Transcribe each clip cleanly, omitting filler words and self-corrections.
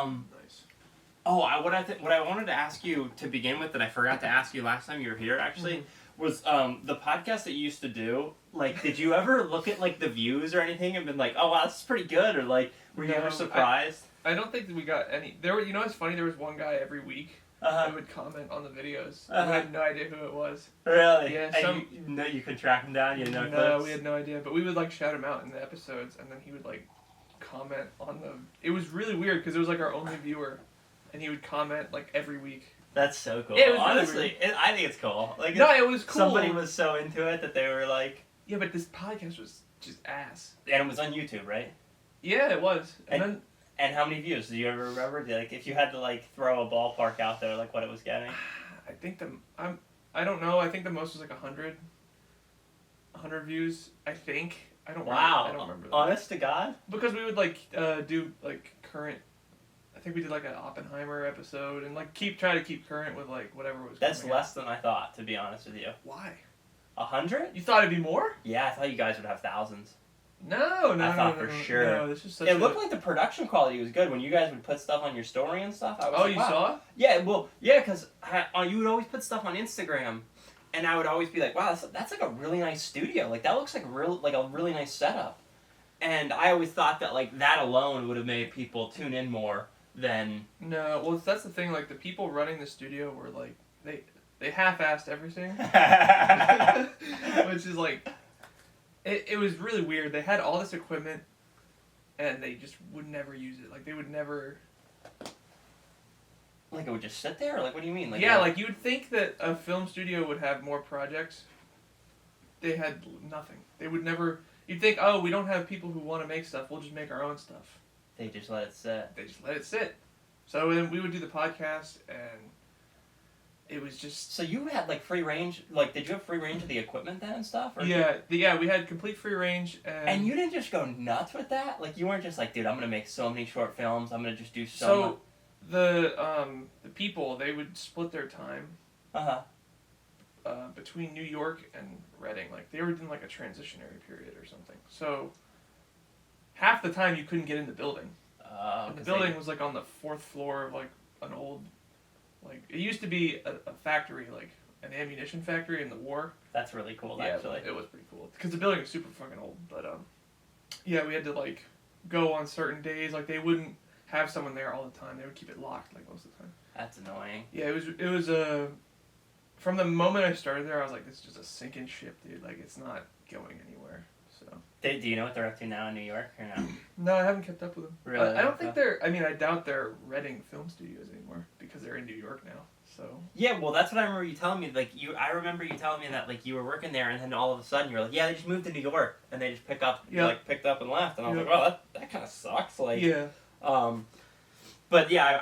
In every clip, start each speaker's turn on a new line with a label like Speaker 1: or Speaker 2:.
Speaker 1: Nice.
Speaker 2: Oh, what I wanted to ask you to begin with that I forgot to ask you last time you were here actually was the podcast that you used to do. Like, did you ever look at like the views or anything and been like, oh wow, this is pretty good, or like, were you ever surprised?
Speaker 1: I don't think that we got any. There were, you know, it's funny. There was one guy every week who would comment on the videos. We had no idea who it was.
Speaker 2: Really?
Speaker 1: Yeah.
Speaker 2: And you could track him down. You had no
Speaker 1: clips?
Speaker 2: clips?
Speaker 1: We had no idea. But we would like shout him out in the episodes, and then he would like comment on them. It was really weird because it was like our only viewer, and he would comment like every week.
Speaker 2: That's so cool.
Speaker 1: Yeah, it was
Speaker 2: honestly, I think it's cool. Like,
Speaker 1: no, it was cool.
Speaker 2: Somebody was so into it that they were like,
Speaker 1: yeah, but this podcast was just ass.
Speaker 2: And it was on YouTube, right?
Speaker 1: Yeah, it was.
Speaker 2: And how many views? Do you ever remember? Like, if you had to like throw a ballpark out there, like what it was getting?
Speaker 1: I think I don't know. I think the most was like 100 views. I think. I don't.
Speaker 2: Wow.
Speaker 1: I don't remember. That.
Speaker 2: Honest to God.
Speaker 1: Because we would like do like current. I think we did like an Oppenheimer episode and like try to keep current with like whatever was.
Speaker 2: That's less than I thought, to be honest with you.
Speaker 1: Why?
Speaker 2: 100?
Speaker 1: You thought it'd be more?
Speaker 2: Yeah, I thought you guys would have thousands.
Speaker 1: No.
Speaker 2: I thought for sure.
Speaker 1: No, this is such
Speaker 2: it looked like the production quality was good when you guys would put stuff on your story and stuff. I was like,
Speaker 1: you
Speaker 2: wow.
Speaker 1: saw?
Speaker 2: Yeah, well, yeah, because you would always put stuff on Instagram, and I would always be like, wow, that's like a really nice studio. Like that looks like a really nice setup. And I always thought that like that alone would have made people tune in more than.
Speaker 1: No, well that's the thing. Like the people running the studio were like they half-assed everything, which is like. It was really weird. They had all this equipment, and they just would never use it. Like, they would never...
Speaker 2: Like, it would just sit there? Like, what do you mean? Like,
Speaker 1: yeah, like, you would think that a film studio would have more projects. They had nothing. They would never... You'd think, oh, we don't have people who want to make stuff. We'll just make our own stuff.
Speaker 2: They just let it sit.
Speaker 1: They just let it sit. So then we would do the podcast, and... It was just...
Speaker 2: So you had, like, free range... Like, did you have free range of the equipment then and stuff? Or
Speaker 1: yeah, we had complete free range,
Speaker 2: and you didn't just go nuts with that? Like, you weren't just like, dude, I'm going to make so many short films, I'm going to just do so much...
Speaker 1: the people, they would split their time...
Speaker 2: Uh-huh.
Speaker 1: Between New York and Reading. Like, they were in, like, a transitionary period or something. So, half the time you couldn't get in the building. And the building was, like, on the 4th floor of, like, an old... Like, it used to be a factory, like, an ammunition factory in the war.
Speaker 2: That's really cool, actually.
Speaker 1: It was pretty cool. Because the building was super fucking old. But, yeah, we had to, like, go on certain days. Like, they wouldn't have someone there all the time. They would keep it locked, like, most of the time.
Speaker 2: That's annoying.
Speaker 1: Yeah, it was from the moment I started there, I was like, this is just a sinking ship, dude. Like, it's not going anywhere. So.
Speaker 2: Do you know what they're up to now in New York, or no?
Speaker 1: No, I haven't kept up with them.
Speaker 2: Really?
Speaker 1: I don't think they're... I mean, I doubt they're Reading Film Studios anymore, because they're in New York now, so...
Speaker 2: Yeah, well, that's what I remember you telling me. Like, I remember you telling me that, like, you were working there, and then all of a sudden you were like, yeah, they just moved to New York, and they just picked up and left, and I was like, well, that kind of sucks, like...
Speaker 1: Yeah.
Speaker 2: But, yeah,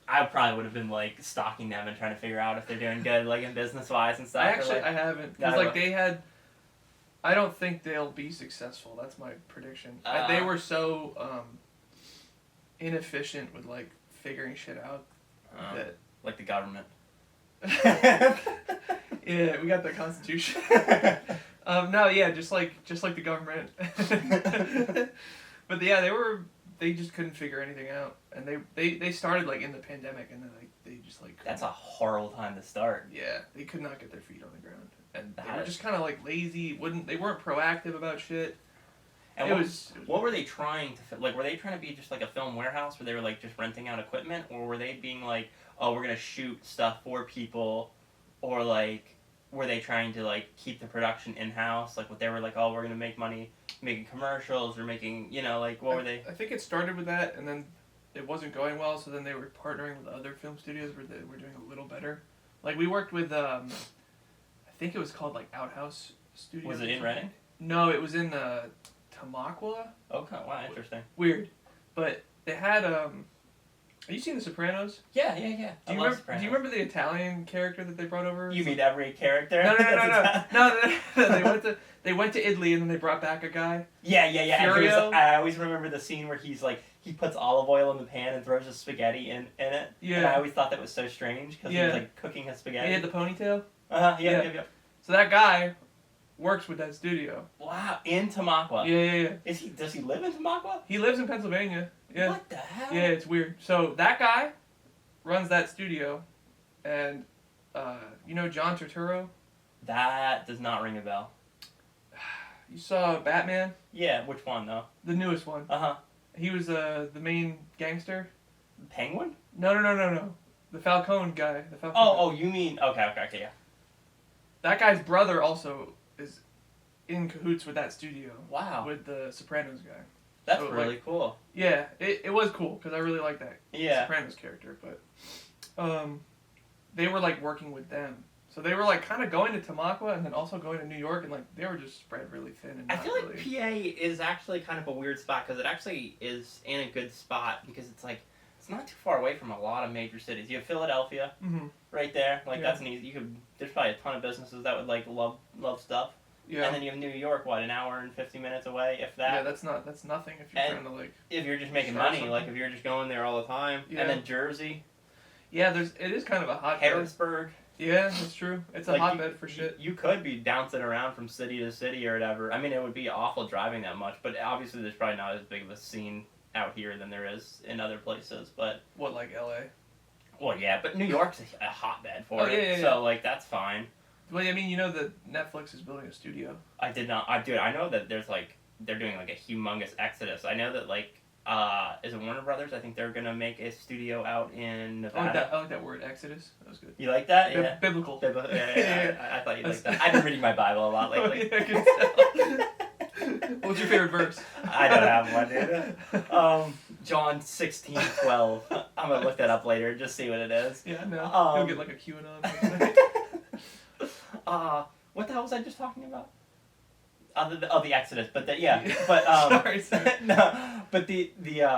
Speaker 2: I probably would have been, like, stalking them and trying to figure out if they're doing good, like, in business-wise and stuff.
Speaker 1: I haven't, because, like, they had... I don't think they'll be successful. That's my prediction. They were so inefficient with like figuring shit out that
Speaker 2: like the government.
Speaker 1: Yeah, we got the Constitution. No, yeah, just like the government. But yeah, they just couldn't figure anything out, and they started like in the pandemic, and then they just like
Speaker 2: that's a horrible time to start.
Speaker 1: Yeah, they could not get their feet on the ground. And they were just kind of like lazy. They weren't proactive about shit.
Speaker 2: And what were they trying to like? Were they trying to be just like a film warehouse where they were like just renting out equipment, or were they being like, oh, we're gonna shoot stuff for people, or like were they trying to like keep the production in house? Like what they were like, oh, we're gonna make money making commercials or making like what were they?
Speaker 1: I think it started with that, and then it wasn't going well. So then they were partnering with other film studios where they were doing a little better. Like we worked with. I think it was called like Outhouse Studios.
Speaker 2: Was it in Reading?
Speaker 1: No, it was in Tamaqua.
Speaker 2: Okay, wow, interesting.
Speaker 1: Weird, but they had Have you seen The Sopranos?
Speaker 2: Yeah.
Speaker 1: Do you remember the Italian character that they brought over?
Speaker 2: You mean every character?
Speaker 1: No. They went to Italy and then they brought back a guy.
Speaker 2: Yeah.
Speaker 1: Furio?
Speaker 2: I always remember the scene where he's like he puts olive oil in the pan and throws his spaghetti in it.
Speaker 1: Yeah.
Speaker 2: And I always thought that was so strange because he was like cooking his spaghetti.
Speaker 1: He had the ponytail.
Speaker 2: Yeah.
Speaker 1: So that guy works with that studio.
Speaker 2: Wow, in Tamaqua.
Speaker 1: Yeah.
Speaker 2: Does he live in Tamaqua?
Speaker 1: He lives in Pennsylvania. Yeah.
Speaker 2: What the hell?
Speaker 1: Yeah, it's weird. So that guy runs that studio, and you know John Turturro?
Speaker 2: That does not ring a bell.
Speaker 1: You saw Batman?
Speaker 2: Yeah, which one though?
Speaker 1: The newest one.
Speaker 2: Uh-huh.
Speaker 1: He was the main gangster.
Speaker 2: Penguin?
Speaker 1: No. The Falcone guy. The Falcone.
Speaker 2: Oh, you mean okay, yeah.
Speaker 1: That guy's brother also is in cahoots with that studio.
Speaker 2: Wow.
Speaker 1: With the Sopranos guy.
Speaker 2: That's
Speaker 1: So,
Speaker 2: really cool.
Speaker 1: Yeah, it was cool because I really liked that Sopranos character, but they were like working with them. So they were like kind of going to Tamaqua and then also going to New York, and like they were just spread really thin. And
Speaker 2: I
Speaker 1: not
Speaker 2: feel like
Speaker 1: really...
Speaker 2: PA is actually kind of a weird spot because it actually is in a good spot because it's like it's not too far away from a lot of major cities. You have Philadelphia right there, like that's an easy. You could there's probably a ton of businesses that would like love stuff.
Speaker 1: Yeah.
Speaker 2: And then you have New York, what, an hour and 50 minutes away, if that.
Speaker 1: Yeah, that's nothing if you're trying to like.
Speaker 2: If you're just making money, like if you're just going there all the time, and then Jersey.
Speaker 1: Yeah, it is kind of a hotbed.
Speaker 2: Harrisburg.
Speaker 1: Yeah, that's true. It's a hotbed for shit.
Speaker 2: You could be bouncing around from city to city or whatever. I mean, it would be awful driving that much, but obviously there's probably not as big of a scene out here than there is in other places. But
Speaker 1: what, like LA?
Speaker 2: Well, yeah, but New York's a hotbed for it,
Speaker 1: yeah.
Speaker 2: So like that's fine.
Speaker 1: Well, I mean, you know that Netflix is building a studio.
Speaker 2: I did not. I know that there's like they're doing like a humongous exodus. I know that like is it Warner Brothers? I think they're gonna make a studio out in Nevada.
Speaker 1: I like that word, exodus. That was good.
Speaker 2: You like that? Yeah.
Speaker 1: Biblical.
Speaker 2: Yeah. I thought you liked that. I've been reading my Bible a lot lately.
Speaker 1: I can tell. What's your favorite verse?
Speaker 2: I don't have one, dude. John 16:12. I'm gonna look that up later and just see what it is.
Speaker 1: Yeah, no. You'll get like a QAnon.
Speaker 2: What the hell was I just talking about? The Exodus, but
Speaker 1: sorry.
Speaker 2: No, but the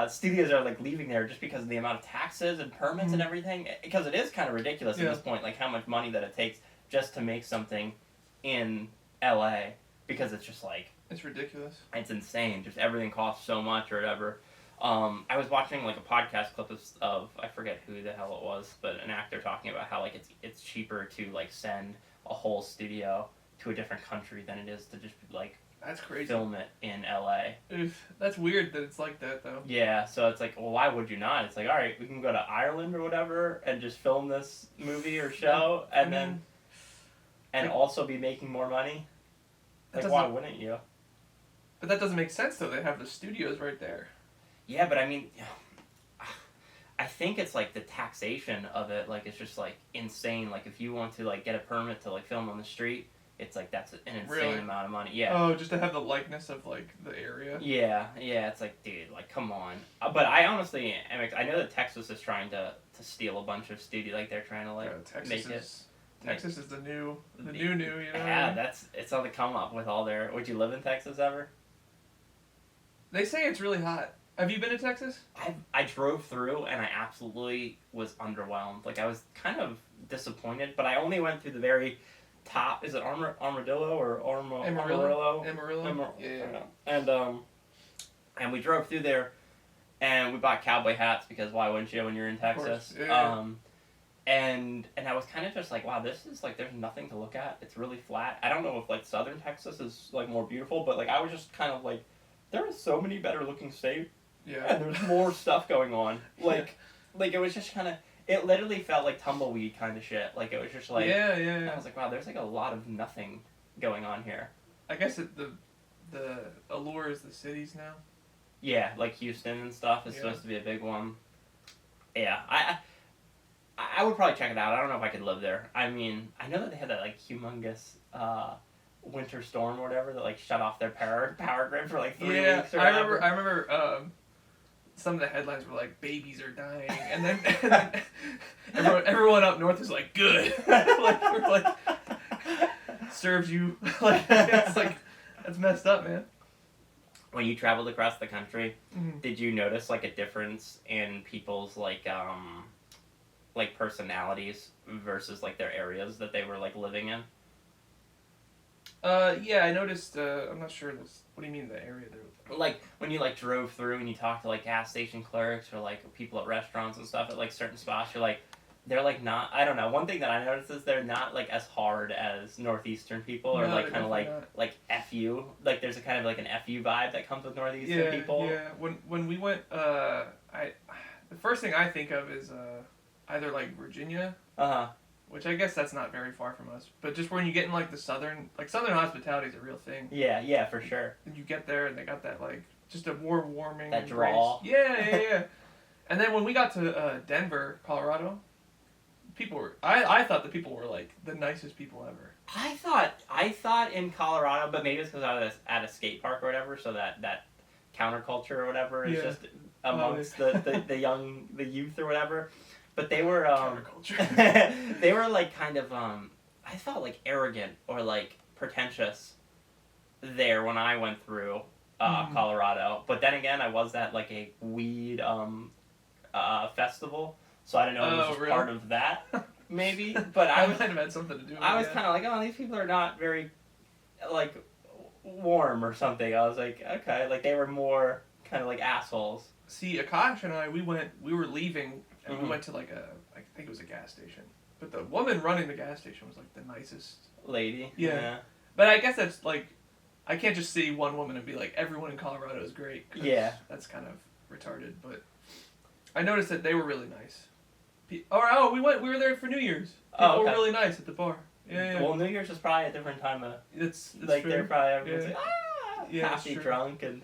Speaker 2: studios are like leaving there just because of the amount of taxes and permits and everything. Because it is kind of ridiculous at this point, like how much money that it takes just to make something in LA. Because it's just like
Speaker 1: it's ridiculous.
Speaker 2: It's insane. Just everything costs so much or whatever. I was watching like a podcast clip of I forget who the hell it was, but an actor talking about how like it's cheaper to like send a whole studio to a different country than it is to just like
Speaker 1: that's crazy.
Speaker 2: Film it in LA.
Speaker 1: Oof, that's weird that it's like that though.
Speaker 2: Yeah, so it's like, well, why would you not? It's like, all right, we can go to Ireland or whatever and just film this movie or show, and also be making more money. Like, why wouldn't you?
Speaker 1: But that doesn't make sense though. They have the studios right there.
Speaker 2: Yeah, but I mean, I think it's like the taxation of it. Like, it's just like insane. Like, if you want to like get a permit to like film on the street. It's like that's an insane amount of money. Yeah.
Speaker 1: Oh, just to have the likeness of like the area.
Speaker 2: Yeah. It's like, dude, like, come on. But I honestly, I know that Texas is trying to steal a bunch of studio. Like they're trying to like make it.
Speaker 1: Texas is the new, you know.
Speaker 2: Yeah, it's on the come up with all their. Would you live in Texas ever?
Speaker 1: They say it's really hot. Have you been to Texas?
Speaker 2: I drove through and I absolutely was underwhelmed. Like I was kind of disappointed, but I only went through the very top. Is it Armadillo or Amarillo?
Speaker 1: Amarillo.
Speaker 2: Yeah. And we drove through there, and we bought cowboy hats because why wouldn't you when you're in Texas?
Speaker 1: Yeah.
Speaker 2: And I was kind of just like, wow, this is like there's nothing to look at. It's really flat. I don't know if like southern Texas is like more beautiful, but like I was just kind of like, there are so many better looking states.
Speaker 1: Yeah.
Speaker 2: And there's more stuff going on. Like it was just kind of. It literally felt like tumbleweed kind of shit. Like, it was just like...
Speaker 1: Yeah.
Speaker 2: I was like, wow, there's like a lot of nothing going on here.
Speaker 1: I guess the allure is the cities now.
Speaker 2: Yeah, like Houston and stuff is supposed to be a big one. Yeah, I would probably check it out. I don't know if I could live there. I mean, I know that they had that, like, humongous winter storm or whatever that, like, shut off their power grid for, like, 3 weeks or whatever.
Speaker 1: I remember some of the headlines were like, babies are dying, and then everyone up north is like, good. like, serves you. Like, it's like, that's messed up, man.
Speaker 2: When you traveled across the country, did you notice, like, a difference in people's, like personalities versus, like, their areas that they were, like, living in?
Speaker 1: Yeah, I noticed, I'm not sure, what do you mean the area there?
Speaker 2: Like, when you, like, drove through and you talked to, like, gas station clerks or, like, people at restaurants and stuff at, like, certain spots, you're like, they're like not. I don't know. One thing that I noticed is they're not like as hard as northeastern people, or
Speaker 1: No,
Speaker 2: like
Speaker 1: they're
Speaker 2: kind of
Speaker 1: definitely not.
Speaker 2: like fu. Like there's a kind of like an fu vibe that comes with northeastern people.
Speaker 1: Yeah. When we went, the first thing I think of is either like Virginia,
Speaker 2: Uh huh.
Speaker 1: which I guess that's not very far from us, but just when you get in like the southern hospitality is a real thing.
Speaker 2: Yeah, for sure.
Speaker 1: And you get there and they got that like just a warming
Speaker 2: That
Speaker 1: embrace.
Speaker 2: drawl.
Speaker 1: Yeah. And then when we got to Denver, Colorado, I thought the people were like the nicest people ever.
Speaker 2: I thought in Colorado, but maybe it's because I was at a skate park or whatever, so that counterculture or whatever is just amongst the youth or whatever. But they were
Speaker 1: Counterculture.
Speaker 2: they were like kind of I felt like arrogant or like pretentious there when I went through Colorado. But then again, I was at like a weed festival, so I don't know if it was just
Speaker 1: really?
Speaker 2: part of that maybe. But
Speaker 1: I might have had something to do with it.
Speaker 2: I was kind of like, oh, these people are not very like warm or something. I was like, okay, like they were more kind of like assholes.
Speaker 1: See, Akash and I, we were leaving, and we
Speaker 2: Mhm.
Speaker 1: went to like I think it was a gas station. But the woman running the gas station was like the nicest.
Speaker 2: Lady.
Speaker 1: Yeah. But I guess that's like, I can't just see one woman and be like, everyone in Colorado is great. 'Cause
Speaker 2: Yeah.
Speaker 1: That's kind of retarded, but I noticed that they were really nice. We were there for New Year's. People
Speaker 2: Oh, okay.
Speaker 1: were really nice at the bar. Yeah.
Speaker 2: Well, New Year's is probably a different time of
Speaker 1: It's
Speaker 2: like
Speaker 1: true.
Speaker 2: they're probably everyone's
Speaker 1: Yeah.
Speaker 2: like
Speaker 1: Yeah,
Speaker 2: happy
Speaker 1: it's true.
Speaker 2: drunk and.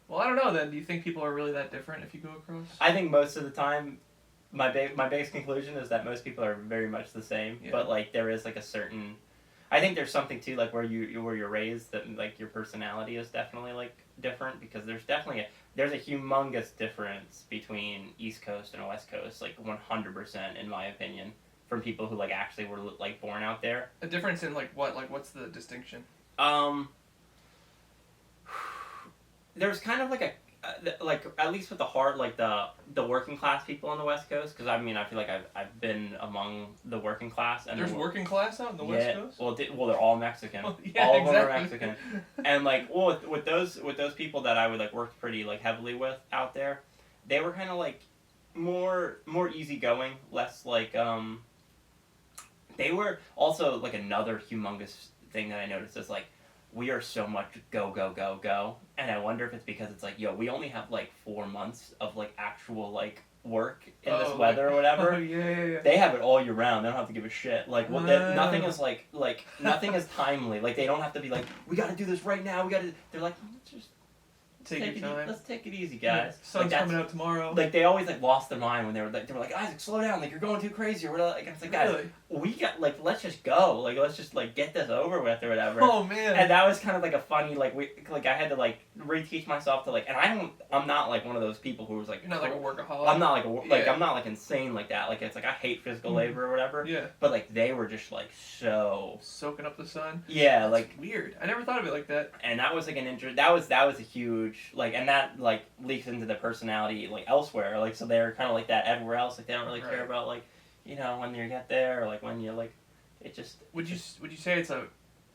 Speaker 1: Well, I don't know then. Do you think people are really that different if you go across?
Speaker 2: I think most of the time, my biggest conclusion is that most people are very much the same.
Speaker 1: Yeah.
Speaker 2: But like there is like a certain, I think there's something too like where you're raised that like your personality is definitely like different because there's definitely there's a humongous difference between East Coast and West Coast, like 100% in my opinion, from people who like actually were like born out there.
Speaker 1: A difference in like what? Like what's the distinction?
Speaker 2: There's kind of like a like at least with the hard like the working class people on the West Coast because I mean I feel like I've been among the working class and
Speaker 1: There's working class out in the West Coast.
Speaker 2: Well they're all Mexican.
Speaker 1: Yeah,
Speaker 2: all of them are
Speaker 1: exactly.
Speaker 2: Mexican. And like well with those people that I would like work pretty like heavily with out there, they were kind of like more easygoing, less like they were also like another humongous thing that I noticed is like we are so much go go go go, and I wonder if it's because it's like yo we only have like 4 months of like actual like work in this weather or whatever.
Speaker 1: Oh, yeah.
Speaker 2: They have it all year round. They don't have to give a shit. Like well, nothing is like nothing is timely. Like they don't have to be like we got to do this right now. They're like let's just
Speaker 1: Take your time.
Speaker 2: Let's take it easy, guys.
Speaker 1: Sun's
Speaker 2: like,
Speaker 1: coming out tomorrow.
Speaker 2: Like they always like lost their mind when they were like Isaac, slow down, like you're going too crazy or whatever. Like it's like guys,
Speaker 1: Really?
Speaker 2: we got like let's just go, like let's just like get this over with or whatever.
Speaker 1: Oh man.
Speaker 2: And that was kind of like a funny like I had to like reteach myself to like, and I'm not like one of those people who was like
Speaker 1: You're not like a workaholic.
Speaker 2: I'm not like
Speaker 1: Yeah.
Speaker 2: I'm not like insane like that. Like it's like I hate physical labor or whatever.
Speaker 1: Yeah.
Speaker 2: But like they were just like so
Speaker 1: Soaking up the sun.
Speaker 2: yeah
Speaker 1: That's
Speaker 2: like
Speaker 1: weird. I never thought of it like that.
Speaker 2: and that was like that was a huge like and that like leaks into the personality like elsewhere like so they're kind of like that everywhere else like they don't really care
Speaker 1: Right.
Speaker 2: about like you know when you get there or like when you like it just
Speaker 1: Would you say it's a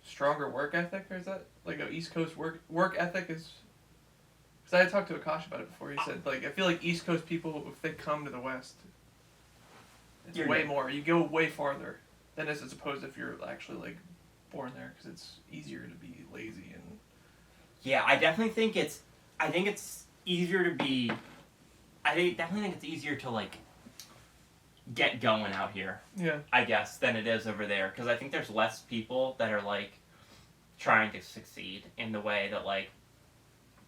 Speaker 1: stronger work ethic, or is that like a East Coast work ethic is? Because I had talked to Akash about it before. He said like I feel like East Coast people if they come to the West, it's
Speaker 2: You're
Speaker 1: way
Speaker 2: good.
Speaker 1: more. You go way farther than as opposed if you're actually like born there because it's easier to be lazy and.
Speaker 2: yeah I definitely think it's easier to be definitely think it's easier to like get going out here
Speaker 1: Yeah.
Speaker 2: I guess than it is over there because I think there's less people that are like trying to succeed in the way that like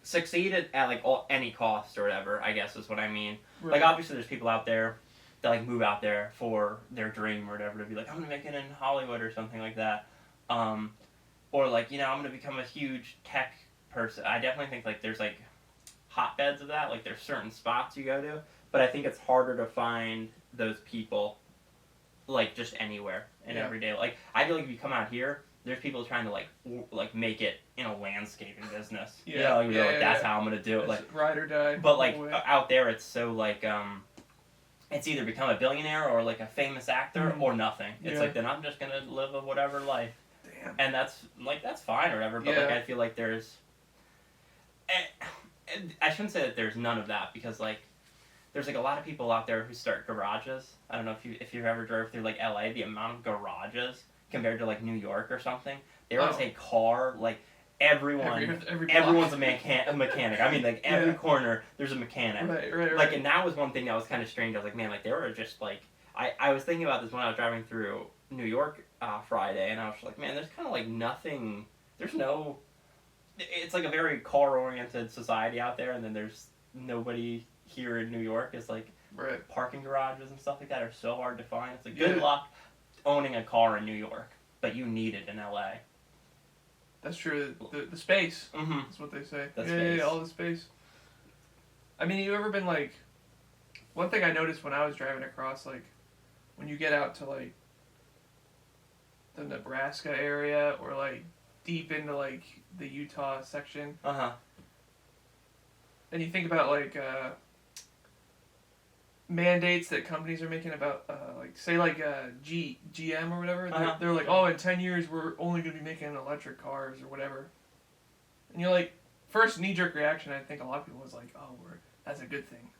Speaker 2: succeed at like any cost or whatever I guess is what I mean.
Speaker 1: Right.
Speaker 2: Like obviously there's people out there that like move out there for their dream or whatever to be like I'm gonna make it in Hollywood or something like that, or like you know I'm gonna become a huge tech person. I definitely think like there's like hotbeds of that. Like there's certain spots you go to, but I think it's harder to find those people like just anywhere in everyday. Like I feel like if you come out here, there's people trying to like make it in a landscaping business.
Speaker 1: Yeah.
Speaker 2: You know, like that's how I'm gonna do it.
Speaker 1: It's
Speaker 2: Like
Speaker 1: ride or die.
Speaker 2: but like
Speaker 1: no way.
Speaker 2: out there, it's so like it's either become a billionaire or like a famous actor or nothing. It's
Speaker 1: Yeah.
Speaker 2: like then I'm just gonna live a whatever life,
Speaker 1: Damn.
Speaker 2: and that's fine or whatever. But like
Speaker 1: Yeah.
Speaker 2: I feel like there's, and I shouldn't say that there's none of that because like there's like a lot of people out there who start garages. I don't know if you've ever drove through like LA, the amount of garages compared to like New York or something. There is a car like everyone's a mechanic. I mean, like every corner there's a mechanic.
Speaker 1: Right.
Speaker 2: Like, and that was one thing that was kind of strange. I was like, man, like there were just like I was thinking about this when I was driving through New York Friday, and I was just like, man, there's kind of like nothing. There's no. It's like a very car-oriented society out there, and then there's nobody here in New York. It's like parking garages and stuff like that are so hard to find. It's like good luck owning a car in New York, but you need it in LA.
Speaker 1: That's true. The space.
Speaker 2: Mm-hmm.
Speaker 1: That's what they say.
Speaker 2: Space.
Speaker 1: Yeah, all the space. I mean, you ever been like? One thing I noticed when I was driving across, like, when you get out to like the Nebraska area or like deep into like the Utah section, and you think about like mandates that companies are making about like say like GM or whatever. They're like, oh, in 10 years we're only going to be making electric cars or whatever. And you're like, first knee-jerk reaction, I think a lot of people was like, oh, that's a good thing,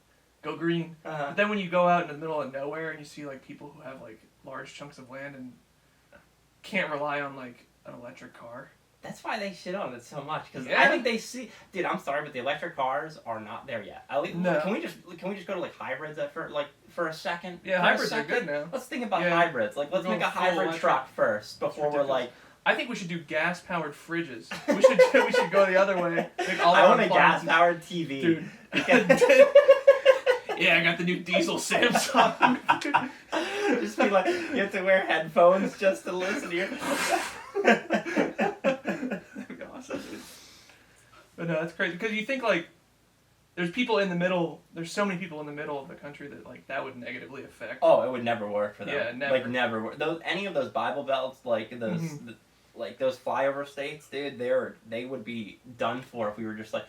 Speaker 1: go green. But then when you go out in the middle of nowhere and you see like people who have like large chunks of land and can't rely on like an electric car.
Speaker 2: That's why they shit on it so much, because
Speaker 1: Yeah.
Speaker 2: I think they see. Dude, I'm sorry, but the electric cars are not there yet.
Speaker 1: No.
Speaker 2: Can we just go to like hybrids for a second?
Speaker 1: Yeah, hybrids are good now.
Speaker 2: Let's think about hybrids. Like, let's make a hybrid truck first before we're like.
Speaker 1: I think we should do gas-powered fridges. We should go the other way.
Speaker 2: I want a gas-powered TV,
Speaker 1: dude. Yeah, I got the new diesel Samsung.
Speaker 2: Just be like, you have to wear headphones just to listen to your.
Speaker 1: That'd be awesome, dude. But no, that's crazy because you think like there's people in the middle. There's so many people in the middle of the country that like that would negatively affect.
Speaker 2: Oh, it would never work for them.
Speaker 1: Yeah, never.
Speaker 2: Like never work. Any of those Bible belts, like those. Like those flyover states, dude, they would be done for if we were just like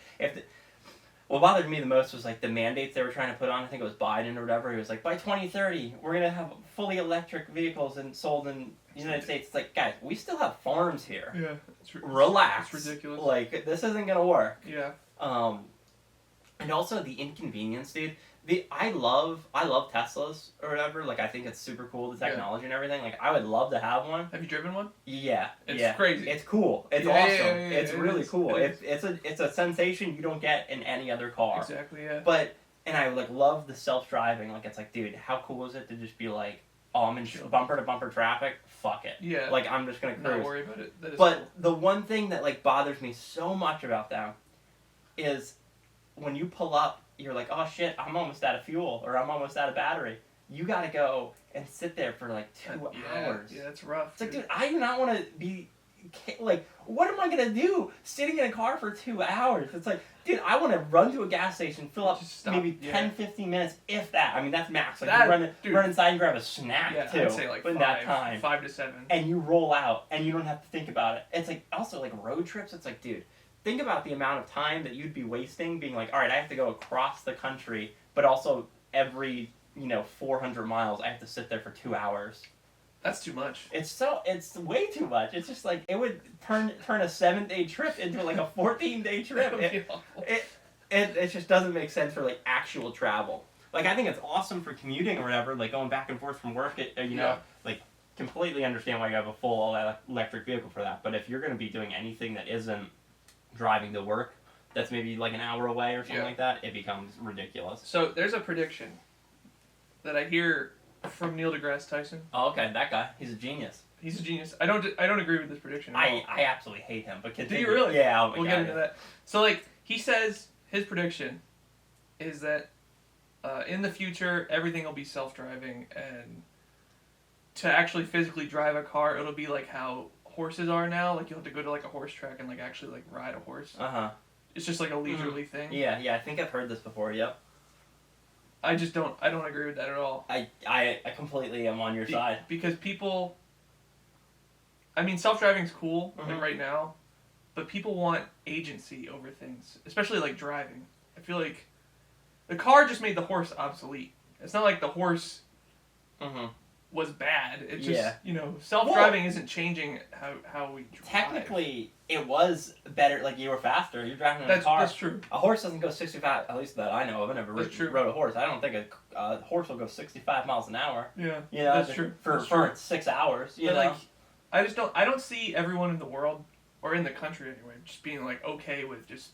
Speaker 2: what bothered me the most was like the mandates they were trying to put on. I think it was Biden or whatever. He was like, by 2030, we're gonna have fully electric vehicles and sold in the United States. It's like, guys, we still have farms here.
Speaker 1: Yeah,
Speaker 2: relax.
Speaker 1: It's ridiculous.
Speaker 2: Like this isn't gonna work.
Speaker 1: Yeah.
Speaker 2: And also the inconvenience, dude. I love Teslas or whatever. Like I think it's super cool, the technology and everything. Like I would love to have one.
Speaker 1: Have you driven one?
Speaker 2: Yeah,
Speaker 1: it's crazy.
Speaker 2: It's cool. It's awesome.
Speaker 1: Yeah,
Speaker 2: it's really cool. It's a sensation you don't get in any other car.
Speaker 1: Exactly. Yeah.
Speaker 2: But I like love the self-driving. Like it's like, dude, how cool is it to just be like, oh, I'm in bumper to bumper traffic. Fuck it.
Speaker 1: Yeah.
Speaker 2: Like I'm just gonna cruise.
Speaker 1: Not worry about it. That is
Speaker 2: but
Speaker 1: cool.
Speaker 2: The one thing that like bothers me so much about them is when you pull up, you're like, oh shit, I'm almost out of fuel or I'm almost out of battery. You gotta go and sit there for like 2 hours.
Speaker 1: Yeah, it's rough.
Speaker 2: It's like, dude, I do not want to be like, what am I gonna do sitting in a car for 2 hours? It's like, dude, I want to run to a gas station, fill up maybe 10, 15 minutes, if that. I mean, that's max. Like, you run inside and grab a snack too.
Speaker 1: I'd say like
Speaker 2: that time.
Speaker 1: 5 to 7.
Speaker 2: And you roll out, and you don't have to think about it. It's like also like road trips. It's like, dude, think about the amount of time that you'd be wasting being like, all right, I have to go across the country, but also every 400 miles, I have to sit there for 2 hours.
Speaker 1: That's too much.
Speaker 2: It's way too much. It's just like, it would turn a 7-day trip into like a 14-day trip. It just doesn't make sense for like actual travel. Like I think it's awesome for commuting or whatever, like going back and forth from work. Like completely understand why you have a full electric vehicle for that. But if you're going to be doing anything that isn't driving to work, that's maybe like an hour away or something like that, it becomes ridiculous.
Speaker 1: So there's a prediction that I hear from Neil deGrasse Tyson.
Speaker 2: Oh, okay, that guy. He's a genius.
Speaker 1: He's a genius. I don't agree with this prediction at all.
Speaker 2: I absolutely hate him, but continue.
Speaker 1: Do you really?
Speaker 2: Yeah,
Speaker 1: we'll get into that. So like he says his prediction is that in the future everything will be self-driving, and to actually physically drive a car it'll be like how horses are now. Like you'll have to go to like a horse track and like actually like ride a horse. It's just like a leisurely thing.
Speaker 2: Yeah, I think I've heard this before. Yep.
Speaker 1: I don't agree with that at all.
Speaker 2: I completely am on your side.
Speaker 1: Because people, I mean, self-driving's cool like right now, but people want agency over things, especially like driving. I feel like the car just made the horse obsolete. It's not like the horse was bad. It just
Speaker 2: Yeah.
Speaker 1: self-driving isn't changing how we drive.
Speaker 2: Technically, it was better. Like you were faster. You're driving in a car.
Speaker 1: That's true.
Speaker 2: A horse doesn't go 65. At least that I know of. I never rode a horse. I don't think a horse will go 65 miles an hour.
Speaker 1: Yeah.
Speaker 2: That's
Speaker 1: true.
Speaker 2: For 6 hours. You know.
Speaker 1: Like, I don't see everyone in the world or in the country anyway just being like okay with just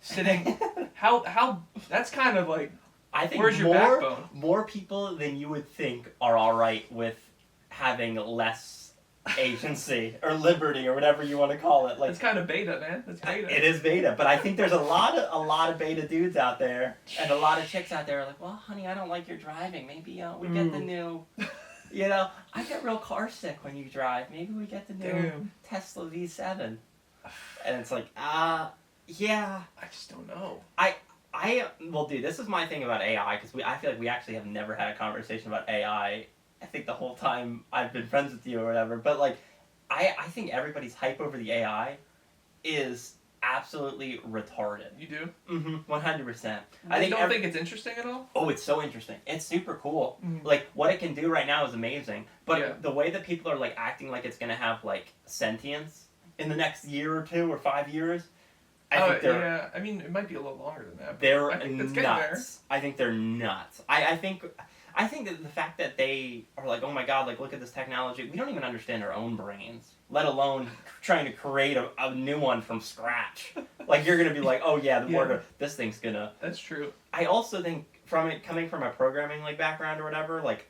Speaker 1: sitting. how that's kind of like.
Speaker 2: I think
Speaker 1: where's your backbone?
Speaker 2: More people than you would think are all right with having less agency or liberty or whatever you want to call it. Like
Speaker 1: it's kind of beta, man. It's beta.
Speaker 2: It is beta, but I think there's a lot of beta dudes out there and a lot of chicks out there are like, well, honey, I don't like your driving. Maybe we get the new. I get real car sick when you drive. Maybe we get the new Tesla V7. And it's like, yeah.
Speaker 1: I just don't know.
Speaker 2: Well, dude, this is my thing about AI, because I feel like we actually have never had a conversation about AI, I think the whole time I've been friends with you or whatever, but, like, I think everybody's hype over the AI is absolutely retarded.
Speaker 1: You do?
Speaker 2: Mm-hmm, 100%.
Speaker 1: I don't think it's interesting at all?
Speaker 2: Oh, it's so interesting. It's super cool.
Speaker 1: Mm-hmm.
Speaker 2: Like, what it can do right now is amazing, but the way that people are, like, acting like it's gonna have, like, sentience in the next year or 2 or 5 years...
Speaker 1: I mean, it might be a little longer than that.
Speaker 2: They're
Speaker 1: I think
Speaker 2: nuts. I think they're nuts. I think that the fact that they are like, oh my god, like look at this technology. We don't even understand our own brains, let alone trying to create a new one from scratch. Like you're gonna be like, oh yeah, this thing's gonna.
Speaker 1: That's true.
Speaker 2: I also think coming from a programming like background or whatever, like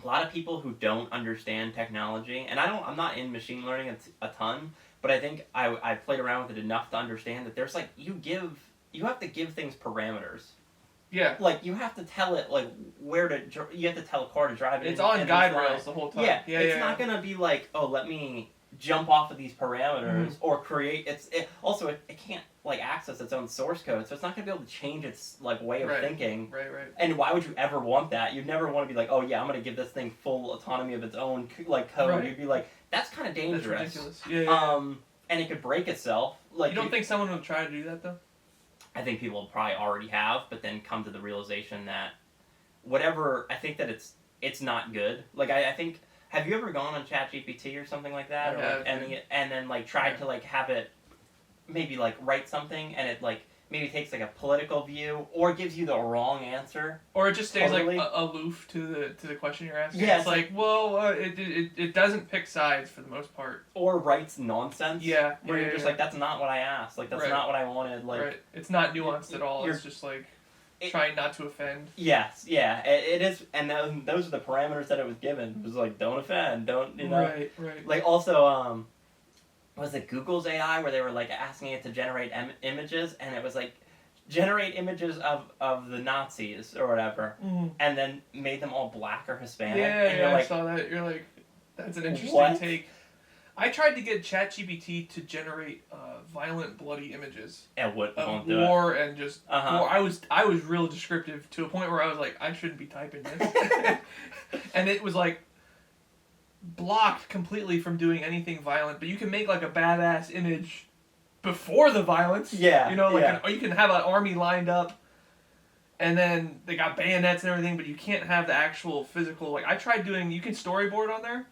Speaker 2: a lot of people who don't understand technology, and I'm not in machine learning a ton. But I think I've played around with it enough to understand that there's like you have to give things parameters.
Speaker 1: Yeah.
Speaker 2: Like you have to tell it like you have to tell a car to drive it.
Speaker 1: It's on guide rails the whole time.
Speaker 2: Yeah. It's not gonna be like, oh, let me jump off of these parameters or create. It can't like access its own source code, so it's not gonna be able to change its like way of thinking.
Speaker 1: Right.
Speaker 2: And why would you ever want that? You'd never want to be like, oh yeah, I'm gonna give this thing full autonomy of its own like code.
Speaker 1: Right.
Speaker 2: You'd be like, that's kind of dangerous.
Speaker 1: That's ridiculous. Yeah.
Speaker 2: And it could break itself. Like
Speaker 1: you don't think someone would try to do that though?
Speaker 2: I think people probably already have, but then come to the realization that whatever. I think that it's not good. Like I think. Have you ever gone on ChatGPT or something like that? And then like tried to like have it maybe like write something and it like maybe takes like a political view or gives you the wrong answer,
Speaker 1: or it just stays like aloof to the question you're asking.
Speaker 2: Yeah,
Speaker 1: it's like it doesn't pick sides for the most part,
Speaker 2: or writes nonsense.
Speaker 1: Yeah,
Speaker 2: where you're just like, that's not what I asked. Like that's not what I wanted. Like
Speaker 1: it's not nuanced at all. It's just like trying not to offend.
Speaker 2: Yes, yeah, it is, and those are the parameters that it was given. It was like, don't offend, don't
Speaker 1: Right.
Speaker 2: Like also, was it Google's AI where they were like asking it to generate images, and it was like generate images of the Nazis or whatever, and then made them all black or Hispanic.
Speaker 1: Yeah, I saw that. You're like, that's an interesting take. I tried to get ChatGPT to generate violent, bloody images
Speaker 2: of
Speaker 1: war and just war. I was real descriptive to a point where I was like, I shouldn't be typing this, and it was like blocked completely from doing anything violent. But you can make like a badass image before the violence.
Speaker 2: Yeah,
Speaker 1: you can have an army lined up, and then they got bayonets and everything, but you can't have the actual physical. Like I tried doing, you can storyboard on there.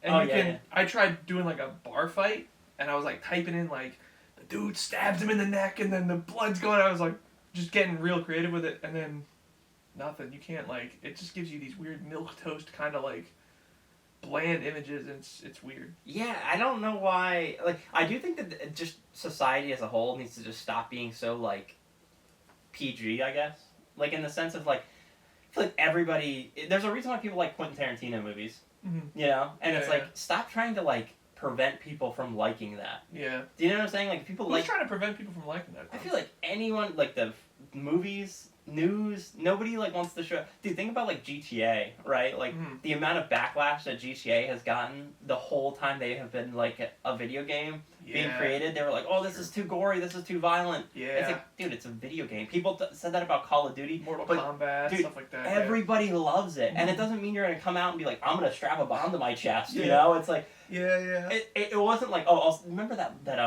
Speaker 1: And I tried doing like a bar fight, and I was like typing in like, the dude stabs him in the neck, and then the blood's going. I was like, just getting real creative with it, and then nothing. You can't like. It just gives you these weird milquetoast kind of like bland images, and it's weird.
Speaker 2: Yeah, I don't know why. Like, I do think that just society as a whole needs to just stop being so like PG. I guess, like in the sense of like, I feel like everybody. There's a reason why people like Quentin Tarantino movies.
Speaker 1: Mm-hmm.
Speaker 2: And it's like, stop trying to like prevent people from liking that.
Speaker 1: Yeah.
Speaker 2: Do you know what I'm saying? Like people
Speaker 1: Who's trying to prevent people from liking that?
Speaker 2: I feel like anyone, like the movies, news, nobody like wants to show. Dude, think about like GTA, right? Like the amount of backlash that GTA has gotten the whole time they have been like a video game being created. They were like, oh, this is too gory, this is too violent.
Speaker 1: Yeah.
Speaker 2: It's like, dude, it's a video game. People said that about Call of Duty,
Speaker 1: Mortal Kombat,
Speaker 2: dude,
Speaker 1: stuff like that.
Speaker 2: Everybody loves it, and it doesn't mean you're gonna come out and be like, I'm gonna strap a bomb to my chest. You know, it's like,
Speaker 1: yeah.
Speaker 2: It wasn't like, remember that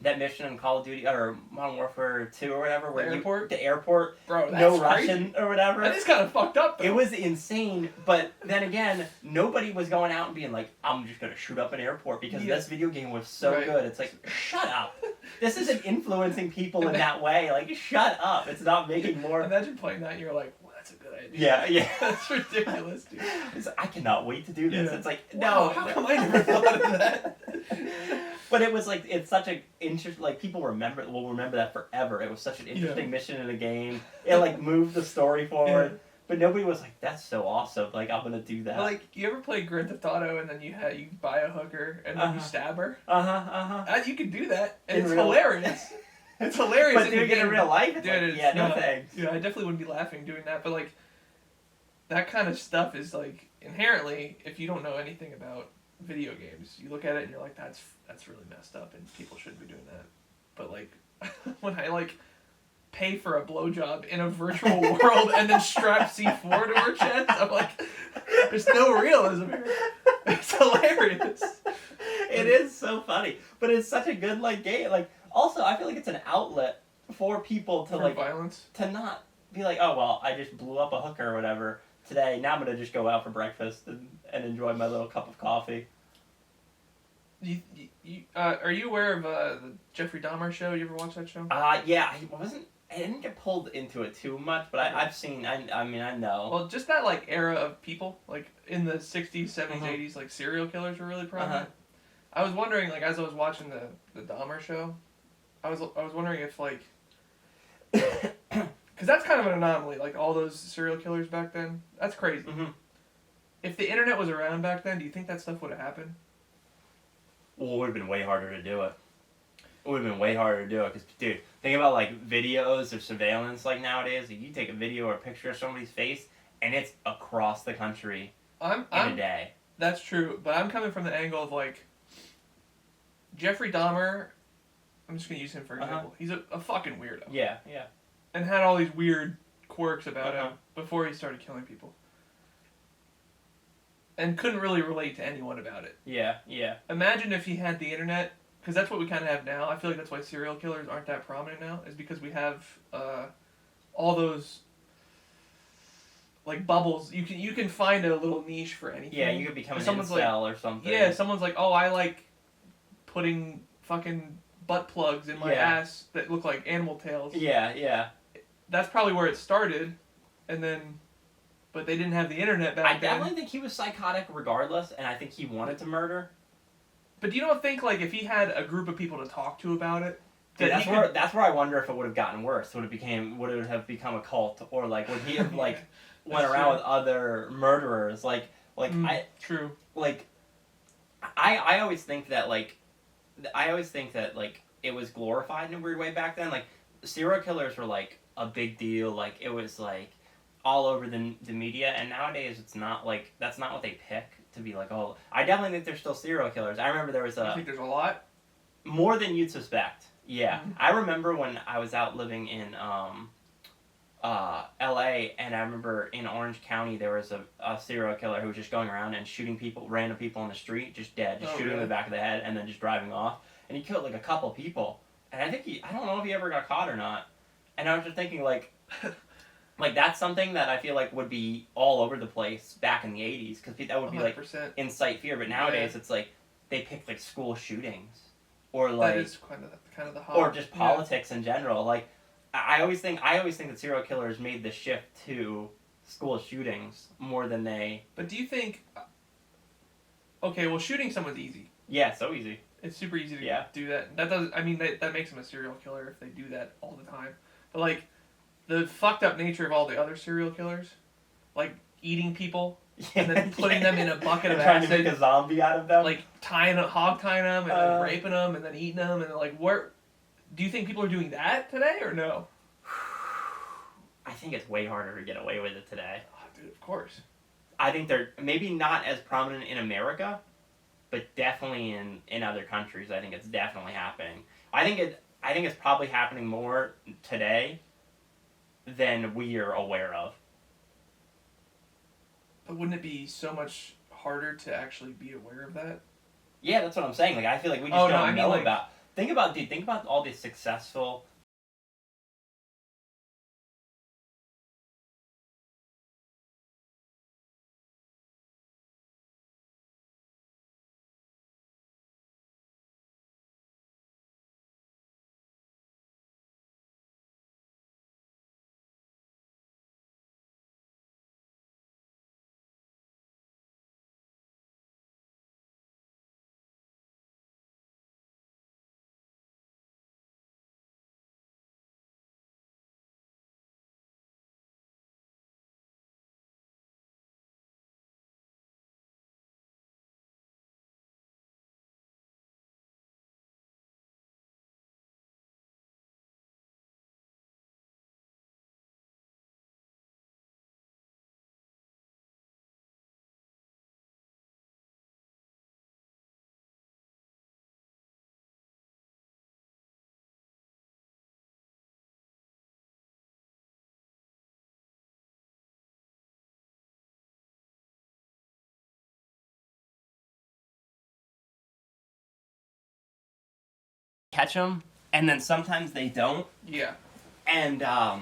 Speaker 2: that mission in Call of Duty or Modern Warfare 2 or whatever, where the airport,
Speaker 1: bro, that's
Speaker 2: no
Speaker 1: crazy.
Speaker 2: Russian or whatever.
Speaker 1: That is kind of fucked up, though.
Speaker 2: It was insane, but then again, nobody was going out and being like, I'm just gonna shoot up an airport because this video game was so good. It's like, shut up. This isn't influencing people in that way. Like, shut up. It's not making more.
Speaker 1: Imagine playing that and you're like, well, that's a good idea.
Speaker 2: Yeah.
Speaker 1: That's ridiculous, dude.
Speaker 2: I cannot wait to do this. Yeah. It's like,
Speaker 1: wow, how come I never thought of that?
Speaker 2: But it was like, it's such an interesting, like, people will remember that forever. It was such an interesting mission in a game. It, like, moved the story forward. Yeah. But nobody was like, that's so awesome. Like, I'm going to do that.
Speaker 1: Like, you ever play Grand Theft Auto and then you buy a hooker and then you stab her? You can do that. And it's hilarious. It's hilarious.
Speaker 2: But doing it in real life, it's dude, like, yeah, no thanks.
Speaker 1: Yeah, I definitely wouldn't be laughing doing that. But, like, that kind of stuff is, like, inherently, if you don't know anything about video games, you look at it and you're like, that's really messed up and people shouldn't be doing that. But, like, when I, like, pay for a blowjob in a virtual world and then strap C4 to her chest, I'm like, there's no realism here. It's hilarious.
Speaker 2: It is so funny. But it's such a good, like, game. Like, also, I feel like it's an outlet for people to, like,
Speaker 1: violence.
Speaker 2: To not be like, oh, well, I just blew up a hooker or whatever today. Now I'm going to just go out for breakfast and enjoy my little cup of coffee.
Speaker 1: Are you aware of the Jeffrey Dahmer show? You ever watch that show?
Speaker 2: Yeah, I didn't get pulled into it too much, but I've seen, I mean, I know.
Speaker 1: Well, just that, like, era of people, like, in the 60s, 70s, 80s, like, serial killers were really prominent. I was wondering, like, as I was watching the Dahmer show, I was wondering if, like, because that's kind of an anomaly, like, all those serial killers back then. That's crazy. If the internet was around back then, do you think that stuff would have happened?
Speaker 2: Well, it would have been way harder to do it. It would have been way harder to do it, because, dude, think about, like, videos or surveillance, like, nowadays. Like, you take a video or a picture of somebody's face, and it's across the country in a day.
Speaker 1: That's true, but I'm coming from the angle of, like, Jeffrey Dahmer, I'm just going to use him for example. He's a fucking weirdo.
Speaker 2: Yeah.
Speaker 1: And had all these weird quirks about him before he started killing people. And couldn't really relate to anyone about it.
Speaker 2: Yeah.
Speaker 1: Imagine if he had the internet, because that's what we kind of have now. I feel like that's why serial killers aren't that prominent now, is because we have all those, like, bubbles. You can find a little niche for anything.
Speaker 2: Yeah, you could become an incel or something.
Speaker 1: Yeah, someone's like, oh, I like putting fucking butt plugs in my ass that look like animal tails.
Speaker 2: Yeah.
Speaker 1: That's probably where it started, and then... But they didn't have the internet back then.
Speaker 2: I definitely think he was psychotic regardless, and I think he wanted to murder.
Speaker 1: But you don't think, like, if he had a group of people to talk to about it...
Speaker 2: Dude, that's where I wonder if it would have gotten worse. Would it have become a cult? Or, like, would he have, like, went around with other murderers?
Speaker 1: True.
Speaker 2: Like, I always think that, like, it was glorified in a weird way back then. Like, serial killers were, like, a big deal. Like, it was, like... all over the media, and nowadays it's not, like, that's not what they pick to be like, oh, I definitely think there's still serial killers. I remember there was
Speaker 1: You think there's a lot?
Speaker 2: More than you'd suspect. Yeah. I remember when I was out living in LA, and I remember in Orange County there was a serial killer who was just going around and shooting random people on the street, just dead, just shooting them in the back of the head, and then just driving off. And he killed, like, a couple people. And I think I don't know if he ever got caught or not. And I was just thinking, like... Like, that's something that I feel like would be all over the place back in the 80s, because that would be, 100%. Like, incite fear. But nowadays, it's like, they pick, like, school shootings. Or, like...
Speaker 1: That is kind of the hot...
Speaker 2: Or just politics in general. Like, I always think that serial killers made the shift to school shootings more than they...
Speaker 1: But do you think... Okay, well, shooting someone's easy.
Speaker 2: Yeah, so easy.
Speaker 1: It's super easy to do that. That makes them a serial killer if they do that all the time. But, like... The fucked up nature of all the other serial killers, like eating people and then putting them in a bucket of
Speaker 2: acid,
Speaker 1: trying
Speaker 2: to make a zombie out of them,
Speaker 1: like hog tying them and then raping them and then eating them, and like, where do you think people are doing that today or no?
Speaker 2: I think it's way harder to get away with it today.
Speaker 1: Oh, dude, of course.
Speaker 2: I think they're maybe not as prominent in America, but definitely in other countries. I think it's definitely happening. I think it's probably happening more today than we are aware of.
Speaker 1: But wouldn't it be so much harder to actually be aware of that?
Speaker 2: Yeah, that's what I'm saying. Like, I feel like we just don't know about. Think about all the successful. Catch them, and then sometimes they don't.
Speaker 1: Yeah.
Speaker 2: And the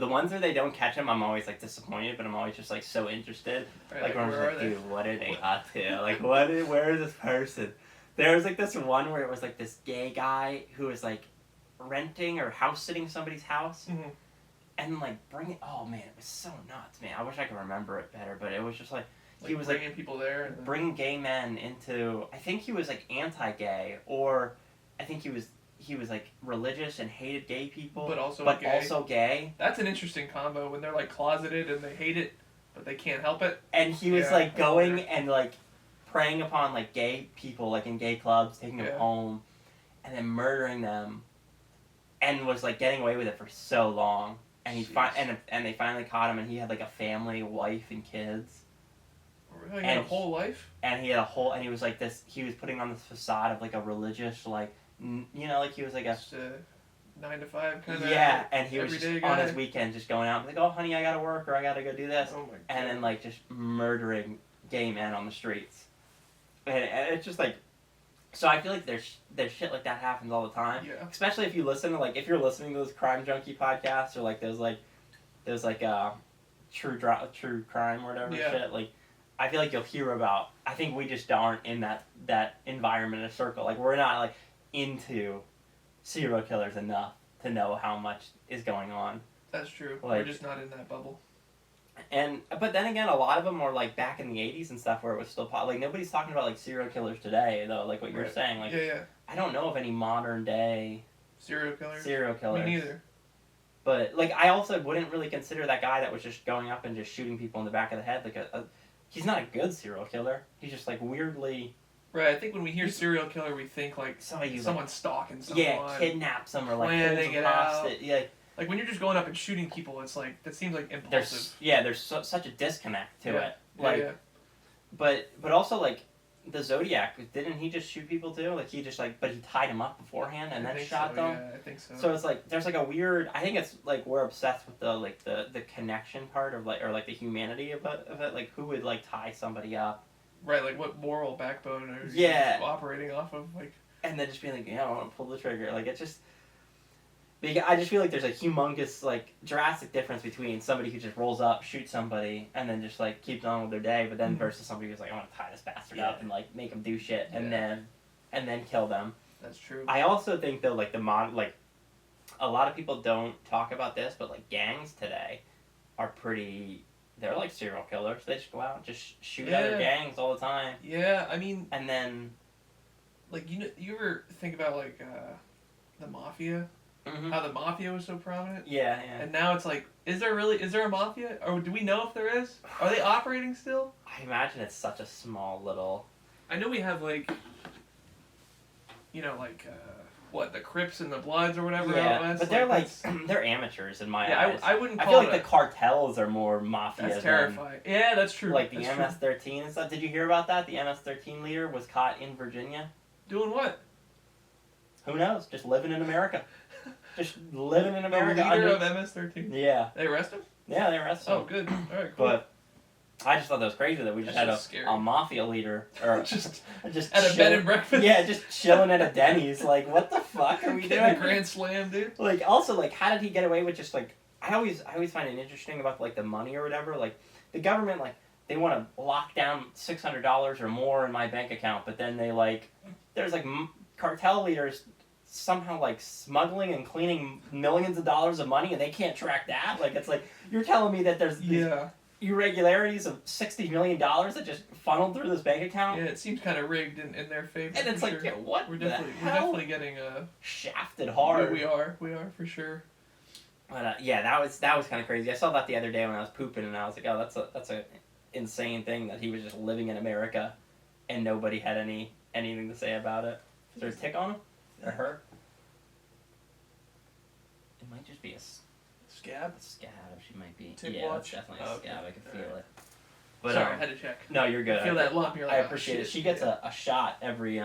Speaker 2: ones where they don't catch them, I'm always like disappointed, but I'm always just like so interested.
Speaker 1: Right,
Speaker 2: like I'm just like,
Speaker 1: they?
Speaker 2: dude, what are they up to? Like, where is this person? There was like this one where it was like this gay guy who was like renting or house sitting somebody's house,
Speaker 1: Mm-hmm.
Speaker 2: and like oh man, it was so nuts, man. I wish I could remember it better, but it was just like. He was
Speaker 1: bringing people there, and
Speaker 2: bringing gay men into. I think he was like anti-gay, or I think he was like religious and hated gay people,
Speaker 1: but also
Speaker 2: gay.
Speaker 1: That's an interesting combo when they're like closeted and they hate it, but they can't help it.
Speaker 2: And he was like going and like preying upon like gay people, like in gay clubs, taking them home, and then murdering them, and was like getting away with it for so long. And and they finally caught him, and he had like a family, wife, and kids.
Speaker 1: Really? He had a whole life?
Speaker 2: And he had and he was like this, he was putting on this facade of like a religious, like, you know, like he was like
Speaker 1: just a 9 to 5 kind of.
Speaker 2: Yeah, and he was just
Speaker 1: guy.
Speaker 2: On his weekend just going out and like, oh honey, I gotta work, or I gotta go do this.
Speaker 1: Oh my God.
Speaker 2: And then like just murdering gay men on the streets. And it's just like, so I feel like there's shit like that happens all the time.
Speaker 1: Yeah.
Speaker 2: Especially if you listen to like, if you're listening to those Crime Junkie podcasts or like those true crime or whatever shit, like, I feel like you'll hear about. I think we just aren't in that environment or circle. Like we're not like into serial killers enough to know how much is going on.
Speaker 1: That's true.
Speaker 2: Like,
Speaker 1: we're just not in that bubble.
Speaker 2: But then again, a lot of them were like back in the 80s and stuff where it was still like nobody's talking about like serial killers today though. Like what you're saying. Like I don't know of any modern day
Speaker 1: serial killers.
Speaker 2: Me
Speaker 1: neither.
Speaker 2: But like I also wouldn't really consider that guy that was just going up and just shooting people in the back of the head like he's not a good serial killer. He's just like weirdly.
Speaker 1: Right. I think when we hear serial killer, we think like someone stalking someone.
Speaker 2: Yeah, kidnaps them or like
Speaker 1: planning it out.
Speaker 2: Yeah.
Speaker 1: Like when you're just going up and shooting people, it's like that seems like impulsive.
Speaker 2: There's such a disconnect to it. Like, but also like the Zodiac, didn't he just shoot people too? Like he just but he tied them up beforehand and then shot them.
Speaker 1: Yeah, I think so.
Speaker 2: So it's like there's like a weird. I think it's like we're obsessed with the connection part of like or like the humanity of it. Like who would like tie somebody up?
Speaker 1: Right, like what moral backbone are you operating off of? Like,
Speaker 2: and then just being like, I want to pull the trigger. Like it's just. I just feel like there's a humongous, like, drastic difference between somebody who just rolls up, shoots somebody, and then just, like, keeps on with their day, but then versus somebody who's like, I want to tie this bastard up and, like, make him do shit, and then kill them.
Speaker 1: That's true.
Speaker 2: I also think, though, like, a lot of people don't talk about this, but, like, gangs today are pretty, they're like serial killers. They just go out and just shoot other gangs all the time.
Speaker 1: Yeah, I mean...
Speaker 2: And then...
Speaker 1: Like, you ever think about, like, the Mafia?
Speaker 2: Mm-hmm.
Speaker 1: How the Mafia was so prominent?
Speaker 2: Yeah.
Speaker 1: And now it's like, is there a Mafia? Or do we know if there is? Are they operating still?
Speaker 2: I imagine it's such a small little...
Speaker 1: I know we have, like... the Crips and the Bloods or whatever.
Speaker 2: Yeah, but they're they're amateurs in my eyes.
Speaker 1: I wouldn't call
Speaker 2: I feel like the cartels are more mafia.
Speaker 1: That's terrifying. Yeah, that's true.
Speaker 2: Like the MS-13 and stuff. Did you hear about that? The MS-13 leader was caught in Virginia.
Speaker 1: Doing what?
Speaker 2: Who knows? Just living in America. Just living in America.
Speaker 1: The leader of MS-13?
Speaker 2: Yeah.
Speaker 1: They arrest him?
Speaker 2: Yeah, they arrested him.
Speaker 1: Oh, good. All right, cool.
Speaker 2: But I just thought that was crazy that we just had a mafia leader or
Speaker 1: just
Speaker 2: at
Speaker 1: a bed and breakfast.
Speaker 2: Yeah, just chilling at a Denny's. Like, what the fuck are we doing?
Speaker 1: A grand slam, dude.
Speaker 2: Like, also, like, how did he get away with just like? I always find it interesting about like the money or whatever. Like, the government, like, they want to lock down $600 or more in my bank account, but then they like, there's like cartel leaders somehow like smuggling and cleaning millions of dollars of money, and they can't track that. Like, it's like you're telling me that there's these irregularities of $60 million that just funneled through this bank account.
Speaker 1: Yeah, it seems kind of rigged in their favor.
Speaker 2: And it's like,
Speaker 1: sure.
Speaker 2: Yeah, what?
Speaker 1: We're definitely getting
Speaker 2: shafted hard.
Speaker 1: We are for sure.
Speaker 2: But yeah, that was kind of crazy. I saw that the other day when I was pooping, and I was like, oh, that's a insane thing that he was just living in America, and nobody had anything to say about it. Is there a tick on him or her? It might just be a
Speaker 1: scab.
Speaker 2: Scab, she might be.
Speaker 1: Tick
Speaker 2: yeah,
Speaker 1: watch.
Speaker 2: It's definitely a scab. I can feel it.
Speaker 1: But sorry, I had to check.
Speaker 2: No, you're good.
Speaker 1: Feel that lump. You're like,
Speaker 2: I appreciate it. She gets a shot every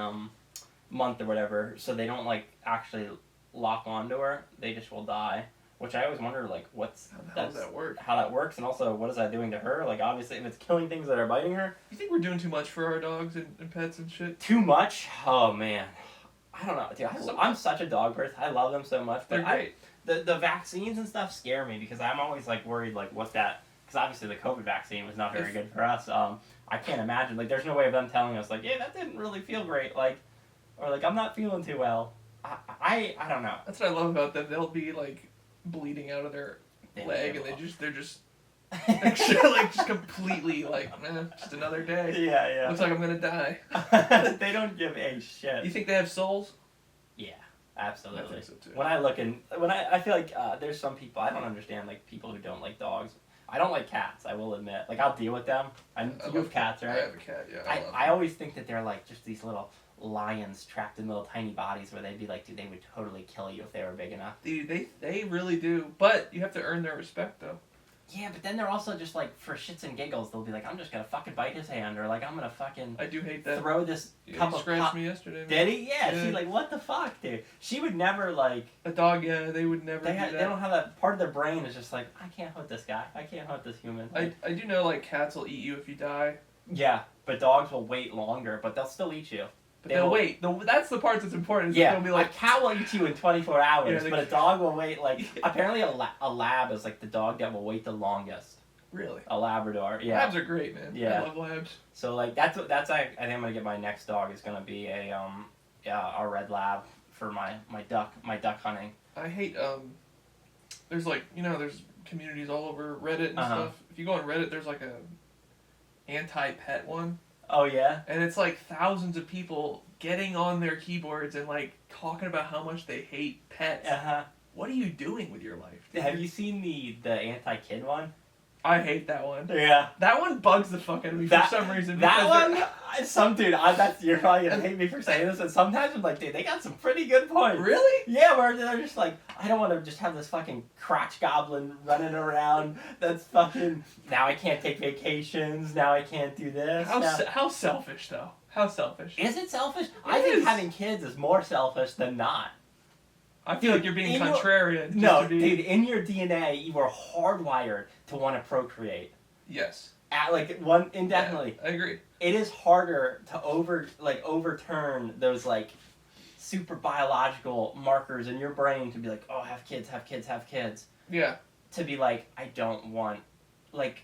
Speaker 2: month or whatever, so they don't like actually lock onto her. They just will die. Which I always wonder, like,
Speaker 1: how does that work?
Speaker 2: How that works, and also what is that doing to her? Like, obviously, if it's killing things that are biting her.
Speaker 1: You think we're doing too much for our dogs and pets and shit?
Speaker 2: Too much? Oh man, I don't know, dude. I'm such a dog person. I love them so much. But
Speaker 1: they're great.
Speaker 2: The vaccines and stuff scare me because I'm always like worried, like what that. Because obviously the COVID vaccine was not very good for us. I can't imagine. Like, there's no way of them telling us, like, yeah, that didn't really feel great. Like, or like, I'm not feeling too well. I don't know.
Speaker 1: That's what I love about them. They'll be like bleeding out of their leg, and they're just like just completely like, man, just another day.
Speaker 2: Yeah.
Speaker 1: Looks like I'm gonna die.
Speaker 2: They don't give a shit.
Speaker 1: You think they have souls?
Speaker 2: Yeah, absolutely.
Speaker 1: I think so too.
Speaker 2: When I feel like there's some people I don't understand, like people who don't like dogs. I don't like cats. I will admit. Like, I'll deal with them. You have cats, right?
Speaker 1: I have a cat. Yeah.
Speaker 2: I always think that they're like just these little lions trapped in little tiny bodies where they'd be like, dude, they would totally kill you if they were big enough.
Speaker 1: Dude, they really do. But you have to earn their respect, though.
Speaker 2: Yeah, but then they're also just like, for shits and giggles, they'll be like, I'm just gonna fucking bite his hand, or like, I'm gonna fucking.
Speaker 1: I do hate that.
Speaker 2: Throw this cup of
Speaker 1: scratched me yesterday. Man.
Speaker 2: Did he? Yeah. She's like, what the fuck, dude? She would never like.
Speaker 1: A dog, yeah, they would never.
Speaker 2: They don't have that part of their brain is just like, I can't hurt this guy. I can't hurt this human. Like,
Speaker 1: I do know, like, cats will eat you if you die.
Speaker 2: Yeah, but dogs will wait longer, but they'll still eat you.
Speaker 1: But they'll wait. That's the part that's important.
Speaker 2: Yeah,
Speaker 1: they'll be like,
Speaker 2: a cat will eat you in 24 hours,
Speaker 1: yeah,
Speaker 2: but a dog will wait, like, apparently a lab is, like, the dog that will wait the longest.
Speaker 1: Really?
Speaker 2: A Labrador, yeah.
Speaker 1: Labs are great, man.
Speaker 2: Yeah.
Speaker 1: I love labs.
Speaker 2: So, like, I think I'm going to get my next dog is going to be a red lab for my duck hunting.
Speaker 1: I hate, there's, like, there's communities all over Reddit and stuff. If you go on Reddit, there's, like, a anti-pet one.
Speaker 2: Oh, yeah?
Speaker 1: And it's like thousands of people getting on their keyboards and like talking about how much they hate pets. What are you doing with your life? Dude?
Speaker 2: Have you seen the anti-kid one?
Speaker 1: I hate that one.
Speaker 2: Yeah.
Speaker 1: That one bugs the fuck out of me for some reason.
Speaker 2: That one, you're probably gonna hate me for saying this, but sometimes I'm like, dude, they got some pretty good points.
Speaker 1: Really?
Speaker 2: Yeah, where they're just like, I don't want to just have this fucking crotch goblin running around that's fucking, now I can't take vacations, now I can't do this.
Speaker 1: How selfish, though? How selfish?
Speaker 2: Is it selfish? I think having kids is more selfish than not.
Speaker 1: I feel like you're being contrarian.
Speaker 2: No, dude, in your DNA, you are hardwired to want to procreate.
Speaker 1: Yes.
Speaker 2: Indefinitely.
Speaker 1: Yeah, I agree.
Speaker 2: It is harder to overturn those, like, super biological markers in your brain to be like, oh, have kids.
Speaker 1: Yeah.
Speaker 2: To be like, I don't want, like,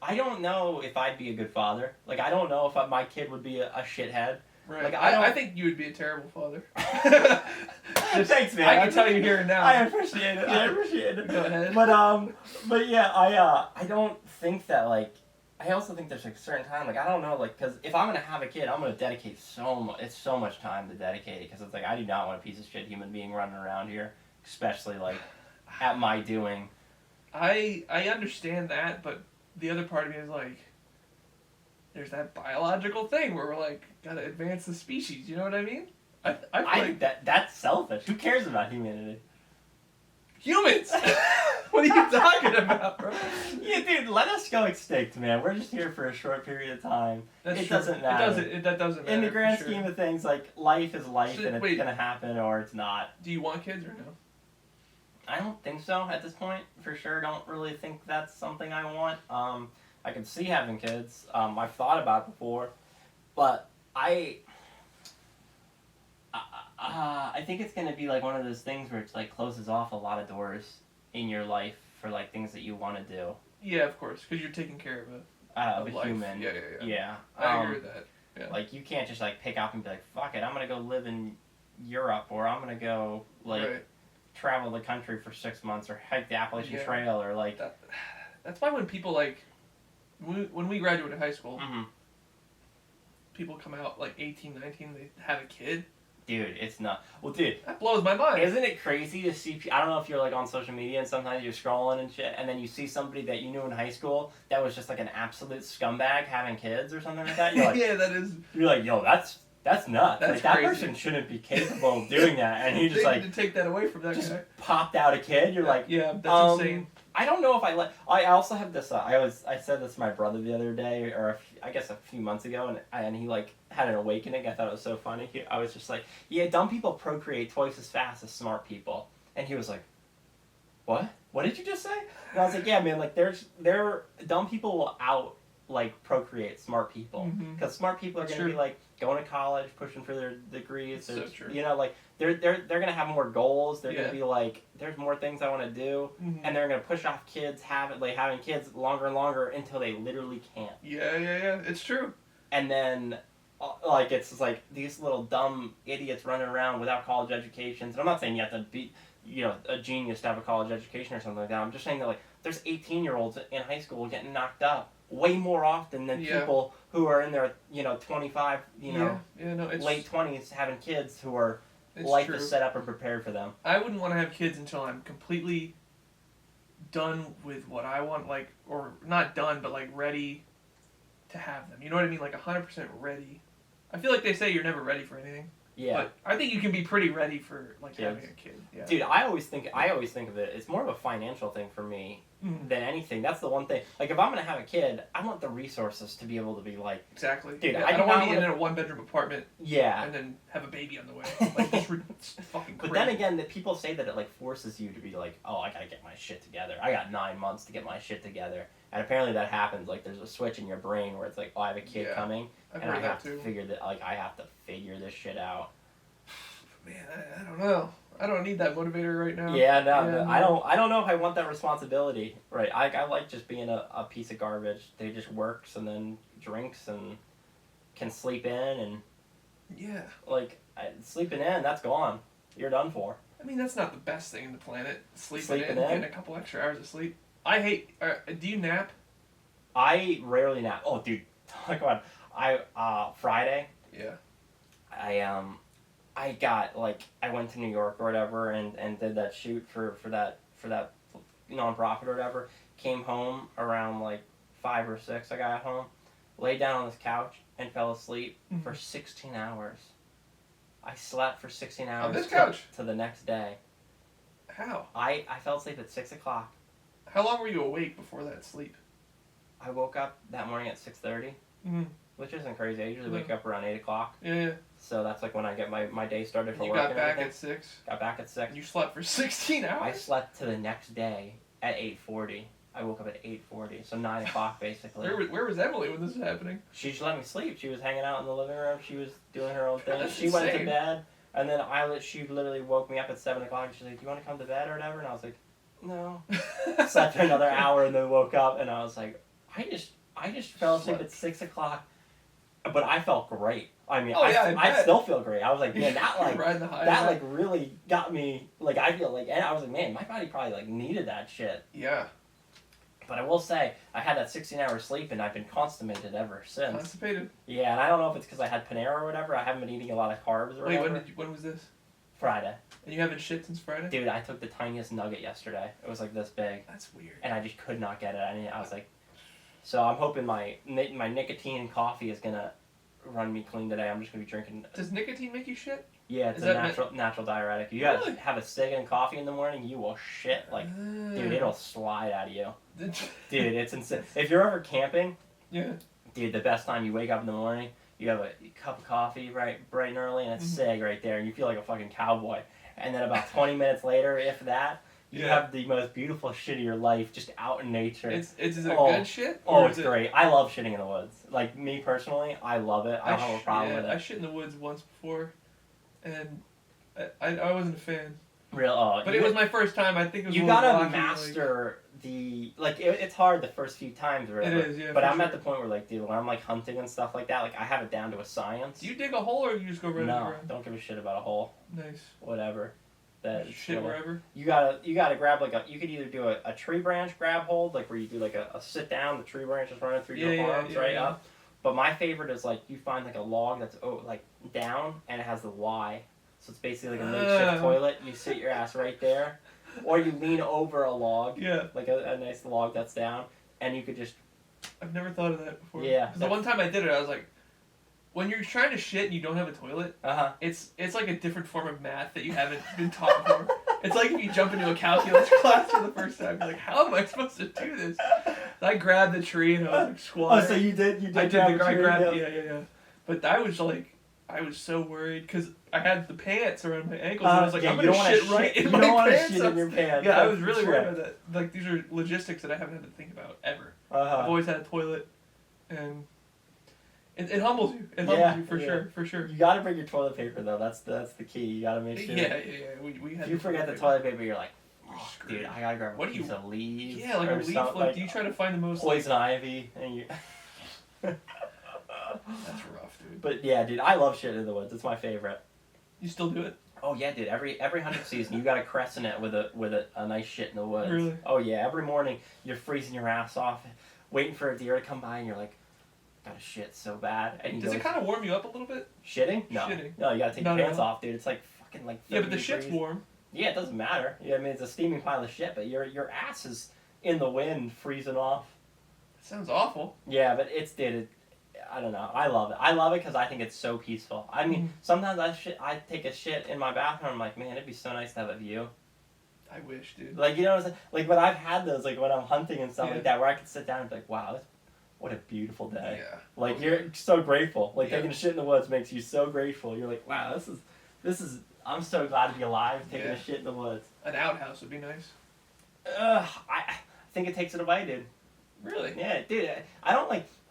Speaker 2: I don't know if I'd be a good father. Like, I don't know if my kid would be a shithead.
Speaker 1: Right.
Speaker 2: Like,
Speaker 1: I think you would be a terrible father.
Speaker 2: Thanks, man.
Speaker 1: I can tell you here and now.
Speaker 2: I appreciate it.
Speaker 1: Go ahead.
Speaker 2: But yeah, I don't think that, like, I also think there's like a certain time, like, I don't know, like, because if I'm gonna have a kid, I'm gonna dedicate so much time to dedicate it, because it's like I do not want a piece of shit human being running around here, especially like at my doing.
Speaker 1: I understand that, but the other part of me is like, there's that biological thing where we're like, gotta advance the species. You know what I mean? I
Speaker 2: think that's selfish. Who cares about humanity?
Speaker 1: Humans. What are you talking about, bro?
Speaker 2: Yeah, dude, let us go extinct, man. We're just here for a short period of time.
Speaker 1: It
Speaker 2: doesn't matter.
Speaker 1: That doesn't matter.
Speaker 2: In the grand scheme of things, like, life is life, and it's gonna happen or it's not.
Speaker 1: Do you want kids or no?
Speaker 2: I don't think so at this point. For sure, don't really think that's something I want. I can see having kids. I've thought about it before, but I think it's gonna be like one of those things where it's like closes off a lot of doors in your life for like things that you want to do.
Speaker 1: Yeah, of course, because you're taking care of
Speaker 2: Of a
Speaker 1: life.
Speaker 2: human.
Speaker 1: Yeah. I agree with that. Yeah.
Speaker 2: Like you can't just like pick up and be like, fuck it, I'm gonna go live in Europe, or I'm gonna go like travel the country for 6 months, or hike the Appalachian Trail, or like.
Speaker 1: That's why when people like, when we graduated high school, people come out like 18, 19, they have a kid.
Speaker 2: Dude, it's not. Well, dude,
Speaker 1: that blows my mind.
Speaker 2: Isn't it crazy to see? I don't know if you're like on social media and sometimes you're scrolling and shit, and then you see somebody that you knew in high school that was just like an absolute scumbag having kids or something like that. You're like,
Speaker 1: yeah, that is.
Speaker 2: You're like, yo, that's nuts.
Speaker 1: That's
Speaker 2: like that
Speaker 1: crazy.
Speaker 2: person shouldn't be capable of doing that, and he just
Speaker 1: they
Speaker 2: like
Speaker 1: need to take that away from that
Speaker 2: just
Speaker 1: guy.
Speaker 2: popped out a kid. You're like,
Speaker 1: yeah, that's insane.
Speaker 2: I don't know if I also have this. I said this to my brother the other day, or I guess a few months ago, and he like had an awakening. I thought it was so funny. I was just like, yeah, dumb people procreate twice as fast as smart people, and he was like, what? What did you just say? And I was like, yeah, man. Like, dumb people will out like procreate smart people, because smart people are gonna be like going to college, pushing for their degrees.
Speaker 1: So true.
Speaker 2: You know, like they're gonna have more goals. They're gonna be like, there's more things I want to do, and they're gonna push off having kids longer and longer until they literally can't.
Speaker 1: Yeah. It's true.
Speaker 2: And then, like, it's just like these little dumb idiots running around without college educations. And I'm not saying you have to be, a genius to have a college education or something like that. I'm just saying that like there's 18-year-olds in high school getting knocked up way more often than people who are in their 25 late 20s having kids who are life is set up and prepared for them.
Speaker 1: I wouldn't want to have kids until I'm completely done with what I want, like, or not done, but like ready to have them. You know what I mean? Like 100% ready. I feel like they say you're never ready for anything.
Speaker 2: Yeah.
Speaker 1: But I think you can be pretty ready for like having a kid. Yeah.
Speaker 2: Dude, I always think of it. It's more of a financial thing for me than anything. That's the one thing. Like, if I'm gonna have a kid, I want the resources to be able to be like.
Speaker 1: Exactly.
Speaker 2: Dude,
Speaker 1: I don't want to be in a 1-bedroom apartment.
Speaker 2: Yeah.
Speaker 1: And then have a baby on the way. Like, it's fucking crazy.
Speaker 2: But then again, the people say that it like forces you to be like, oh, I gotta get my shit together. I got 9 months to get my shit together. And apparently that happens. Like, there's a switch in your brain where it's like, oh, I have a kid coming, and I have to figure that. Like, I have to figure this shit out.
Speaker 1: Man, I don't know. I don't need that motivator right now.
Speaker 2: Yeah, no. I don't know if I want that responsibility. Right. I like just being a piece of garbage. They just works and then drinks and can sleep in and.
Speaker 1: Yeah.
Speaker 2: Like, sleeping in, that's gone. You're done for.
Speaker 1: I mean, that's not the best thing on the planet. Sleeping in, getting a couple extra hours of sleep. I hate. Do you nap?
Speaker 2: I rarely nap. Oh, dude. Talk about. Friday.
Speaker 1: Yeah.
Speaker 2: I got I went to New York or whatever and did that shoot for that nonprofit or whatever. Came home around 5 or 6. I got home, laid down on this couch and fell asleep for 16 hours. I slept for 16 hours
Speaker 1: on this couch
Speaker 2: to the next day.
Speaker 1: How?
Speaker 2: I fell asleep at 6 o'clock.
Speaker 1: How long were you awake before that sleep?
Speaker 2: I woke up that morning at 6:30. Which isn't crazy. I usually wake up around 8 o'clock.
Speaker 1: Yeah.
Speaker 2: So that's when I get my day started for work.
Speaker 1: You got back at 6?
Speaker 2: Got back at 6.
Speaker 1: And you slept for 16 hours?
Speaker 2: I slept to the next day at 8:40. I woke up at 8:40, so 9 o'clock basically.
Speaker 1: Where was Emily when this was happening?
Speaker 2: She just let me sleep. She was hanging out in the living room. She was doing her own thing.
Speaker 1: That's
Speaker 2: she
Speaker 1: insane.
Speaker 2: went to bed, and then she literally woke me up at 7 o'clock. She's like, "Do you want to come to bed or whatever?" And I was like, "No." Slept for another hour and then woke up, and I was like, I just fell asleep at 6 o'clock. But I felt great. I mean, I still feel great. I was like, man, that really got me. I feel and I was like, man, my body probably needed that shit.
Speaker 1: Yeah.
Speaker 2: But I will say, I had that 16-hour sleep, and I've been constipated ever since.
Speaker 1: Constipated?
Speaker 2: Yeah, and I don't know if it's because I had Panera or whatever. I haven't been eating a lot of carbs or whatever.
Speaker 1: Wait, when was this?
Speaker 2: Friday.
Speaker 1: And you haven't shit since Friday?
Speaker 2: Dude, I took the tiniest nugget yesterday. It was this big.
Speaker 1: That's weird.
Speaker 2: And I just could not get it. I was like, so I'm hoping my nicotine and coffee is gonna run me clean today. I'm just gonna be drinking.
Speaker 1: Does nicotine make you shit?
Speaker 2: Yeah, it's a natural diuretic. You gotta have a cig and coffee in the morning, you will shit dude, it'll slide out of you. Dude, it's insane. If you're ever camping, dude, the best time you wake up in the morning, you have a cup of coffee bright and early, and it's cig right there, and you feel like a fucking cowboy. And then about 20 minutes later, if that, You have the most beautiful shit of your life just out in nature.
Speaker 1: Is it good shit?
Speaker 2: Oh, it's great. I love shitting in the woods. Like, me personally, I love it. I don't have a problem with it.
Speaker 1: I shit in the woods once before, and I wasn't a fan. But it was my first time. I think it was
Speaker 2: you gotta master it's hard the first few times, or whatever.
Speaker 1: It is, yeah.
Speaker 2: But I'm at the point where, like, dude, when I'm like hunting and stuff like that, like, I have it down to a science.
Speaker 1: Do you dig a hole or you just go right in the ground?
Speaker 2: No, don't give a shit about a hole.
Speaker 1: Nice.
Speaker 2: Whatever.
Speaker 1: Shit wherever.
Speaker 2: You gotta grab you could either do a tree branch grab hold, like where you do like a sit down, the tree branch is running through your arms up. But my favorite is like you find like a log that's like down and it has the Y. So it's basically like a makeshift toilet. You sit your ass right there. Or you lean over a log.
Speaker 1: Yeah.
Speaker 2: Like a nice log that's down. And you could just...
Speaker 1: I've never thought of that before.
Speaker 2: Yeah.
Speaker 1: Because the one time I did it, I was like, when you're trying to shit and you don't have a toilet, it's like a different form of math that you haven't been taught before. It's like if you jump into a calculus class for the first time, you're like, how am I supposed to do this? So I grabbed the tree and I was like squatting.
Speaker 2: Oh, so you did
Speaker 1: I grabbed yeah. But I was like, I was so worried because I had the pants around my ankles and I was like, I'm gonna shit right in my pants. You don't want to shit in your pants. Yeah, I was really worried about that. Like, these are logistics that I haven't had to think about ever. I've always had a toilet, and it humbles you. It humbles you for sure.
Speaker 2: You gotta bring your toilet paper though. That's the key. You gotta make sure.
Speaker 1: Yeah. We had.
Speaker 2: If you forget the toilet paper, you're like, oh, dude, I gotta grab a piece of leaves.
Speaker 1: Yeah, like a leaf. Like, do you try to find the most
Speaker 2: poison ivy and you?
Speaker 1: That's rough, dude.
Speaker 2: But yeah, dude, I love shit in the woods. It's my favorite.
Speaker 1: You still do it?
Speaker 2: Oh yeah, dude. Every hunting season, you got to crescent it with a nice shit in the woods.
Speaker 1: Really?
Speaker 2: Oh yeah. Every morning, you're freezing your ass off, waiting for a deer to come by, and you're like, gotta shit so bad. And
Speaker 1: does it kind of warm you up a little bit?
Speaker 2: Shitting? No. No, you gotta take your pants off, dude. It's like fucking like.
Speaker 1: Yeah, but the shit's warm.
Speaker 2: Yeah, it doesn't matter. Yeah, I mean it's a steaming pile of shit, but your ass is in the wind, freezing off.
Speaker 1: That sounds awful.
Speaker 2: Yeah, but I don't know. I love it. I love it because I think it's so peaceful. I mean, sometimes I take a shit in my bathroom. I'm like, man, it'd be so nice to have a view.
Speaker 1: I wish, dude.
Speaker 2: Like, you know what I'm saying? Like, when I've had those, like, when I'm hunting and stuff like that, where I can sit down and be like, wow, what a beautiful day.
Speaker 1: Yeah.
Speaker 2: Like, you're so grateful. Like, taking a shit in the woods makes you so grateful. You're like, wow, this is, I'm so glad to be alive taking a shit in the woods.
Speaker 1: An outhouse would be nice.
Speaker 2: I think it takes it away, dude.
Speaker 1: Really?
Speaker 2: Yeah, dude.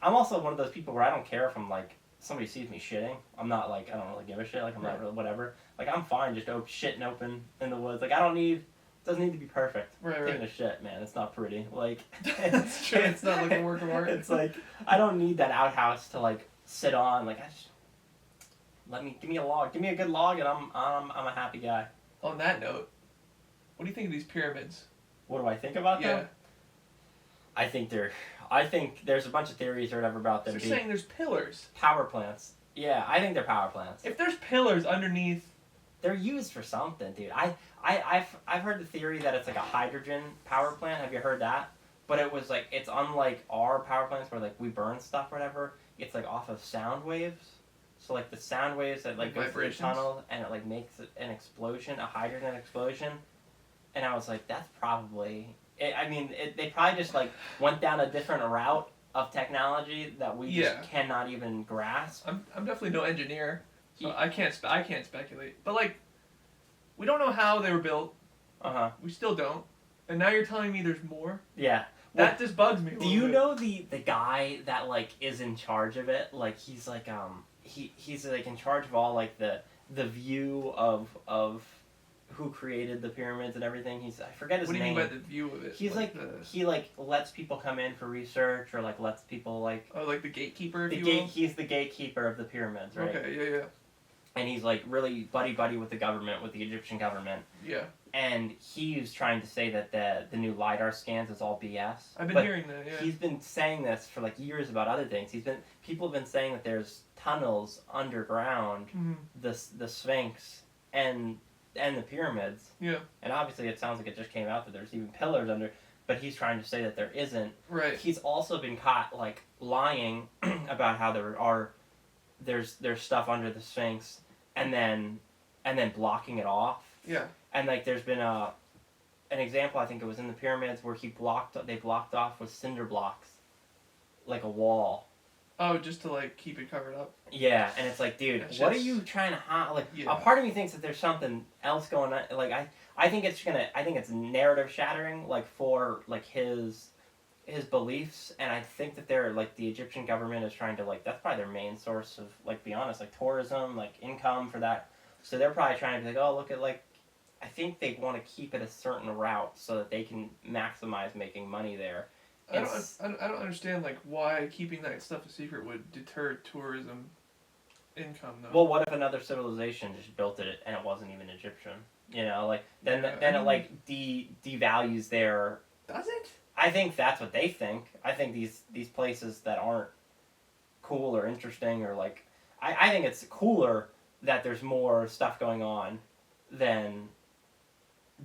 Speaker 2: I'm also one of those people where I don't care if I'm like somebody sees me shitting. I'm not like I don't really give a shit. Like I'm not really whatever. Like I'm fine just shitting open in the woods. Like it doesn't need to be perfect.
Speaker 1: Right.
Speaker 2: Taking a shit, man. It's not pretty. Like
Speaker 1: it's true. It's not like a work of art.
Speaker 2: It's like I don't need that outhouse to like sit on. Like give me a log. Give me a good log, and I'm a happy guy.
Speaker 1: On that note, what do you think of these pyramids?
Speaker 2: What do I think about them? I think there's a bunch of theories or whatever about them.
Speaker 1: They're saying there's pillars.
Speaker 2: Power plants. Yeah, I think they're power plants.
Speaker 1: If there's pillars underneath,
Speaker 2: they're used for something, dude. I've heard the theory that it's like a hydrogen power plant. Have you heard that? But it was like it's unlike our power plants where like we burn stuff or whatever. It's like off of sound waves. So like the sound waves that like go through the tunnel and it like makes an explosion, a hydrogen explosion. And I was like, that's probably. They probably just like went down a different route of technology that we just cannot even grasp.
Speaker 1: I'm definitely no engineer, so I can't speculate. But like, we don't know how they were built. We still don't. And now you're telling me there's more.
Speaker 2: Yeah.
Speaker 1: That just bugs me.
Speaker 2: Do you know the guy that like is in charge of it? Like he's like he's like in charge of all like the view of who created the pyramids and everything. I forget his name.
Speaker 1: What do you mean by the view of it?
Speaker 2: He's he lets people come in for research or like lets people like...
Speaker 1: Oh, like the gatekeeper, if you will?
Speaker 2: He's the gatekeeper of the pyramids, right?
Speaker 1: Okay, yeah.
Speaker 2: And he's like really buddy with the government, with the Egyptian government.
Speaker 1: Yeah.
Speaker 2: And he's trying to say that the new LiDAR scans is all BS.
Speaker 1: I've been hearing that, yeah.
Speaker 2: He's been saying this for like years about other things. People have been saying that there's tunnels underground, the Sphinx, and the pyramids.
Speaker 1: Yeah.
Speaker 2: And obviously it sounds like it just came out that there's even pillars under, but he's trying to say that there isn't.
Speaker 1: Right.
Speaker 2: He's also been caught like lying about how there's stuff under the Sphinx and then blocking it off.
Speaker 1: Yeah.
Speaker 2: And like there's been an example, I think it was in the pyramids where they blocked off with cinder blocks like a wall.
Speaker 1: Oh, just to like keep it covered up.
Speaker 2: Yeah, and it's like, dude, what are you trying to hide? Like, a part of me thinks that there's something else going on. Like, I think it's narrative shattering, like for like his beliefs, and I think that they're like the Egyptian government is trying to like that's probably their main source of like be honest like tourism like income for that, so they're probably trying to be like, oh, look at like I think they want to keep it a certain route so that they can maximize making money there.
Speaker 1: I don't understand like why keeping that stuff a secret would deter tourism income though.
Speaker 2: Well, what if another civilization just built it and it wasn't even Egyptian? You know, like then
Speaker 1: Yeah,
Speaker 2: then it like devalues their.
Speaker 1: Does it?
Speaker 2: I think that's what they think. I think these places that aren't cool or interesting or like I think it's cooler that there's more stuff going on than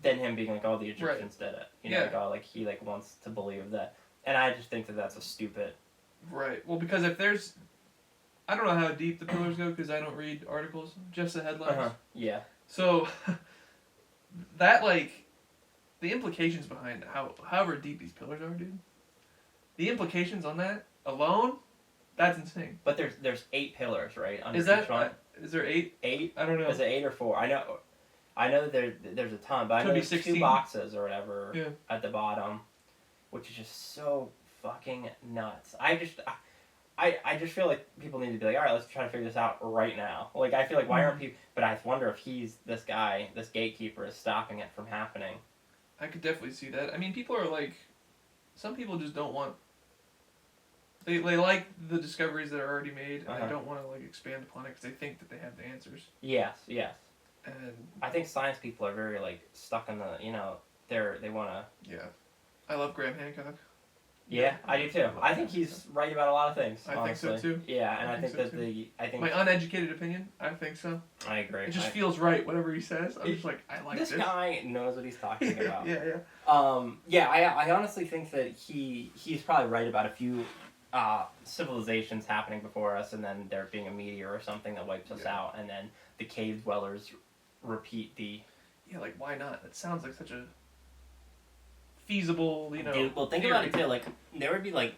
Speaker 2: him being like, oh, the Egyptians did it. You know,
Speaker 1: Yeah.
Speaker 2: like, oh, like he like wants to believe that, and I just think that that's a stupid.
Speaker 1: Right. Well, because if there's, I don't know how deep the pillars go because I don't read articles, just the headlines.
Speaker 2: Yeah.
Speaker 1: So that like the implications behind however deep these pillars are, dude. The implications on that alone, that's insane.
Speaker 2: But there's 8 pillars, right? Under
Speaker 1: Is that
Speaker 2: each one?
Speaker 1: is there 8?
Speaker 2: 8?
Speaker 1: I don't know.
Speaker 2: Is it 8 or 4? I know there's a ton, but
Speaker 1: Could
Speaker 2: I know
Speaker 1: be
Speaker 2: there's
Speaker 1: 16.
Speaker 2: 2 boxes or whatever
Speaker 1: Yeah.
Speaker 2: at the bottom, which is just so fucking nuts. I just feel like people need to be like, all right, let's try to figure this out right now. Like I feel like why aren't people? But I wonder if this gatekeeper is stopping it from happening.
Speaker 1: I could definitely see that. I mean, people are like, some people just don't want. They like the discoveries that are already made, and they don't want to like expand upon it because they think that they have the answers.
Speaker 2: Yes.
Speaker 1: And
Speaker 2: I think science people are very like stuck in the they want to.
Speaker 1: yeah, I love Graham Hancock.
Speaker 2: Yeah, I do too. I think he's right about a lot of things.
Speaker 1: I
Speaker 2: honestly.
Speaker 1: think so too.
Speaker 2: Yeah, and I think
Speaker 1: so
Speaker 2: that
Speaker 1: too.
Speaker 2: I think
Speaker 1: My uneducated opinion, I think so.
Speaker 2: I agree.
Speaker 1: It just feels right, whatever he says. I'm just like, I like this.
Speaker 2: This guy knows what he's talking about.
Speaker 1: Yeah.
Speaker 2: I honestly think that he's probably right about a few civilizations happening before us, and then there being a meteor or something that wipes us out, and then the cave dwellers repeat the.
Speaker 1: Yeah, like why not? That sounds like such a feasible,
Speaker 2: Dude, well, think about it too. Like there would be like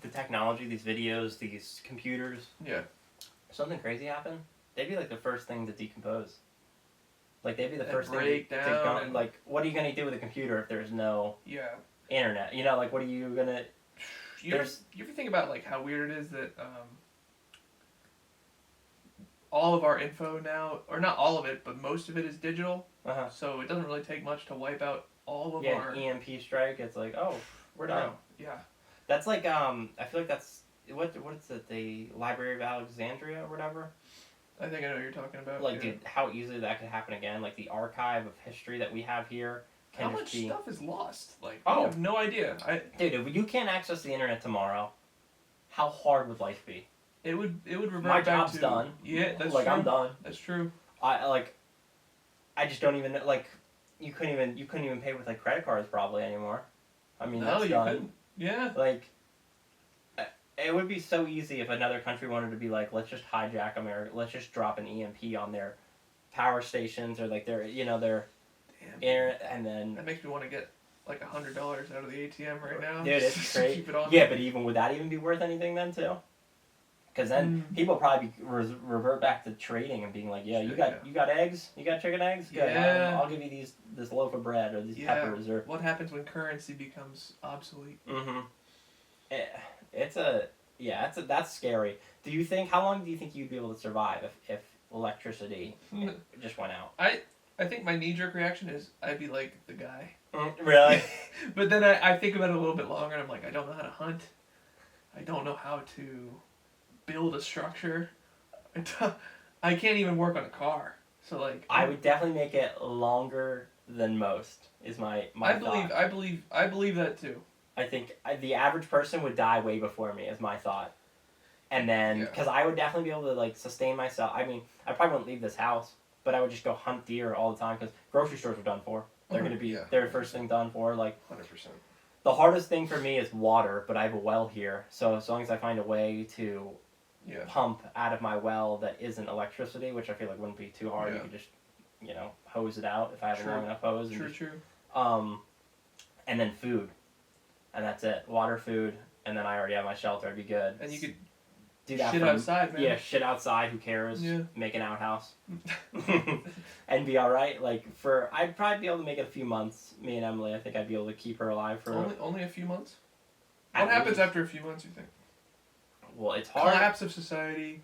Speaker 2: the technology, these videos, these computers.
Speaker 1: Yeah.
Speaker 2: Something crazy happened. They'd be like the first thing to decompose. Like they'd be the
Speaker 1: And
Speaker 2: first
Speaker 1: break
Speaker 2: thing
Speaker 1: down
Speaker 2: to go. Like, what are you gonna do with a computer if there's no internet? You know, like what are you gonna?
Speaker 1: You ever think about like how weird it is that all of our info now, or not all of it, but most of it is digital. So it doesn't really take much to wipe out all of our.
Speaker 2: Yeah, EMP strike. It's like, oh, we're done.
Speaker 1: Yeah.
Speaker 2: That's like I feel like that's what is it? The Library of Alexandria or whatever.
Speaker 1: I think I know what you're talking about.
Speaker 2: Like, dude, how easily that could happen again. Like the archive of history that we have here.
Speaker 1: How much stuff is lost? Like,
Speaker 2: I
Speaker 1: have no idea.
Speaker 2: Dude, if you can't access the internet tomorrow, how hard would life be?
Speaker 1: It would revert
Speaker 2: My
Speaker 1: back
Speaker 2: job's
Speaker 1: to,
Speaker 2: done.
Speaker 1: Yeah, that's
Speaker 2: like
Speaker 1: true.
Speaker 2: I'm done.
Speaker 1: That's true.
Speaker 2: I just don't even like. You couldn't even pay with like credit cards probably anymore. I mean,
Speaker 1: No,
Speaker 2: that's
Speaker 1: you
Speaker 2: done.
Speaker 1: couldn't. Yeah.
Speaker 2: Like, it would be so easy if another country wanted to be like, let's just hijack America. Let's just drop an EMP on their power stations or like their internet, and then.
Speaker 1: That makes me want to get like $100 out of the ATM right now.
Speaker 2: Dude, it's great.
Speaker 1: Keep it on.
Speaker 2: Yeah, but would that even be worth anything then too? Because then people probably revert back to trading and being like, yeah, you got eggs, you got chicken eggs, good.
Speaker 1: Yeah.
Speaker 2: I'll give you this loaf of bread or these peppers or.
Speaker 1: What happens when currency becomes obsolete?
Speaker 2: Mm-hmm. That's scary. How long do you think you'd be able to survive if electricity just went out?
Speaker 1: I think my knee-jerk reaction is I'd be like the guy.
Speaker 2: Really?
Speaker 1: But then I think about it a little bit longer and I'm like, I don't know how to hunt. I don't know how to build a structure. I can't even work on a car. So like
Speaker 2: I would definitely make it longer than most is my thought.
Speaker 1: I believe that too.
Speaker 2: I think the average person would die way before me is my thought. And then, because I would definitely be able to like sustain myself. I mean, I probably wouldn't leave this house, but I would just go hunt deer all the time because grocery stores are done for. They're going to be their first thing done for. Like
Speaker 1: 100%.
Speaker 2: The hardest thing for me is water, but I have a well here. So as long as I find a way to pump out of my well that isn't electricity, which I feel like wouldn't be too hard. You could just, hose it out if I have a long enough hose.
Speaker 1: True.
Speaker 2: And then food. And that's it. Water, food, and then I already have my shelter. I'd be good.
Speaker 1: And you could
Speaker 2: do that.
Speaker 1: Shit outside, man.
Speaker 2: Yeah, shit outside. Who cares?
Speaker 1: Yeah.
Speaker 2: Make an outhouse. And be all right. Like I'd probably be able to make it a few months. Me and Emily, I think I'd be able to keep her alive for
Speaker 1: only a few months. What happens after a few months? You think?
Speaker 2: Well, it's hard.
Speaker 1: Collapse of society.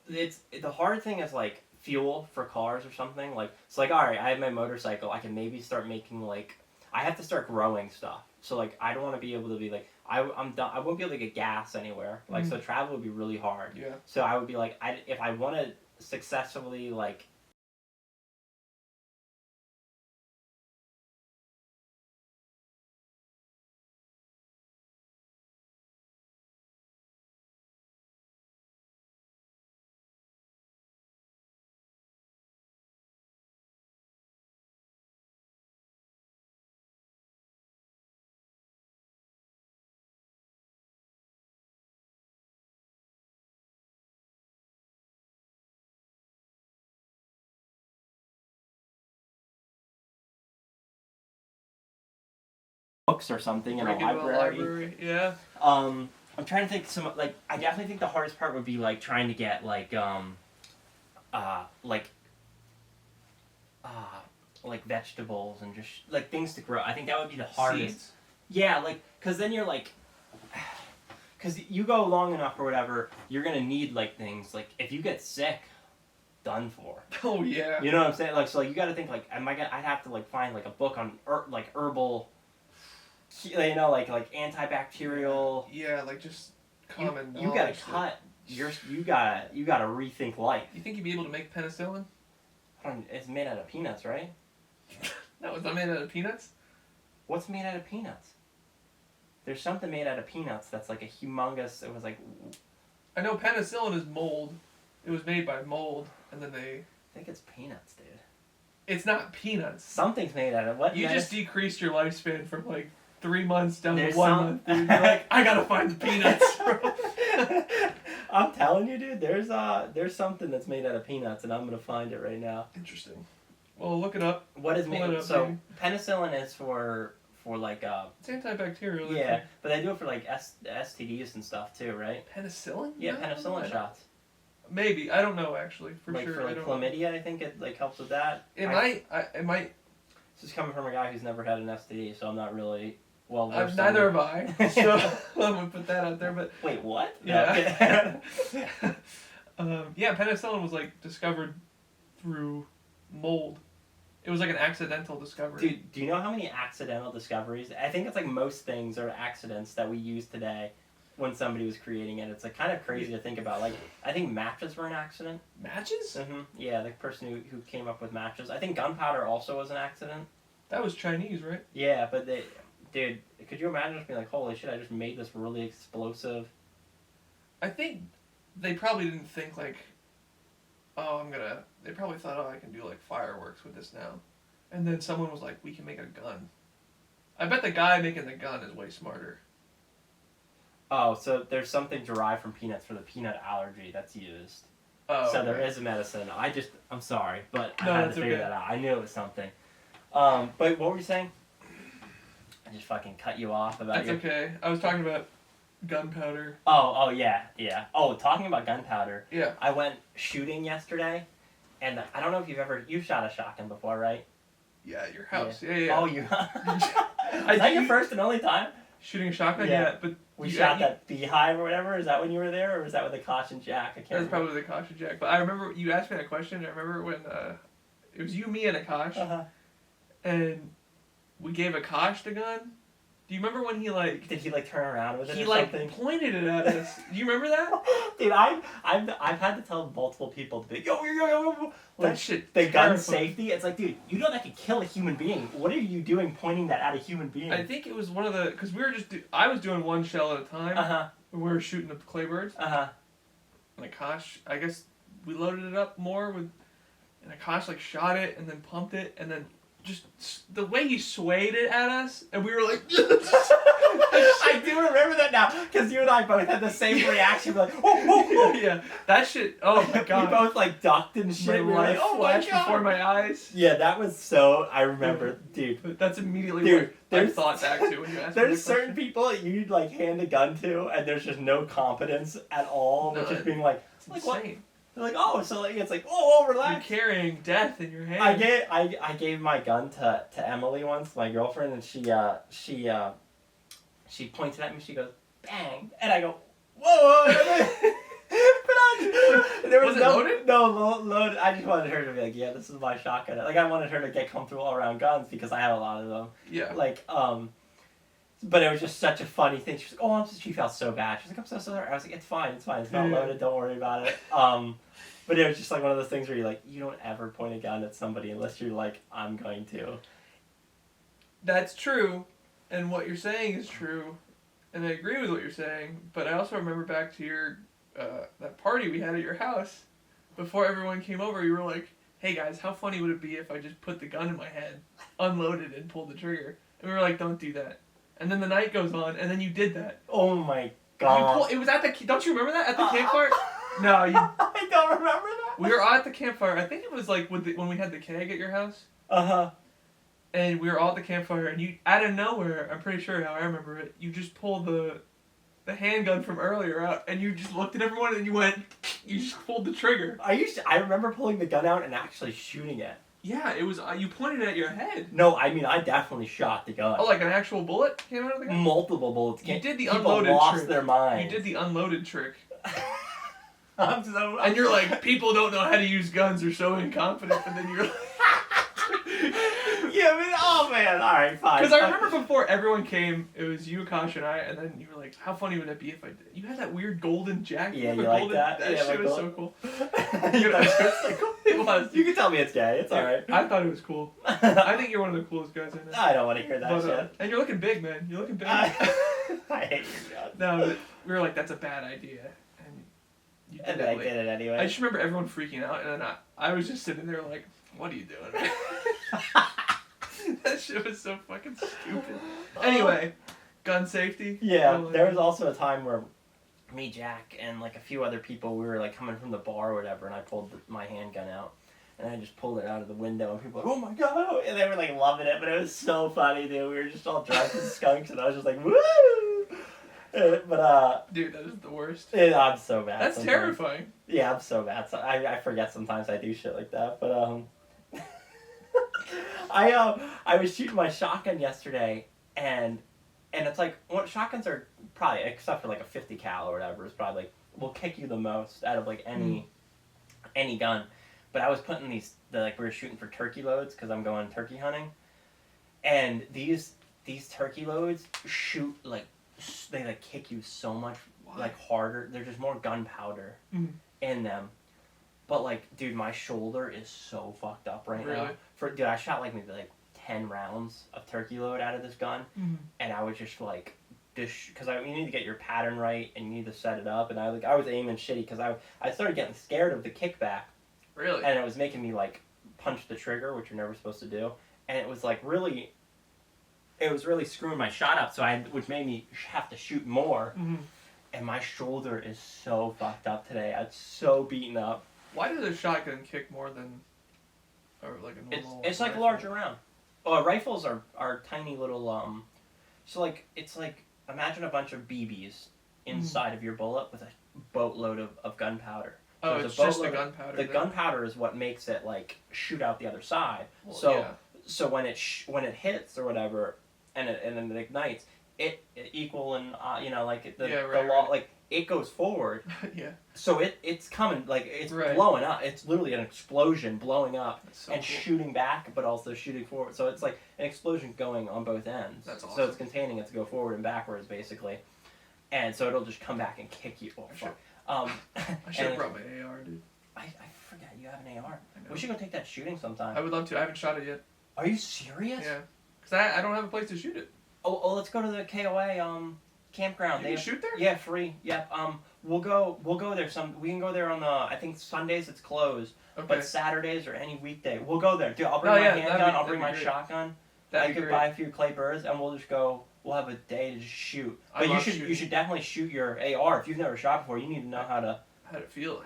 Speaker 2: The hard thing is like fuel for cars or something. Like it's like, all right, I have my motorcycle. I can maybe start making like I have to start growing stuff. So like I don't want to be able to be like I'm done. I won't be able to get gas anywhere. Like so travel would be really hard.
Speaker 1: Yeah.
Speaker 2: So I would be like if I want to successfully like. Books or something in a library.
Speaker 1: Yeah.
Speaker 2: I'm trying to think I definitely think the hardest part would be like trying to get like vegetables and just like things to grow. I think that would be the hardest.
Speaker 1: Seeds?
Speaker 2: Yeah, like cuz then you're like cuz you go long enough or whatever, you're going to need like things like if you get sick, done for.
Speaker 1: Oh yeah.
Speaker 2: You know what I'm saying? Like so like, you got to think like I'd have to like find like a book on like herbal you know, like antibacterial.
Speaker 1: Yeah, like just common.
Speaker 2: You gotta cut. You gotta rethink life.
Speaker 1: You think you'd be able to make penicillin?
Speaker 2: It's made out of peanuts, right?
Speaker 1: No, it's not made out of peanuts.
Speaker 2: What's made out of peanuts? There's something made out of peanuts that's like a humongous. It was like.
Speaker 1: I know penicillin is mold. It was made by mold, and then they.
Speaker 2: I think it's peanuts, dude.
Speaker 1: It's not peanuts.
Speaker 2: Something's made out of what?
Speaker 1: You just decreased your lifespan from like 3 months down to 1 month. Dude.
Speaker 2: You're
Speaker 1: like, I gotta find the peanuts, bro.
Speaker 2: I'm telling you, dude. There's something that's made out of peanuts, and I'm gonna find it right now.
Speaker 1: Interesting. Well, look it up.
Speaker 2: What is made? So penicillin is for like
Speaker 1: It's antibacterial.
Speaker 2: Yeah, but they do it for like STDs and stuff too, right?
Speaker 1: Penicillin?
Speaker 2: Yeah, penicillin shots.
Speaker 1: Maybe I don't know actually for
Speaker 2: like
Speaker 1: sure.
Speaker 2: For like chlamydia, I think it like helps with that.
Speaker 1: It might.
Speaker 2: This is coming from a guy who's never had an STD, so I'm not really well.
Speaker 1: Neither have I. So I'm gonna put that out there. But
Speaker 2: wait, what?
Speaker 1: Yeah. Yeah, penicillin was like discovered through mold. It was like an accidental discovery.
Speaker 2: Dude, do you know how many accidental discoveries? I think it's like most things are accidents that we use today. When somebody was creating it, it's like kind of crazy to think about. Like, I think matches were an accident.
Speaker 1: Matches?
Speaker 2: Mm-hmm. Yeah, the person who came up with matches. I think gunpowder also was an accident.
Speaker 1: That was Chinese, right?
Speaker 2: Yeah, but dude, could you imagine just being like, holy shit, I just made this really explosive.
Speaker 1: I think they probably didn't think like, they probably thought, I can do like fireworks with this now. And then someone was like, we can make a gun. I bet the guy making the gun is way smarter.
Speaker 2: Oh, so there's something derived from peanuts for the peanut allergy that's used.
Speaker 1: Oh,
Speaker 2: so there is a medicine. I'm sorry, but I had to figure that out. I knew it was something. But what were you saying? I just fucking cut you off about
Speaker 1: That's okay. I was talking about gunpowder.
Speaker 2: Oh, yeah. Oh, talking about gunpowder.
Speaker 1: Yeah.
Speaker 2: I went shooting yesterday, and I don't know if you've shot a shotgun before, right?
Speaker 1: Yeah, at your house. Yeah.
Speaker 2: Oh, you. Is that your first and only time?
Speaker 1: Shooting a shotgun? Yeah, but...
Speaker 2: We shot that beehive or whatever? Is that when you were there, or was that with the caution jack? I can't remember.
Speaker 1: That was probably the caution jack. But I remember you asked me that question. I remember when it was you, me, and Akash.
Speaker 2: Uh-huh.
Speaker 1: And we gave Akash the gun. Do you remember when he like...
Speaker 2: Did he like turn around with it or
Speaker 1: something?
Speaker 2: He
Speaker 1: like pointed it at us. Do you remember that?
Speaker 2: Dude, I've had to tell multiple people to be like, yo. Like,
Speaker 1: that shit
Speaker 2: the gun safety. It's like, dude, you know that could kill a human being. What are you doing pointing that at a human being?
Speaker 1: I think it was one of the... Because we were just... I was doing one shell at a time.
Speaker 2: Uh-huh.
Speaker 1: When we were shooting the clay birds.
Speaker 2: Uh-huh.
Speaker 1: And Akash, I guess we loaded it up more with... And Akash like shot it and then pumped it and then... Just the way he swayed it at us, and we were like,
Speaker 2: I do remember that now. Because you and I both had the same reaction, like, oh.
Speaker 1: Yeah, that shit. Oh my god.
Speaker 2: We both like ducked and shit.
Speaker 1: My
Speaker 2: We were like,
Speaker 1: life
Speaker 2: oh my
Speaker 1: flashed
Speaker 2: god.
Speaker 1: before my eyes.
Speaker 2: Yeah, that was so. I remember, dude.
Speaker 1: That's immediately
Speaker 2: Dude,
Speaker 1: what I thought back to when you asked me
Speaker 2: There's
Speaker 1: that
Speaker 2: certain
Speaker 1: question.
Speaker 2: people that you'd like hand a gun to, and there's just no competence at all.
Speaker 1: No,
Speaker 2: Which is being like,
Speaker 1: It's
Speaker 2: what?
Speaker 1: insane.
Speaker 2: They're like, oh, so like it's like, oh,
Speaker 1: You're
Speaker 2: relax.
Speaker 1: carrying death in your hand.
Speaker 2: I gave my gun to Emily once, my girlfriend, and she pointed at me. She goes, bang, and I go, whoa. There was
Speaker 1: it
Speaker 2: no
Speaker 1: loaded?
Speaker 2: No loaded. I just wanted her to be like, yeah, this is my shotgun. Like I wanted her to get comfortable around guns because I had a lot of them.
Speaker 1: Yeah.
Speaker 2: Like but it was just such a funny thing. She was like, oh, she felt so bad. She was like, I'm so sorry. I was like, it's fine. It's not loaded. Don't worry about it. But it was just like one of those things where you're like, you don't ever point a gun at somebody unless you're like, I'm going to.
Speaker 1: That's true, and what you're saying is true, and I agree with what you're saying. But I also remember back to your that party we had at your house. Before everyone came over, you were like, "Hey guys, how funny would it be if I just put the gun in my head, unloaded, and pulled the trigger?" And we were like, "Don't do that." And then the night goes on, and then you did that.
Speaker 2: Oh my god!
Speaker 1: It was at the. Don't you remember that at the campfire? No, you.
Speaker 2: I don't remember that.
Speaker 1: We were all at the campfire. I think it was like when we had the keg at your house. And we were all at the campfire, and you, out of nowhere, I'm pretty sure how I remember it, you just pulled the handgun from earlier out, and you just looked at everyone, and you just pulled the trigger.
Speaker 2: I remember pulling the gun out and actually shooting it.
Speaker 1: Yeah, it was, you pointed it at your head.
Speaker 2: No, I mean, I definitely shot the gun.
Speaker 1: Oh, like an actual bullet came out of the gun?
Speaker 2: Multiple bullets.
Speaker 1: You did the
Speaker 2: People
Speaker 1: unloaded
Speaker 2: lost
Speaker 1: trick.
Speaker 2: their minds.
Speaker 1: You did the unloaded trick.
Speaker 2: And
Speaker 1: you're like, people don't know how to use guns, they're so incompetent, and then you're like...
Speaker 2: Yeah, I mean, oh man, alright, fine.
Speaker 1: Because I remember before everyone came, it was you, Akash, and I, and then you were like, how funny would that be if I did? You had that weird golden jacket.
Speaker 2: Yeah, you like
Speaker 1: golden,
Speaker 2: that?
Speaker 1: That
Speaker 2: Yeah,
Speaker 1: shit was
Speaker 2: gold.
Speaker 1: so cool.
Speaker 2: It was. You can tell me it's gay, it's alright.
Speaker 1: I thought it was cool. I think you're one of the coolest guys I know.
Speaker 2: I don't want to hear that
Speaker 1: But,
Speaker 2: shit.
Speaker 1: and you're looking big, man. You're looking big.
Speaker 2: I hate your gun.
Speaker 1: No, but we were like, that's a bad idea. And you did
Speaker 2: And
Speaker 1: it.
Speaker 2: I
Speaker 1: Like,
Speaker 2: did it anyway.
Speaker 1: I just remember everyone freaking out, and then I was just sitting there like, what are you doing? That shit was so fucking stupid. Anyway, gun safety.
Speaker 2: Yeah, there was also a time where me, Jack, and like a few other people, we were like coming from the bar or whatever, and I pulled my handgun out, and I just pulled it out of the window, and people were like, oh my god, and they were like loving it, but it was so funny, dude. We were just all drunk as skunks, and I was just like, woo! But
Speaker 1: dude, that is the worst.
Speaker 2: I'm so bad.
Speaker 1: That's
Speaker 2: sometimes.
Speaker 1: terrifying.
Speaker 2: Yeah, I'm so bad. So I forget sometimes I do shit like that, but I was shooting my shotgun yesterday, and it's like, what shotguns are probably, except for like a 50 cal or whatever, is probably like, will kick you the most out of like any gun. But I was putting we were shooting for turkey loads because I'm going turkey hunting, and these turkey loads shoot like, they like kick you so much like harder. There's just more gunpowder in them. But like, dude, my shoulder is so fucked up right now. Dude, I shot like maybe like 10 rounds of turkey load out of this gun, and I was just like, because you need to get your pattern right and you need to set it up, and I was aiming shitty because I started getting scared of the kickback.
Speaker 1: Really?
Speaker 2: And it was making me like punch the trigger, which you're never supposed to do, and it was like really. It was really screwing my shot up, which made me have to shoot more. And my shoulder is so fucked up today. I'm so beaten up.
Speaker 1: Why does a shotgun kick more than, or like a normal?
Speaker 2: It's like a larger round. Rifles are tiny little So like it's like, imagine a bunch of BBs inside of your bullet with a boatload of gunpowder.
Speaker 1: So it's just the gunpowder.
Speaker 2: The gunpowder is what makes it like shoot out the other side.
Speaker 1: Well,
Speaker 2: So when it hits or whatever, and then it ignites, it equal and like the law, like it goes forward.
Speaker 1: Yeah.
Speaker 2: So it's coming, like it's
Speaker 1: Right.
Speaker 2: blowing up. It's literally an explosion blowing up
Speaker 1: So
Speaker 2: and
Speaker 1: cool.
Speaker 2: shooting back, but also shooting forward. So it's like an explosion going on both ends.
Speaker 1: That's awesome.
Speaker 2: So it's containing it to go forward and backwards basically, and so it'll just come back and kick you. Oh, fuck.
Speaker 1: I should have brought my AR, dude.
Speaker 2: I forgot you have an AR.
Speaker 1: I know.
Speaker 2: We should go take that shooting sometime.
Speaker 1: I would love to. I haven't shot it yet.
Speaker 2: Are you serious?
Speaker 1: Yeah. Because I don't have a place to shoot it.
Speaker 2: Oh, let's go to the KOA campground.
Speaker 1: You can shoot there?
Speaker 2: Yeah, free. Yep. We'll go there. We can go there on the. I think Sundays it's closed,
Speaker 1: Okay.
Speaker 2: but Saturdays or any weekday we'll go there. Dude, I'll bring
Speaker 1: Oh,
Speaker 2: my
Speaker 1: yeah,
Speaker 2: handgun. I'll bring my
Speaker 1: great.
Speaker 2: shotgun.
Speaker 1: That'd
Speaker 2: I
Speaker 1: be
Speaker 2: could
Speaker 1: great.
Speaker 2: buy a few clay birds, and we'll just go we'll have a day to just shoot.
Speaker 1: I
Speaker 2: But
Speaker 1: love
Speaker 2: you
Speaker 1: shooting.
Speaker 2: should definitely shoot your AR. If you've never shot before, you need to know how to.
Speaker 1: How it feels,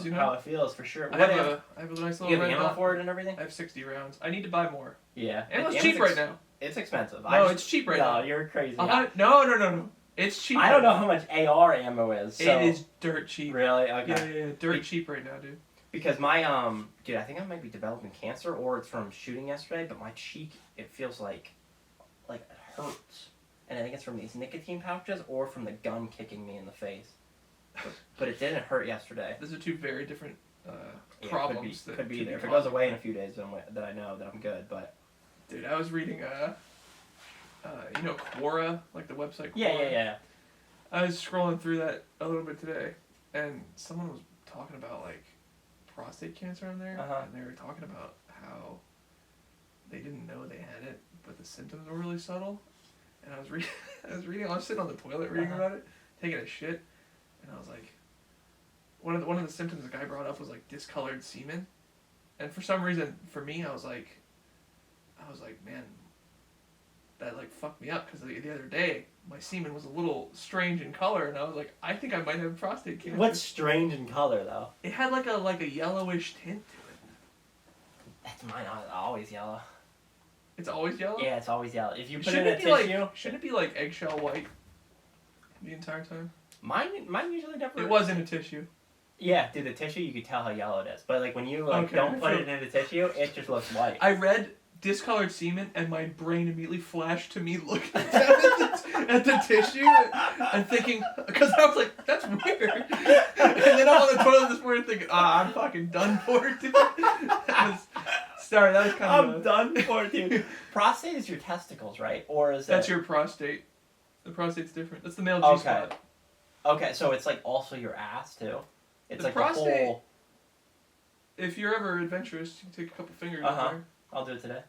Speaker 1: you know.
Speaker 2: How it feels for sure.
Speaker 1: I have a nice little
Speaker 2: you have
Speaker 1: red
Speaker 2: ammo
Speaker 1: dot.
Speaker 2: for it and everything.
Speaker 1: I have 60 rounds. I need to buy more.
Speaker 2: Yeah,
Speaker 1: Ammo's cheap right now.
Speaker 2: It's expensive.
Speaker 1: No, it's cheap right now.
Speaker 2: No, you're crazy.
Speaker 1: No. It's cheap.
Speaker 2: I don't know how much AR ammo is. So.
Speaker 1: It is dirt cheap.
Speaker 2: Really? Okay.
Speaker 1: Yeah. Dirt cheap right now, dude.
Speaker 2: Because my dude, I think I might be developing cancer, or it's from shooting yesterday. But my cheek, it feels like it hurts, and I think it's from these nicotine pouches or from the gun kicking me in the face. But it didn't hurt yesterday.
Speaker 1: Those are two very different
Speaker 2: Problems.
Speaker 1: problems.
Speaker 2: Could be
Speaker 1: that
Speaker 2: there. If it goes away in a few days, then I know that I'm good. But
Speaker 1: dude, I was reading you know Quora, like the website. Quora.
Speaker 2: Yeah.
Speaker 1: I was scrolling through that a little bit today, and someone was talking about like prostate cancer on there, and they were talking about how they didn't know they had it, but the symptoms were really subtle. And I was reading. I was sitting on the toilet reading about it, taking a shit, and I was like, one of the symptoms the guy brought up was like discolored semen, and for some reason, for me, I was like, man, that like fucked me up because the other day my semen was a little strange in color, and I was like, I think I might have prostate cancer.
Speaker 2: What's strange in color though?
Speaker 1: It had like a yellowish tint to it.
Speaker 2: That's mine. Always yellow.
Speaker 1: It's always yellow?
Speaker 2: Yeah, it's always yellow. If you put
Speaker 1: shouldn't
Speaker 2: it in a tissue...
Speaker 1: shouldn't it be like eggshell white the entire time?
Speaker 2: Mine usually never...
Speaker 1: It was in a tissue.
Speaker 2: Yeah, dude, the tissue, you could tell how yellow it is. But like when you don't put it in a tissue, it just looks white.
Speaker 1: I read discolored semen, and my brain immediately flashed to me looking down at the tissue and thinking, because I was like, that's weird. And then I'm on the toilet this morning thinking, I'm fucking done for, dude. That was kind of...
Speaker 2: I'm done for, dude. Prostate is your testicles, right? Or is
Speaker 1: That's your prostate. The prostate's different. That's the male G-spot.
Speaker 2: Okay, so it's like also your ass, too? It's
Speaker 1: the
Speaker 2: like
Speaker 1: prostate,
Speaker 2: the whole...
Speaker 1: If you're ever adventurous, you can take a couple fingers in there.
Speaker 2: I'll do it today.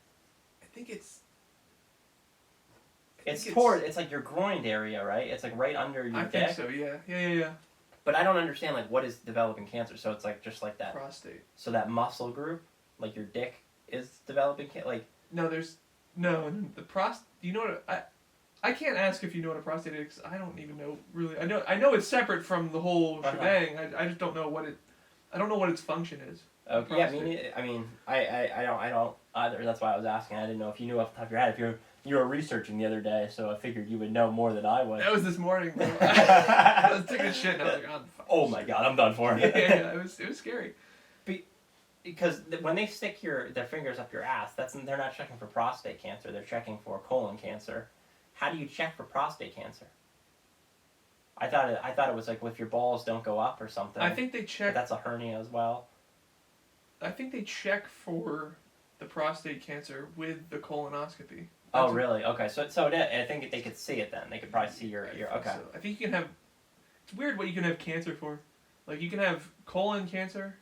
Speaker 1: I think it's...
Speaker 2: It's like your groin area, right? It's like right under your dick.
Speaker 1: I think so, yeah.
Speaker 2: But I don't understand, like, what is developing cancer? So it's like, just like that...
Speaker 1: Prostate.
Speaker 2: So that muscle group, like your dick, is developing like...
Speaker 1: No, the prostate... You know what... I can't ask if you know what a prostate is, because I don't even know, really. I know it's separate from the whole shebang. I just don't know what it... I don't know what its function is.
Speaker 2: Okay, yeah, I don't either. That's why I was asking. I didn't know if you knew off the top of your head. If you were researching the other day, so I figured you would know more than I would.
Speaker 1: That was this morning, bro. I was taking a shit, and I was like,
Speaker 2: oh my god, I'm done for it.
Speaker 1: Yeah, it was scary.
Speaker 2: Because when they stick their fingers up your ass, they're not checking for prostate cancer. They're checking for colon cancer. How do you check for prostate cancer? I thought it was like if your balls don't go up or something.
Speaker 1: I think they check.
Speaker 2: But that's a hernia as well.
Speaker 1: I think they check for the prostate cancer with the colonoscopy.
Speaker 2: Oh, really? Okay, so I think they could see it then. They could probably see your okay.
Speaker 1: So I think you can have... It's weird what you can have cancer for. Like, you can have colon cancer,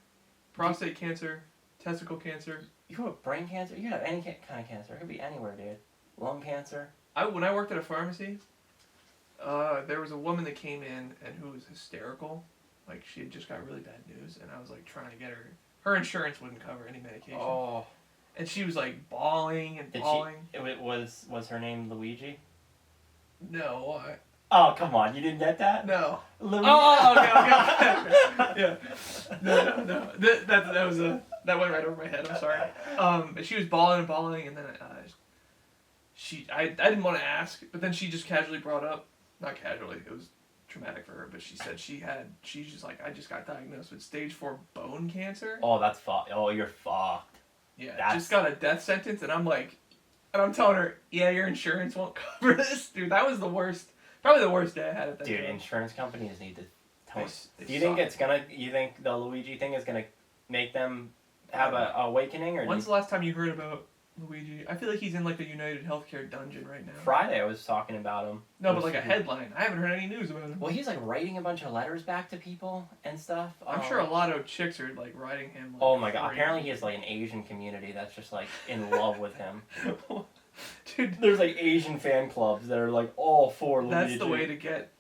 Speaker 1: prostate cancer, testicle cancer.
Speaker 2: You can have brain cancer? You can have any kind of cancer. It could be anywhere, dude. Lung cancer.
Speaker 1: When I worked at a pharmacy, there was a woman that came in and who was hysterical. Like, she had just got really bad news, and I was, like, trying to get her... Her insurance wouldn't cover any medication.
Speaker 2: Oh.
Speaker 1: And she was, like, bawling and bawling.
Speaker 2: Was her name Luigi?
Speaker 1: No.
Speaker 2: Oh, come on. You didn't get that?
Speaker 1: No.
Speaker 2: Luigi.
Speaker 1: Oh, okay. Yeah. No. That went right over my head. I'm sorry. She was bawling and bawling, and then I didn't want to ask, but then she just casually brought up, not casually, it was traumatic for her, but she said she's just like, I just got diagnosed with stage 4 bone cancer.
Speaker 2: Oh, that's fucked. Oh, you're fucked.
Speaker 1: Yeah, just got a death sentence, and I'm like, and I'm telling her, yeah, your insurance won't cover this. Dude, that was the worst, probably the worst day I had at that
Speaker 2: Dude,
Speaker 1: job.
Speaker 2: Insurance companies need to
Speaker 1: They
Speaker 2: Do you think you think the Luigi thing is gonna make them have a awakening? Or
Speaker 1: when's the last time you heard about Luigi? I feel like he's in like a United Healthcare dungeon right now.
Speaker 2: Friday I was talking about him.
Speaker 1: No, but like a headline. I haven't heard any news about him.
Speaker 2: Well, he's like writing a bunch of letters back to people and stuff.
Speaker 1: I'm sure a lot of chicks are like writing him. Like,
Speaker 2: oh my god! Apparently he has like an Asian community that's just like in love with him.
Speaker 1: Dude,
Speaker 2: there's like Asian fan clubs that are like all for Luigi.
Speaker 1: That's the way to get.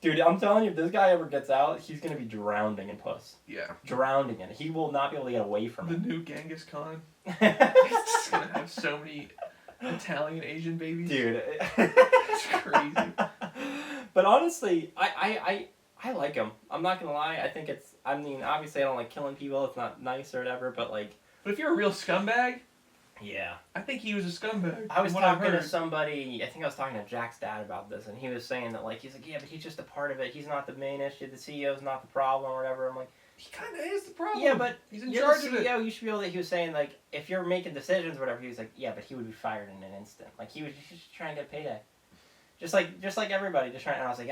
Speaker 2: Dude, I'm telling you, if this guy ever gets out, he's gonna be drowning in puss.
Speaker 1: Yeah.
Speaker 2: Drowning in it. He will not be able to get away from it.
Speaker 1: The new Genghis Khan. He's just gonna have so many Italian Asian babies.
Speaker 2: Dude.
Speaker 1: It's crazy.
Speaker 2: But honestly, I like him. I'm not gonna lie. I think it's. I mean, obviously, I don't like killing people. It's not nice or whatever. But like,
Speaker 1: But if you're a real scumbag,
Speaker 2: yeah.
Speaker 1: I think he was a scumbag.
Speaker 2: I was
Speaker 1: from what I've
Speaker 2: talking to
Speaker 1: heard.
Speaker 2: somebody. I think I was talking to Jack's dad about this, and he was saying that like he's like, yeah, but he's just a part of it. He's not the main issue. The CEO's not the problem or whatever. I'm like,
Speaker 1: He kind of is the problem.
Speaker 2: yeah, but
Speaker 1: he's in
Speaker 2: you're
Speaker 1: charge
Speaker 2: the
Speaker 1: of it.
Speaker 2: CEO. You should be able to. He was saying like, if you're making decisions or whatever, he was like, yeah, but he would be fired in an instant. Like he was just trying to get payday, just like everybody, just trying. And I was like,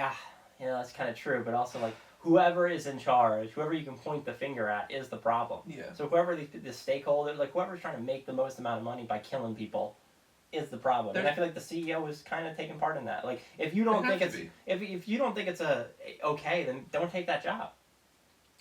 Speaker 2: that's kind of true, but also like. Whoever is in charge, whoever you can point the finger at, is the problem.
Speaker 1: Yeah.
Speaker 2: So whoever the stakeholder, like whoever's trying to make the most amount of money by killing people, is the problem. And I feel like the CEO is kind of taking part in that. Like if you don't think it's if you don't think it's okay, then don't take that job.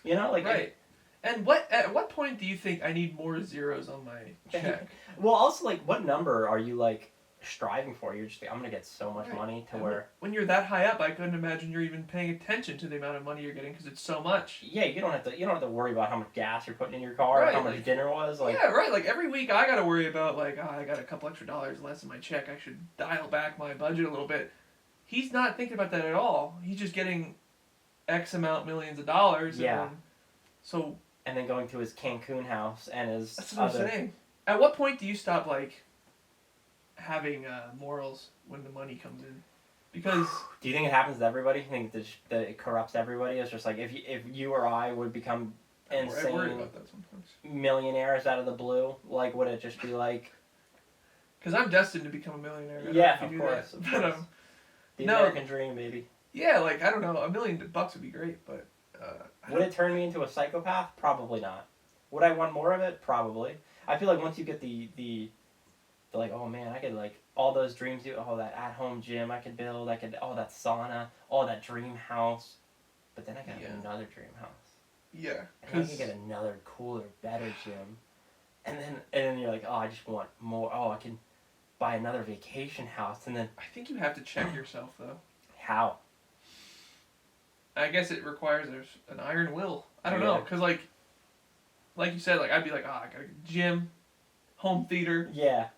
Speaker 2: You know, like
Speaker 1: right. And at what point do you think I need more zeros on my check?
Speaker 2: Well, also like what number are you like striving for? You're just like, I'm gonna get so much
Speaker 1: Right.
Speaker 2: money to
Speaker 1: And
Speaker 2: where
Speaker 1: when you're that high up, I couldn't imagine you're even paying attention to the amount of money you're getting because it's so much.
Speaker 2: yeah, you don't have to worry about how much gas you're putting in your car,
Speaker 1: Right,
Speaker 2: or how much
Speaker 1: like,
Speaker 2: dinner was. Like
Speaker 1: yeah, right. Like every week, I gotta worry about like, I got a couple extra dollars less in my check. I should dial back my budget a little bit. He's not thinking about that at all. He's just getting X amount millions of dollars.
Speaker 2: Yeah.
Speaker 1: And
Speaker 2: then going to his Cancun house and his
Speaker 1: that's what I'm saying. At what point do you stop like having morals when the money comes in? Because
Speaker 2: do you think it happens to everybody? You think that it corrupts everybody? It's just like if you or I would become
Speaker 1: I worry
Speaker 2: insane
Speaker 1: about that sometimes.
Speaker 2: millionaires out of the blue, like would it just be like?
Speaker 1: Because I'm destined to become a millionaire.
Speaker 2: Yeah,
Speaker 1: if you
Speaker 2: of
Speaker 1: do
Speaker 2: course.
Speaker 1: that.
Speaker 2: Of
Speaker 1: But
Speaker 2: course. The
Speaker 1: no.
Speaker 2: American dream, baby.
Speaker 1: yeah, like I don't know, $1 million would be great, but
Speaker 2: Would it turn me into a psychopath? Probably not. Would I want more of it? Probably. I feel like once you get the like, oh man, I could like all those dreams. That at-home gym I could build. that sauna. That dream house. But then I got another dream house.
Speaker 1: Yeah.
Speaker 2: And I could get another cooler, better gym. And then you're like, oh, I just want more. Oh, I can buy another vacation house. And then
Speaker 1: I think you have to check yourself though.
Speaker 2: how?
Speaker 1: I guess it requires an iron will. I don't know, because like you said, like I'd be like, I got a gym, home theater,
Speaker 2: Yeah.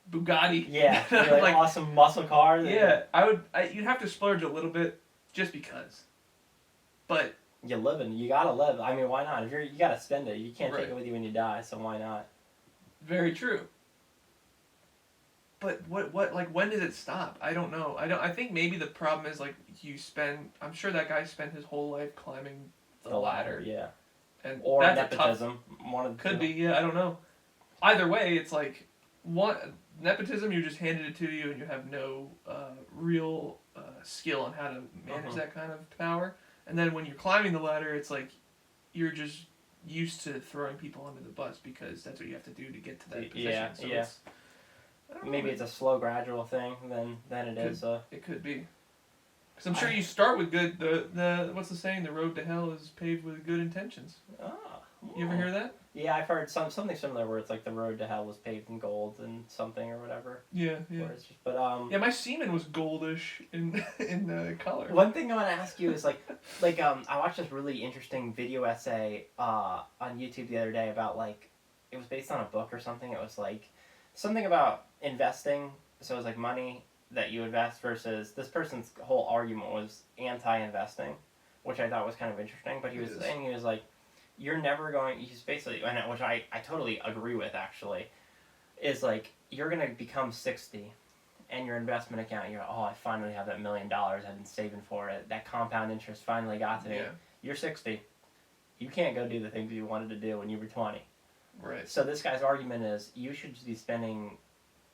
Speaker 1: Bugatti.
Speaker 2: Yeah. You're like awesome muscle car.
Speaker 1: Yeah, you'd have to splurge a little bit, just because. But
Speaker 2: You're living. You gotta live. I mean, why not? If you gotta spend it. You can't
Speaker 1: Right.
Speaker 2: take it with you when you die. So why not?
Speaker 1: very true. But what like when did it stop? I don't know. I think maybe the problem is like I'm sure that guy spent his whole life climbing the ladder.
Speaker 2: Yeah.
Speaker 1: And
Speaker 2: Or
Speaker 1: that's
Speaker 2: nepotism. One of the
Speaker 1: could
Speaker 2: two.
Speaker 1: be, yeah, I don't know. Either way, it's like nepotism, you just handed it to you and you have no real skill on how to manage that kind of power. And then when you're climbing the ladder, it's like you're just used to throwing people under the bus because that's what you have to do to get to that position.
Speaker 2: Yeah,
Speaker 1: So
Speaker 2: yeah.
Speaker 1: I don't know,
Speaker 2: Maybe it's a slow, gradual thing than it is.
Speaker 1: It could be. Because I'm sure you start with good. The what's the saying? The road to hell is paved with good intentions. You ever hear that?
Speaker 2: Yeah, I've heard something similar where it's like the road to hell was paved in gold and something or whatever.
Speaker 1: Yeah.
Speaker 2: Where it's just, but
Speaker 1: Yeah, my semen was goldish in color.
Speaker 2: One thing I want to ask you is I watched this really interesting video essay on YouTube the other day about it was based on a book or something. It was something about investing. So it was like money that you invest versus this person's whole argument was anti-investing, which I thought was kind of interesting. But he was saying, he was like, you're never going, he's basically, which I totally agree with actually, is like, you're going to become 60 and your investment account, you're like, oh, I finally have that $1 million, I've been saving for it, that compound interest finally got to me.
Speaker 1: Yeah.
Speaker 2: You're 60. You can't go do the things you wanted to do when you were 20.
Speaker 1: Right.
Speaker 2: So this guy's argument is you should be spending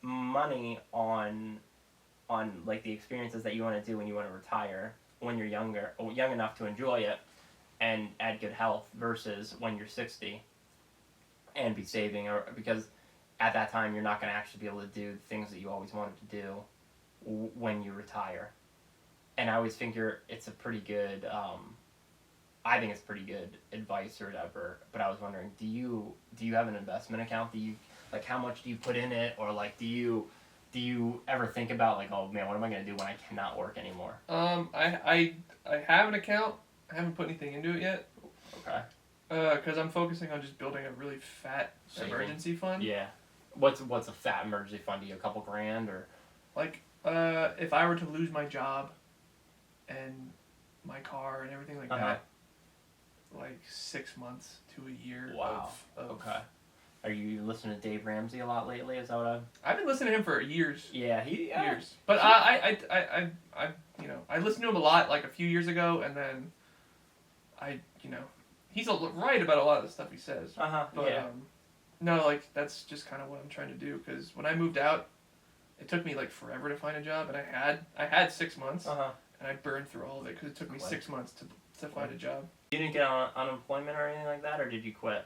Speaker 2: money on like the experiences that you want to do when you want to retire when you're younger or young enough to enjoy it and add good health versus when you're 60 and be saving because at that time you're not going to actually be able to do the things that you always wanted to do when you retire. And I always figure it's a pretty good I think it's pretty good advice or whatever, but I was wondering, do you have an investment account? Do you how much do you put in it, or do you ever think about oh man, what am I going to do when I cannot work anymore?
Speaker 1: I have an account. I haven't put anything into it yet.
Speaker 2: Okay.
Speaker 1: Because I'm focusing on just building a really fat emergency fund.
Speaker 2: Yeah. What's a fat emergency fund? Do you a couple grand or?
Speaker 1: Like If I were to lose my job and my car and everything like that, like 6 months to a year.
Speaker 2: Wow.
Speaker 1: Of
Speaker 2: Okay. Are you listening to Dave Ramsey a lot lately? Is that what
Speaker 1: I've been listening to him for years.
Speaker 2: Yeah,
Speaker 1: Years. But I I listened to him a lot like a few years ago, and then he's right about a lot of the stuff he says. But,
Speaker 2: yeah.
Speaker 1: No, like that's just kind of what I'm trying to do, because when I moved out, it took me like forever to find a job, and I had 6 months, and I burned through all of it because it took me 6 months to find a job.
Speaker 2: You didn't get on unemployment or anything like that, or did you quit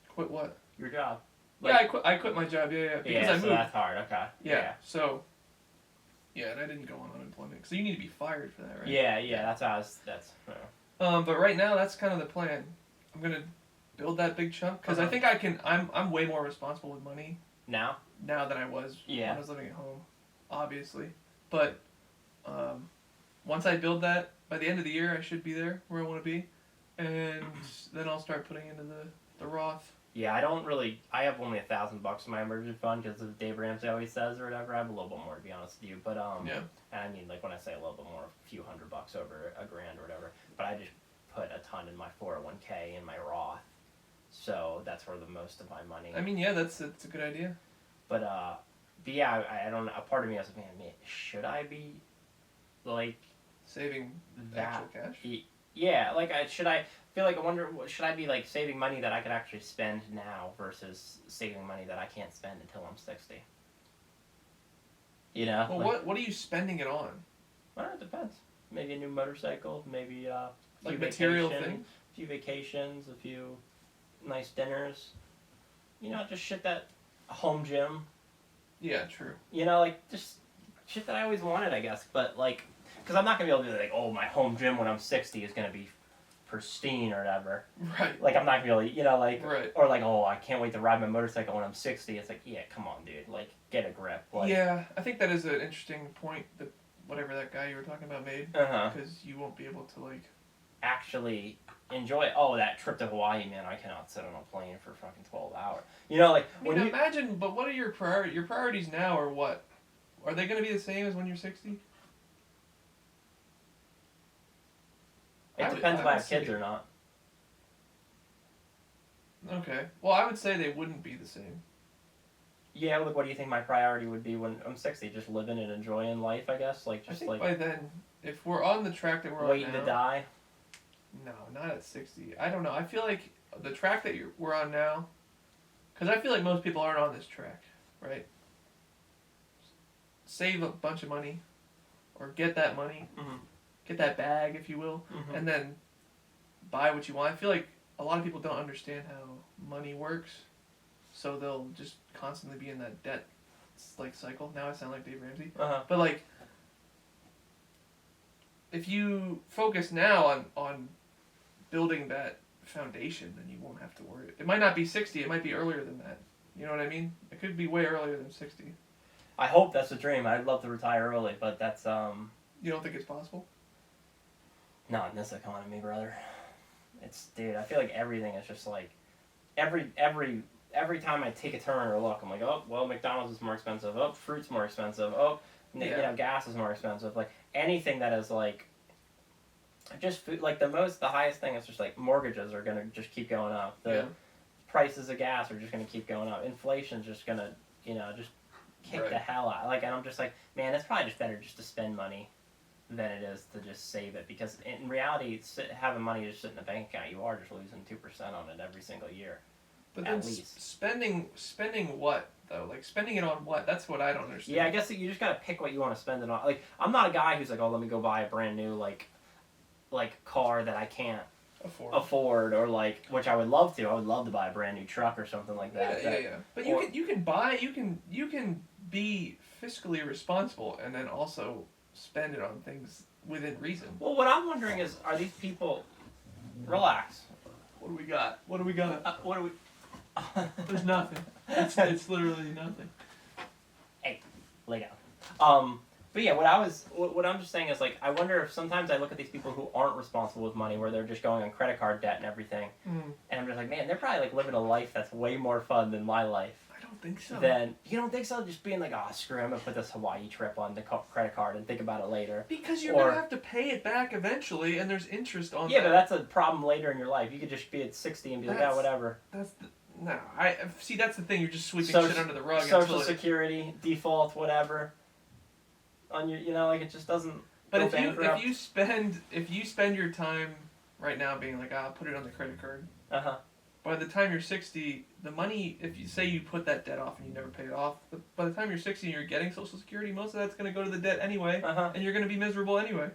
Speaker 1: Quit what?
Speaker 2: your job?
Speaker 1: Yeah, I quit my job. Yeah, because I moved.
Speaker 2: So that's hard. Okay.
Speaker 1: Yeah. So. Yeah, and I didn't go on unemployment, so you need to be fired for that, right?
Speaker 2: Yeah. That's how
Speaker 1: But right now, that's kind of the plan. I'm gonna build that big chunk, because I think I can. I'm way more responsible with money
Speaker 2: now
Speaker 1: than I was when I was living at home, obviously. But once I build that, by the end of the year, I should be there where I want to be, and then I'll start putting into the Roth.
Speaker 2: Yeah, I have only $1,000 in my emergency fund because of Dave Ramsey always says or whatever. I have a little bit more, to be honest with you, but
Speaker 1: yeah.
Speaker 2: And I mean, like when I say a little bit more, a few $100 over $1,000 or whatever. But I just put a ton in my 401k and my Roth, so that's where the most of my money.
Speaker 1: I mean, yeah, that's a good idea.
Speaker 2: But yeah, I don't know. A part of me was like, man, should I be like
Speaker 1: saving
Speaker 2: that
Speaker 1: actual cash?
Speaker 2: Yeah, like I wonder, should I be like saving money that I could actually spend now versus saving money that I can't spend until I'm 60? You know.
Speaker 1: Well,
Speaker 2: like,
Speaker 1: what are you spending it on?
Speaker 2: Well, it depends. Maybe a new motorcycle. Maybe
Speaker 1: like material things.
Speaker 2: A few vacations. A few nice dinners. You know, just shit that home gym.
Speaker 1: Yeah, true.
Speaker 2: You know, like just shit that I always wanted, I guess. But like, because I'm not gonna be able to be like, oh, my home gym when I'm 60 is gonna be pristine or whatever.
Speaker 1: Right.
Speaker 2: Like I'm not gonna be able to, you know, like,
Speaker 1: right.
Speaker 2: Or like, oh, I can't wait to ride my motorcycle when I'm 60. It's like, yeah, come on, dude. Like, get a grip. Like,
Speaker 1: yeah, I think that is an interesting point that whatever that guy you were talking about made. Because you won't be able to like
Speaker 2: actually enjoy. Oh, that trip to Hawaii, man! I cannot sit on a plane for fucking 12 hours. You know, like
Speaker 1: I mean, imagine. But what are your priorities now, or what? Are they going to be the same as when you're 60?
Speaker 2: It depends if I have kids or not.
Speaker 1: Okay. Well, I would say they wouldn't be the same.
Speaker 2: Yeah, look, what do you think my priority would be when I'm 60? Just living and enjoying life, I guess? Like, just
Speaker 1: I think
Speaker 2: like...
Speaker 1: by then, if we're on the track that we're on now...
Speaker 2: Waiting to die?
Speaker 1: No, not at 60. I don't know. I feel like the track that we're on now... Because I feel like most people aren't on this track, right? Save a bunch of money, or get that money, get that bag, if you will, and then buy what you want. I feel like a lot of people don't understand how money works, so they'll just constantly be in that debt like cycle. Now I sound like Dave Ramsey, but like if you focus now on building that foundation, then you won't have to worry. It might not be 60. It might be earlier than that. You know what I mean? It could be way earlier than 60.
Speaker 2: I hope that's a dream. I'd love to retire early, but that's
Speaker 1: You don't think it's possible?
Speaker 2: Not in this economy, brother. Dude, I feel like everything is just like every time I take a turn or look, I'm like, oh, well, McDonald's is more expensive. Oh, fruit's more expensive. Oh, you know, gas is more expensive. Like anything that is like just food, like the highest thing is just like mortgages are gonna just keep going up. The prices of gas are just gonna keep going up. Inflation's just gonna, just kick the hell out. Like, and I'm just like, man, it's probably just better just to spend money than it is to just save it, because in reality, having money just sit in the bank account, you are just losing 2% on it every single year.
Speaker 1: But then spending what though? Like spending it on what? That's what I don't understand.
Speaker 2: Yeah, I guess you just gotta pick what you want to spend it on. Like, I'm not a guy who's like, oh, let me go buy a brand new like car that I can't afford, or like, which I would love to. I would love to buy a brand new truck or something like that.
Speaker 1: Yeah. But you can be fiscally responsible and then also spend it on things within reason.
Speaker 2: Well, what I'm wondering is, are these people... Relax.
Speaker 1: What do we got? What do we got?
Speaker 2: What do we...
Speaker 1: There's nothing. It's literally nothing.
Speaker 2: Hey, lay down. But yeah, what I'm just saying is, like, I wonder if sometimes I look at these people who aren't responsible with money, where they're just going on credit card debt and everything, and I'm just like, man, they're probably like living a life that's way more fun than my life.
Speaker 1: I don't don't think so.
Speaker 2: Then you don't think so? Just being like, oh, screw it, I'm gonna put this Hawaii trip on the credit card and think about it later.
Speaker 1: Because you're gonna have to pay it back eventually, and there's interest on.
Speaker 2: Yeah,
Speaker 1: that.
Speaker 2: but that's a problem later in your life. You could just be at 60 and be like, oh, whatever.
Speaker 1: No, I see. That's the thing. You're just sweeping shit under the rug.
Speaker 2: Social Security, default, whatever. On your, like it just doesn't.
Speaker 1: But if you spend your time right now being like, I'll put it on the credit card. By the time you're 60, the money, if you say you put that debt off and you never pay it off, by the time you're 60 and you're getting Social Security, most of that's going to go to the debt anyway, and you're going to be miserable anyway.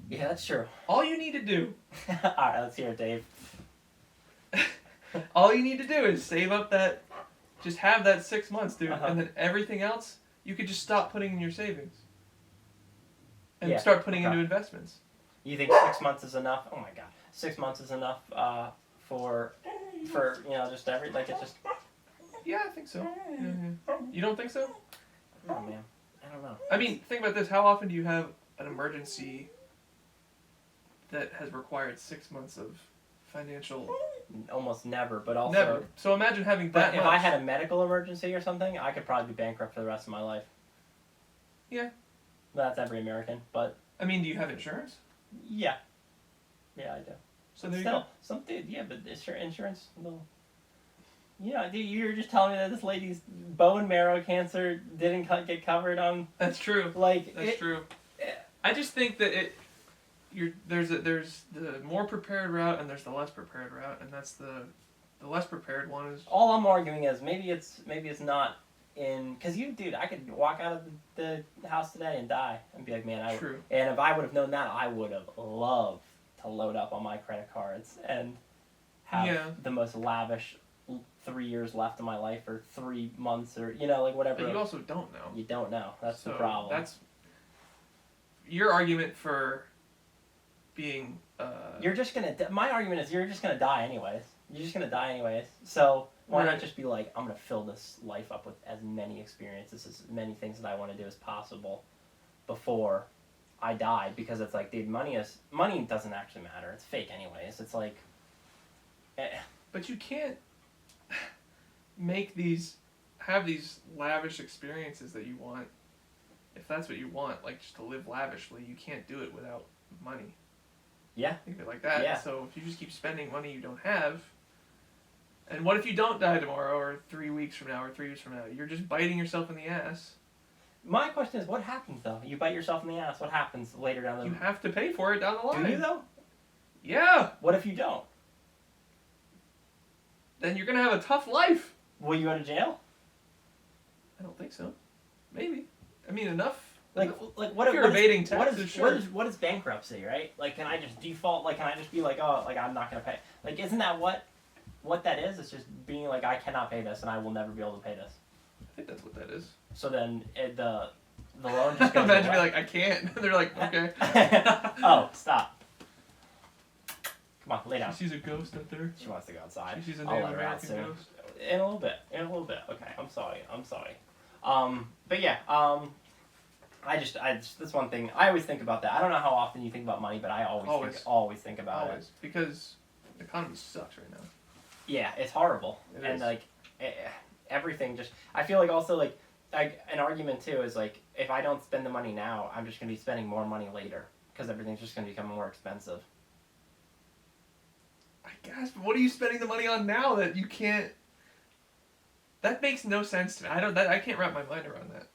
Speaker 2: Yeah, that's true.
Speaker 1: All you need to do...
Speaker 2: Alright, let's hear it, Dave.
Speaker 1: All you need to do is save up that... Just have that 6 months, dude, and then everything else, you could just stop putting in your savings. And start putting into investments.
Speaker 2: You think 6 months is enough? Oh my god. 6 months is enough for just it's just...
Speaker 1: Yeah, I think so. Mm-hmm. You don't think so?
Speaker 2: Oh man, I don't know.
Speaker 1: I mean, think about this. How often do you have an emergency that has required 6 months of financial...
Speaker 2: Almost never, but also...
Speaker 1: Never. So imagine having that
Speaker 2: But if I had a medical emergency or something, I could probably be bankrupt for the rest of my life.
Speaker 1: Yeah.
Speaker 2: That's every American, but...
Speaker 1: I mean, do you have insurance?
Speaker 2: Yeah. Yeah, I do.
Speaker 1: So there
Speaker 2: Still, some dude, yeah, but insurance, no. Dude, you're just telling me that this lady's bone marrow cancer didn't get covered on...
Speaker 1: That's true. That's true. I just think that there's the more prepared route and there's the less prepared route, and that's the less prepared one is...
Speaker 2: All I'm arguing is maybe it's not in... Because dude, I could walk out of the house today and die and be like, man,
Speaker 1: True.
Speaker 2: And if I would have known that, I would have loved to load up on my credit cards and have the most lavish 3 years left of my life, or 3 months, or whatever.
Speaker 1: But you also don't know.
Speaker 2: You don't know. That's the problem.
Speaker 1: That's your argument for being...
Speaker 2: My argument is you're just gonna die anyways. You're just gonna die anyways. So why not just be like, I'm gonna fill this life up with as many experiences, as many things that I want to do as possible before I die? Because it's like, dude, money doesn't actually matter. It's fake anyways. It's like...
Speaker 1: But you can't have these lavish experiences that you want. If that's what you want, like just to live lavishly, you can't do it without money.
Speaker 2: Yeah.
Speaker 1: Think of it like that.
Speaker 2: Yeah.
Speaker 1: So if you just keep spending money you don't have, and what if you don't die tomorrow, or 3 weeks from now, or 3 years from now? You're just biting yourself in the ass.
Speaker 2: My question is, what happens though? You bite yourself in the ass. What happens later down the line?
Speaker 1: You have to pay for it down the line.
Speaker 2: Do you though?
Speaker 1: Yeah.
Speaker 2: What if you don't?
Speaker 1: Then you're gonna have a tough life.
Speaker 2: Will you go to jail?
Speaker 1: I don't think so. Maybe. I mean, enough.
Speaker 2: Like what if
Speaker 1: you're evading taxes?
Speaker 2: What is bankruptcy, right? Like, can I just default? Like, can I just be like, oh, like I'm not gonna pay? Like, isn't that what that is? It's just being like, I cannot pay this, and I will never be able to pay this.
Speaker 1: I think that's what that is.
Speaker 2: So then the loan just goes
Speaker 1: Imagine being like, I can't. They're like, okay.
Speaker 2: Oh, stop. Come on, lay down.
Speaker 1: She sees a ghost up there.
Speaker 2: She wants to go outside.
Speaker 1: She sees a
Speaker 2: I'll
Speaker 1: Native
Speaker 2: let her out
Speaker 1: American
Speaker 2: soon.
Speaker 1: ghost.
Speaker 2: In a little bit. Okay, I'm sorry. But yeah, I just that's one thing I always think about that. I don't know how often you think about money, but I always think about it.
Speaker 1: Because the economy sucks right now.
Speaker 2: Yeah, it's horrible.
Speaker 1: It
Speaker 2: and
Speaker 1: is.
Speaker 2: Like everything just, I feel like also like an argument too is like, if I don't spend the money now, I'm just going to be spending more money later because everything's just going to become more expensive.
Speaker 1: I guess, but what are you spending the money on now that you can't... That makes no sense to me. I can't wrap my mind around that.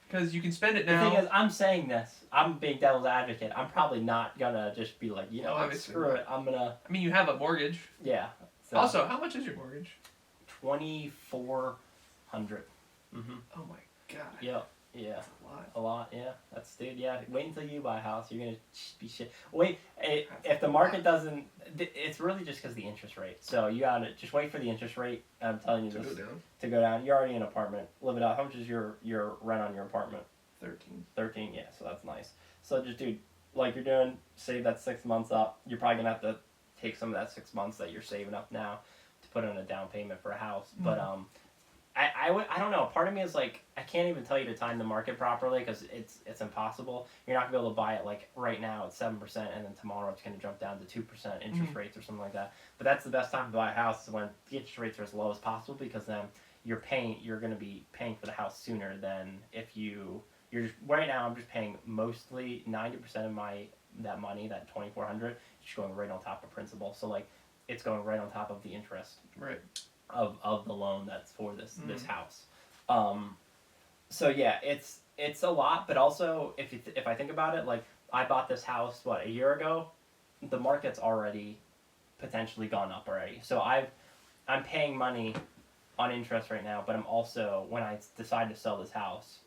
Speaker 1: Because you can spend it now...
Speaker 2: The thing is, I'm saying this. I'm being devil's advocate. I'm probably not going to just be like, screw it. I'm going to...
Speaker 1: I mean, you have a mortgage.
Speaker 2: Yeah. So
Speaker 1: Also, how much is your mortgage?
Speaker 2: $2,400.
Speaker 1: Oh my god.
Speaker 2: Yep. Yeah.
Speaker 1: That's a lot.
Speaker 2: A lot, yeah. That's, dude, yeah. Wait until you buy a house. You're going to be shit. Wait, if the market doesn't... It's really just because of the interest rate. So you got to just wait for the interest rate. I'm telling you this. To go down. You're already in an apartment. Live it out. How much is your rent on your apartment? 13, yeah. So that's nice. So just, dude, like you're doing, save that 6 months up. You're probably going to have to take some of that 6 months that you're saving up now to put on a down payment for a house. Mm-hmm. But I don't know. Part of me is like, I can't even tell you to time the market properly because it's impossible. You're not gonna be able to buy it like right now at 7%, and then tomorrow it's gonna jump down to 2% interest rates or something like that. But that's the best time to buy a house is when the interest rates are as low as possible because then you're gonna be paying for the house sooner than if you're just, right now I'm just paying mostly 90% of that money, that 2,400, just going right on top of principal. So like, it's going right on top of the interest.
Speaker 1: Right.
Speaker 2: Of the loan that's for this house. So yeah, it's a lot, but also if I think about it, like I bought this house a year ago, the market's already potentially gone up already. So I'm paying money on interest right now, but I'm also, when I decide to sell this house,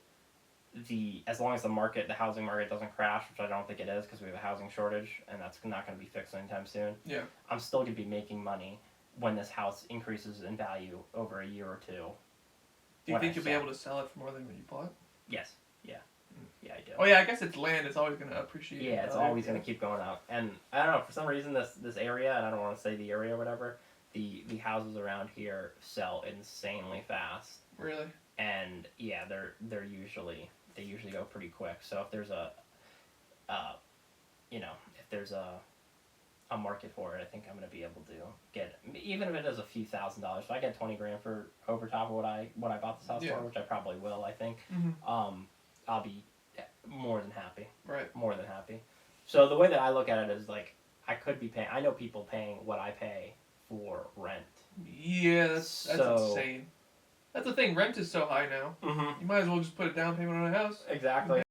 Speaker 2: as long as the housing market doesn't crash, which I don't think it is because we have a housing shortage and that's not going to be fixed anytime soon.
Speaker 1: Yeah.
Speaker 2: I'm still going to be making money when this house increases in value over a year or two.
Speaker 1: Do you think you'll be able to sell it for more than what you bought?
Speaker 2: Yes. Yeah. Yeah, I do.
Speaker 1: Oh yeah, I guess it's land. It's always going to appreciate.
Speaker 2: Yeah, it's always going to keep going up. And I don't know, for some reason this area, and I don't want to say the area or whatever, the houses around here sell insanely fast.
Speaker 1: Really?
Speaker 2: And yeah, they usually go pretty quick. So if there's if there's a market for it, I think I'm going to be able to get, even if it is a few $1,000s. If I get $20,000 for over top of what I bought this house for, which I probably will, I think, I'll be more than happy.
Speaker 1: Right.
Speaker 2: More than happy. So the way that I look at it is like, I could be paying. I know people paying what I pay for rent.
Speaker 1: Yeah, that's insane. That's the thing. Rent is so high now.
Speaker 2: Mm-hmm.
Speaker 1: You might as well just put a down payment on a house.
Speaker 2: Exactly.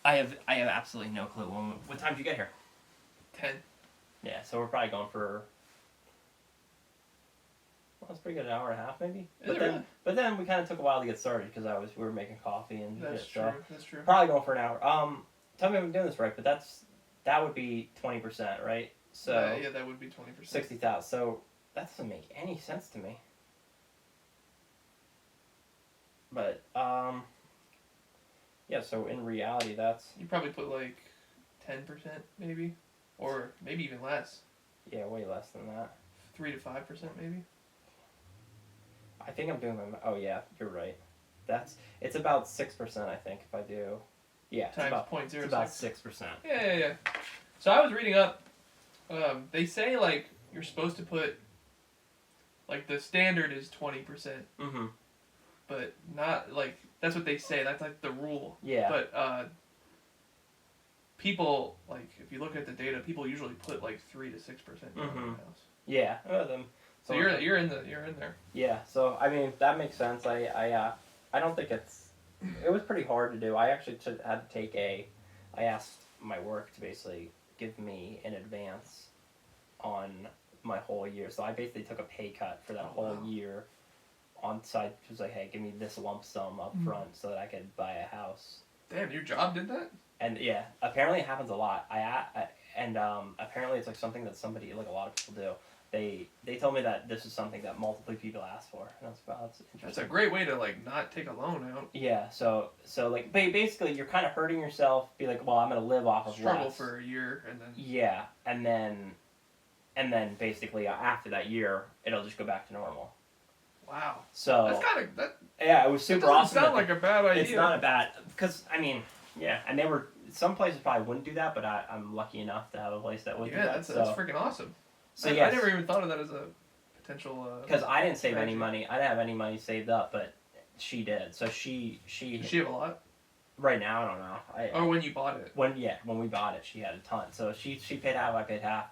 Speaker 2: I have absolutely no clue. What time did you get here?
Speaker 1: 10.
Speaker 2: Yeah, so we're probably going for, well, that's pretty good, an hour and a half maybe. But then we kind of took a while to get started because we were making coffee and
Speaker 1: that's
Speaker 2: shit,
Speaker 1: true.
Speaker 2: so
Speaker 1: That's true.
Speaker 2: probably going for an hour. Tell me if I'm doing this right, but that would be 20%, right? So
Speaker 1: yeah, that would be 20%.
Speaker 2: 60,000. So that doesn't make any sense to me. But yeah. So in reality, that's,
Speaker 1: you probably put like 10% maybe, or maybe even less.
Speaker 2: Yeah, way less than that.
Speaker 1: 3 to 5% maybe.
Speaker 2: I think I'm doing my. Oh yeah, you're right. It's about 6%. I think if I do. Yeah.
Speaker 1: Times
Speaker 2: about
Speaker 1: 0.06.
Speaker 2: It's about 6%.
Speaker 1: Yeah. So I was reading up. They say like you're supposed to put. Like the standard is 20%.
Speaker 2: Mm-hmm.
Speaker 1: but not like that's what they say. That's like the rule.
Speaker 3: Yeah.
Speaker 1: But people like if you look at the data, people usually put like 3 to 6% down on the house.
Speaker 3: Yeah.
Speaker 1: So you're in there.
Speaker 3: Yeah. So I mean that makes sense. I don't think it was pretty hard to do. I actually had to take I asked my work to basically give me an advance on my whole year. So I basically took a pay cut for that whole year on side. It was like, hey, give me this lump sum up front so that I could buy a house.
Speaker 1: Damn, your job did that?
Speaker 3: And yeah, apparently it happens a lot. Apparently it's like something that somebody, like a lot of people do. They told me that this is something that multiple people ask for. And that's interesting.
Speaker 1: That's a great way to like not take a loan out.
Speaker 3: Yeah, so like basically you're kind of hurting yourself. Be like, well, I'm gonna live off of
Speaker 1: struggle
Speaker 3: less.
Speaker 1: for a year and then.
Speaker 3: Yeah, and then basically after that year, it'll just go back to normal.
Speaker 1: Wow.
Speaker 3: So
Speaker 1: that's kind of that.
Speaker 3: Yeah, it was super
Speaker 1: doesn't
Speaker 3: awesome.
Speaker 1: Sound like a bad idea.
Speaker 3: It's not a bad because I mean, yeah, and they were some places probably wouldn't do that, but I'm lucky enough to have a place that would do that.
Speaker 1: Yeah, that's freaking awesome.
Speaker 3: So
Speaker 1: I never even thought of that as a potential.
Speaker 3: Because I didn't save any money. I didn't have any money saved up, but she did. So she.
Speaker 1: Does she have a lot?
Speaker 3: Right now, I don't know.
Speaker 1: Or when you bought it?
Speaker 3: When we bought it, she had a ton. So she paid half, I paid half,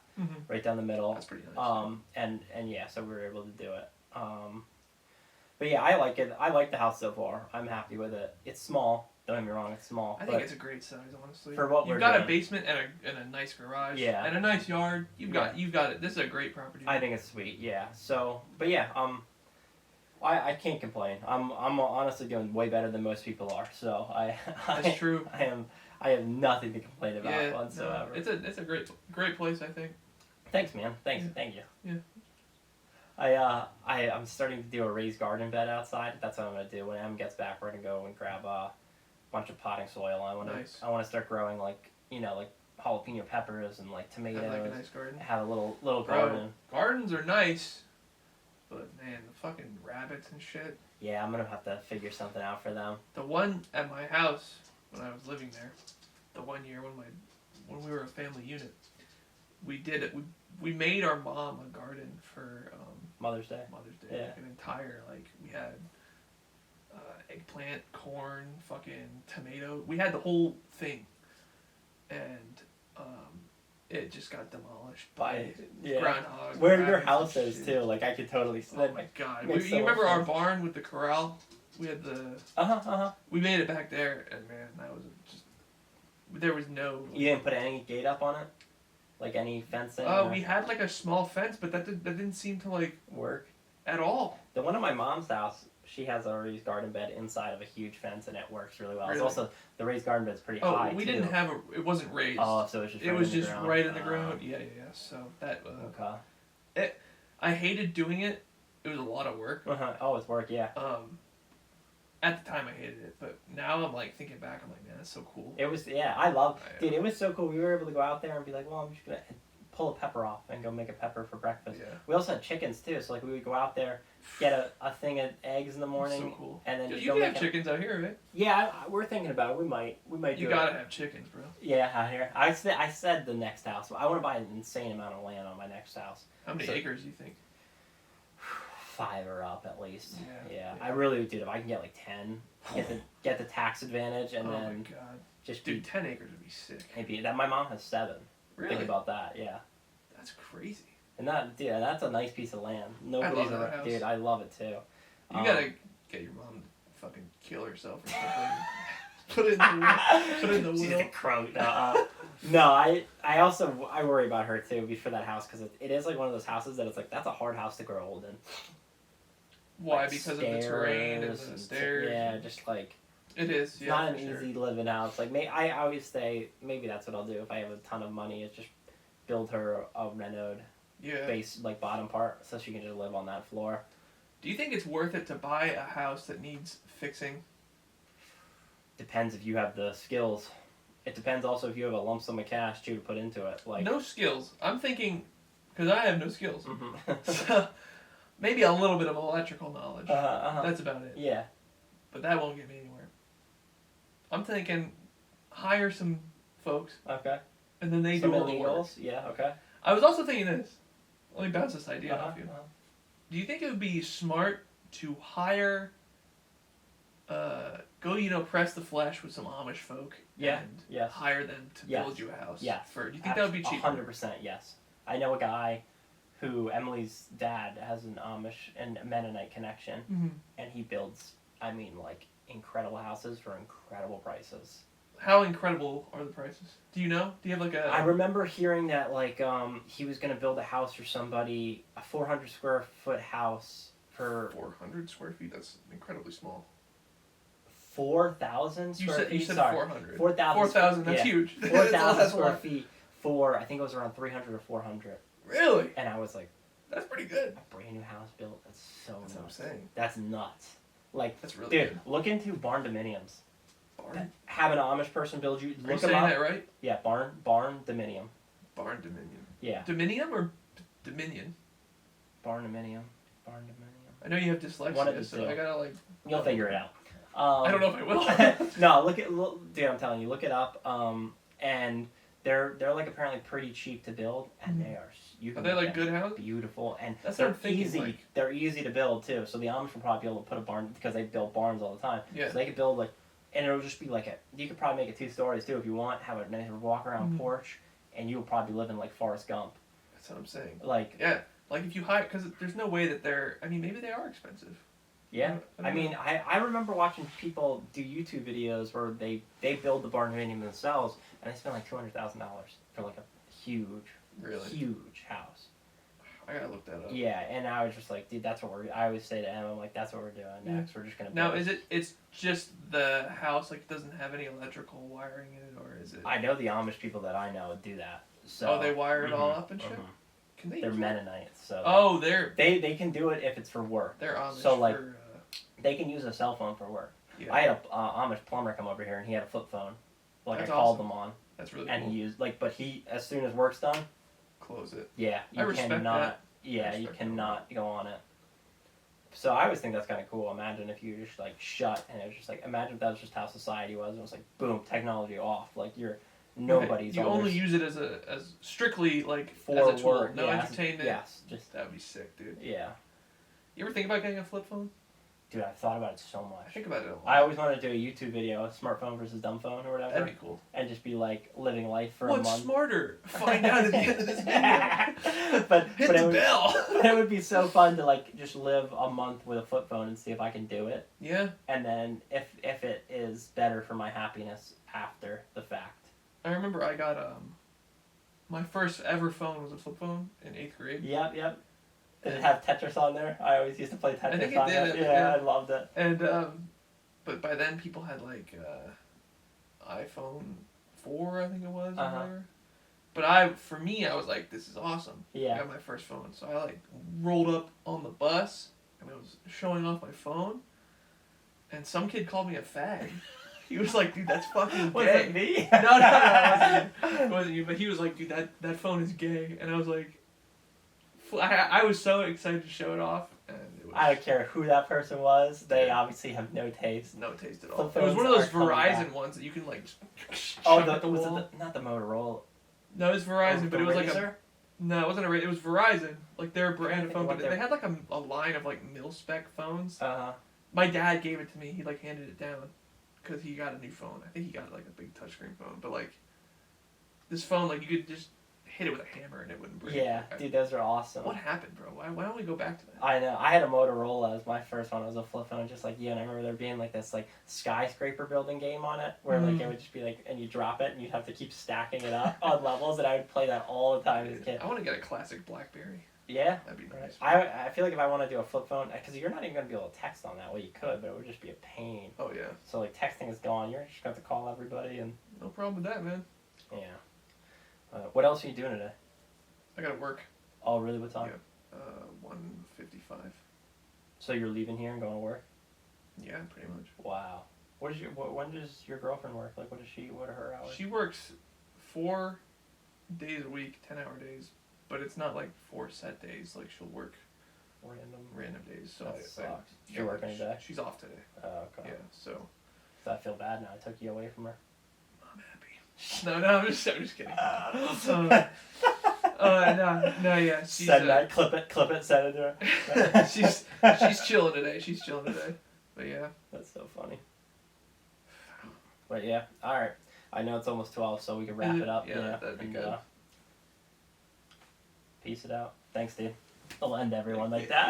Speaker 3: right down the middle.
Speaker 1: That's pretty nice.
Speaker 3: And yeah, so we were able to do it. But yeah, I like it. I like the house so far. I'm happy with it. It's small. Don't get me wrong, it's small.
Speaker 1: I think it's a great size, honestly.
Speaker 3: For what
Speaker 1: you've got a basement and a nice garage.
Speaker 3: Yeah.
Speaker 1: And a nice yard. You've got it. This is a great property.
Speaker 3: I think it's sweet. Yeah. So, but yeah, I can't complain. I'm honestly doing way better than most people are. So
Speaker 1: That's true.
Speaker 3: I have nothing to complain about whatsoever.
Speaker 1: No, it's a great place, I think.
Speaker 3: Thanks, man. Thank you.
Speaker 1: Yeah.
Speaker 3: I'm starting to do a raised garden bed outside. That's what I'm gonna do when Em gets back. We're gonna go and grab a bunch of potting soil. I want to start growing like jalapeno peppers and like tomatoes.
Speaker 1: Have like a nice garden.
Speaker 3: Have a little garden.
Speaker 1: Gardens are nice, but man, the fucking rabbits and shit.
Speaker 3: Yeah, I'm gonna have to figure something out for them.
Speaker 1: The one at my house when I was living there, the one year when we were a family unit, we did it. We made our mom a garden for
Speaker 3: Mother's Day.
Speaker 1: Yeah. Like an entire we had eggplant, corn, fucking tomato. We had the whole thing, and it just got demolished by groundhog.
Speaker 3: Where your house is too, like I could totally see that.
Speaker 1: Oh my god! You remember our barn with the corral? We had the We made it back there, and man, that was just there was no.
Speaker 3: You didn't put any gate up on it, like any fencing.
Speaker 1: We had like a small fence, but that didn't seem to
Speaker 3: work
Speaker 1: at all.
Speaker 3: The one at my mom's house, she has a raised garden bed inside of a huge fence, and it works really well.
Speaker 1: Really?
Speaker 3: It's also the raised garden bed's pretty high.
Speaker 1: We didn't have it wasn't raised.
Speaker 3: Oh, so it was just
Speaker 1: right in the ground. Yeah. So that.
Speaker 3: Okay.
Speaker 1: I hated doing it. It was a lot of work.
Speaker 3: Oh, it's work. Yeah.
Speaker 1: At the time I hated it, but now I'm thinking back, I'm like, man, that's so cool.
Speaker 3: It was, dude, it was so cool. We were able to go out there and be like, well, I'm just gonna pull a pepper off and go make a pepper for breakfast.
Speaker 1: Yeah.
Speaker 3: We also had chickens too, so we would go out there, get a thing of eggs in the morning.
Speaker 1: So cool.
Speaker 3: And then
Speaker 1: you can have chickens out here, right?
Speaker 3: Yeah, we're thinking about it. We might do
Speaker 1: You gotta have chickens, bro.
Speaker 3: Yeah, out here. I said the next house. I want to buy an insane amount of land on my next house.
Speaker 1: How many acres do you think?
Speaker 3: 5 or up at least.
Speaker 1: Yeah.
Speaker 3: I really do. If I can get 10, get the tax advantage, and then
Speaker 1: my God.
Speaker 3: just
Speaker 1: 10 acres would be sick.
Speaker 3: Maybe that. My mom has 7.
Speaker 1: Really?
Speaker 3: Think about that. Yeah.
Speaker 1: That's crazy.
Speaker 3: And that's a nice piece of land. Nobody's
Speaker 1: I love that house.
Speaker 3: Dude, I love it too.
Speaker 1: You gotta get your mom to fucking kill herself or something. Put it in the wheel.
Speaker 3: She's a crow. No, I worry about her too before that house because it is one of those houses that it's that's a hard house to grow old in.
Speaker 1: Why? Because of the terrain and the stairs.
Speaker 3: Yeah, just
Speaker 1: it is.
Speaker 3: It's not an easy living house. I always say maybe that's what I'll do if I have a ton of money is just build her a renode base bottom part so she can just live on that floor.
Speaker 1: Do you think it's worth it to buy a house that needs fixing?
Speaker 3: Depends if you have the skills. It depends also if you have a lump sum of cash too to put into it.
Speaker 1: No skills. I'm thinking, because I have no skills.
Speaker 3: Mm-hmm.
Speaker 1: So maybe a little bit of electrical knowledge. That's about it.
Speaker 3: Yeah.
Speaker 1: But that won't get me anywhere. I'm thinking, hire some folks.
Speaker 3: Okay.
Speaker 1: And then they do all the work.
Speaker 3: Yeah. Okay.
Speaker 1: I was also thinking this. Let me bounce this idea off you. Do you think it would be smart to hire go press the flesh with some Amish folk and
Speaker 3: Yes.
Speaker 1: hire them to build you a house.
Speaker 3: Yes.
Speaker 1: Do you think that would be cheaper?
Speaker 3: 100%, yes. I know a guy who, Emily's dad, has an Amish and Mennonite connection,
Speaker 1: Mm-hmm.
Speaker 3: and he builds, incredible houses for incredible prices.
Speaker 1: How incredible are the prices? Do you know? Do you have like a...
Speaker 3: I remember hearing that, he was going to build a house for somebody, a 400 square foot house for...
Speaker 1: 400 square feet? That's incredibly small.
Speaker 3: 4,000 square feet?
Speaker 1: You said
Speaker 3: Sorry.
Speaker 1: 400.
Speaker 3: 4,000.
Speaker 1: 4,000, that's huge.
Speaker 3: 4,000 square feet for, I think it was around 300 or 400.
Speaker 1: Really?
Speaker 3: And I was like...
Speaker 1: That's pretty good.
Speaker 3: A brand new house built? That's so
Speaker 1: That's
Speaker 3: nuts.
Speaker 1: what I'm saying.
Speaker 3: That's nuts.
Speaker 1: That's really
Speaker 3: dude,
Speaker 1: good.
Speaker 3: look into barn dominiums.
Speaker 1: Barn?
Speaker 3: Have an Amish person build you.
Speaker 1: Are you
Speaker 3: Look
Speaker 1: saying
Speaker 3: them up.
Speaker 1: that right?
Speaker 3: Yeah, barn dominium.
Speaker 1: Barn Dominion.
Speaker 3: Yeah,
Speaker 1: Dominium or Dominion?
Speaker 3: barn dominium.
Speaker 1: I know you have dyslexia,
Speaker 3: One of the
Speaker 1: so
Speaker 3: two.
Speaker 1: I gotta like...
Speaker 3: You'll figure it out.
Speaker 1: I don't know if I will.
Speaker 3: No, dude, I'm telling you, look it up. And they're like apparently pretty cheap to build, and they are. You
Speaker 1: Are
Speaker 3: can
Speaker 1: they
Speaker 3: make
Speaker 1: like
Speaker 3: them
Speaker 1: good houses?
Speaker 3: beautiful, and
Speaker 1: That's what
Speaker 3: they're
Speaker 1: I'm thinking,
Speaker 3: easy.
Speaker 1: like-
Speaker 3: They're easy to build too. So the Amish will probably be able to put a barn because they build barns all the time.
Speaker 1: Yeah.
Speaker 3: So they could build and it'll just be you could probably make it 2 stories too if you want. Have a nice walk around porch, and you'll probably live in like Forrest Gump.
Speaker 1: That's what I'm saying.
Speaker 3: Yeah.
Speaker 1: Like if you hire... Because there's no way that they're... I mean, maybe they are expensive.
Speaker 3: Yeah.
Speaker 1: I don't know.
Speaker 3: I remember watching people do YouTube videos where they build the barn dominium themselves, and they spend like $200,000 for like a huge house.
Speaker 1: I gotta look that up.
Speaker 3: Yeah, and I was just like, dude, that's what I always say to Em, I'm like, that's what we're doing next. We're just gonna build.
Speaker 1: Now, it's just the house, like, it doesn't have any electrical wiring in it, or is it...
Speaker 3: I know the Amish people that I know do that. So
Speaker 1: they wire it all up and shit? Can they
Speaker 3: They're
Speaker 1: do it?
Speaker 3: Mennonites, so
Speaker 1: Oh, they're
Speaker 3: they can do it if it's for work.
Speaker 1: Amish
Speaker 3: So, like,
Speaker 1: for...
Speaker 3: They can use a cell phone for work.
Speaker 1: Yeah.
Speaker 3: I had a Amish plumber come over here, and he had a flip phone.
Speaker 1: That's
Speaker 3: I called
Speaker 1: awesome.
Speaker 3: them on,
Speaker 1: That's really
Speaker 3: and
Speaker 1: cool.
Speaker 3: he used but he as soon as work's done,
Speaker 1: Close it.
Speaker 3: yeah,
Speaker 1: I
Speaker 3: you
Speaker 1: respect
Speaker 3: cannot.
Speaker 1: that.
Speaker 3: Yeah, you
Speaker 1: respect
Speaker 3: cannot go on it. So I always think that's kind of cool. Imagine if you just shut, and it was just imagine if that was just how society was. It was boom, technology off. You're nobody's.
Speaker 1: You
Speaker 3: on
Speaker 1: only
Speaker 3: their
Speaker 1: use it as strictly
Speaker 3: for
Speaker 1: as a tool,
Speaker 3: work.
Speaker 1: no
Speaker 3: Yes,
Speaker 1: entertainment.
Speaker 3: Yes, just
Speaker 1: That would be sick, dude.
Speaker 3: yeah.
Speaker 1: You ever think about getting a flip phone?
Speaker 3: Dude, I've thought about it so
Speaker 1: I
Speaker 3: much.
Speaker 1: think about it a lot.
Speaker 3: I always wanted to do a YouTube video, smartphone versus dumb phone or whatever,
Speaker 1: That'd be cool.
Speaker 3: and just be living life for a
Speaker 1: What's
Speaker 3: month.
Speaker 1: smarter? Find out at the end of this video.
Speaker 3: but
Speaker 1: Hit
Speaker 3: but
Speaker 1: the
Speaker 3: it would,
Speaker 1: bell.
Speaker 3: it would be so fun to just live a month with a flip phone and see if I can do it.
Speaker 1: Yeah.
Speaker 3: And then if it is better for my happiness after the fact.
Speaker 1: I remember I got my first ever phone was a flip phone in 8th grade.
Speaker 3: Yep. Did it have Tetris on there? I always used to play Tetris
Speaker 1: I think it
Speaker 3: on
Speaker 1: did,
Speaker 3: it.
Speaker 1: yeah.
Speaker 3: I loved it.
Speaker 1: And but by then people had iPhone 4, I think it was, or whatever. But for me, I was like, this is awesome.
Speaker 3: Yeah.
Speaker 1: I got my first phone, so I rolled up on the bus and I was showing off my phone, and some kid called me a fag. He was like, dude, that's fucking gay.
Speaker 3: Was it me?
Speaker 1: No, it wasn't you. But he was like, dude, that phone is gay, and I was like, I was so excited to show it off, and it was.
Speaker 3: I don't care who that person was. They obviously have no taste.
Speaker 1: No taste at all.
Speaker 3: Flip
Speaker 1: It was one of
Speaker 3: phones
Speaker 1: those
Speaker 3: are coming
Speaker 1: Verizon
Speaker 3: back.
Speaker 1: ones that you can chuck
Speaker 3: Oh,
Speaker 1: at the
Speaker 3: was
Speaker 1: wall.
Speaker 3: it not the Motorola?
Speaker 1: No, it was Verizon, but
Speaker 3: the
Speaker 1: it was
Speaker 3: Razr?
Speaker 1: no, it wasn't a Razr. It was Verizon. Their brand of
Speaker 3: think
Speaker 1: phone,
Speaker 3: what
Speaker 1: but they had a line of mil-spec phones. My dad gave it to me. He handed it down because he got a new phone. I think he got a big touchscreen phone, but this phone you could just hit it with a hammer and it wouldn't break.
Speaker 3: Yeah, dude, those are awesome.
Speaker 1: What happened, bro? Why don't we go back to that?
Speaker 3: I know. I had a Motorola as my first one. It was a flip phone, just like you. And I remember there being this skyscraper building game on it, where it would just be and you drop it, and you'd have to keep stacking it up on levels. And I would play that all the time as a kid.
Speaker 1: I want to get a classic BlackBerry.
Speaker 3: Yeah.
Speaker 1: That'd be nice.
Speaker 3: I feel like if I want to do a flip phone, because you're not even going to be able to text on that. Well, you could, but it would just be a pain.
Speaker 1: Oh yeah.
Speaker 3: So texting is gone. You're just going to have to call everybody and.
Speaker 1: No problem with that, man.
Speaker 3: Yeah. What else are you doing today?
Speaker 1: I gotta work.
Speaker 3: Oh, really? What time?
Speaker 1: Yeah. 1:55.
Speaker 3: So you're leaving here and going to work?
Speaker 1: Yeah, pretty much.
Speaker 3: Wow. When does your girlfriend work? What are her hours?
Speaker 1: She works 4 days a week, 10-hour days, but it's not 4 set days. She'll work random days. So
Speaker 3: That sucks. Does she work any day?
Speaker 1: She's off today.
Speaker 3: Oh, okay.
Speaker 1: Yeah, so
Speaker 3: So I feel bad now. I took you away from her.
Speaker 1: I'm happy. No, I'm just kidding. No, yeah. She's,
Speaker 3: Send that. Clip it. Send it to her.
Speaker 1: she's chilling today. But But yeah.
Speaker 3: That's so funny. But yeah, all right. I know it's almost 12, so we can wrap it up.
Speaker 1: Yeah, that'd be good.
Speaker 3: Peace it out. Thanks, dude. I'll end everyone like that.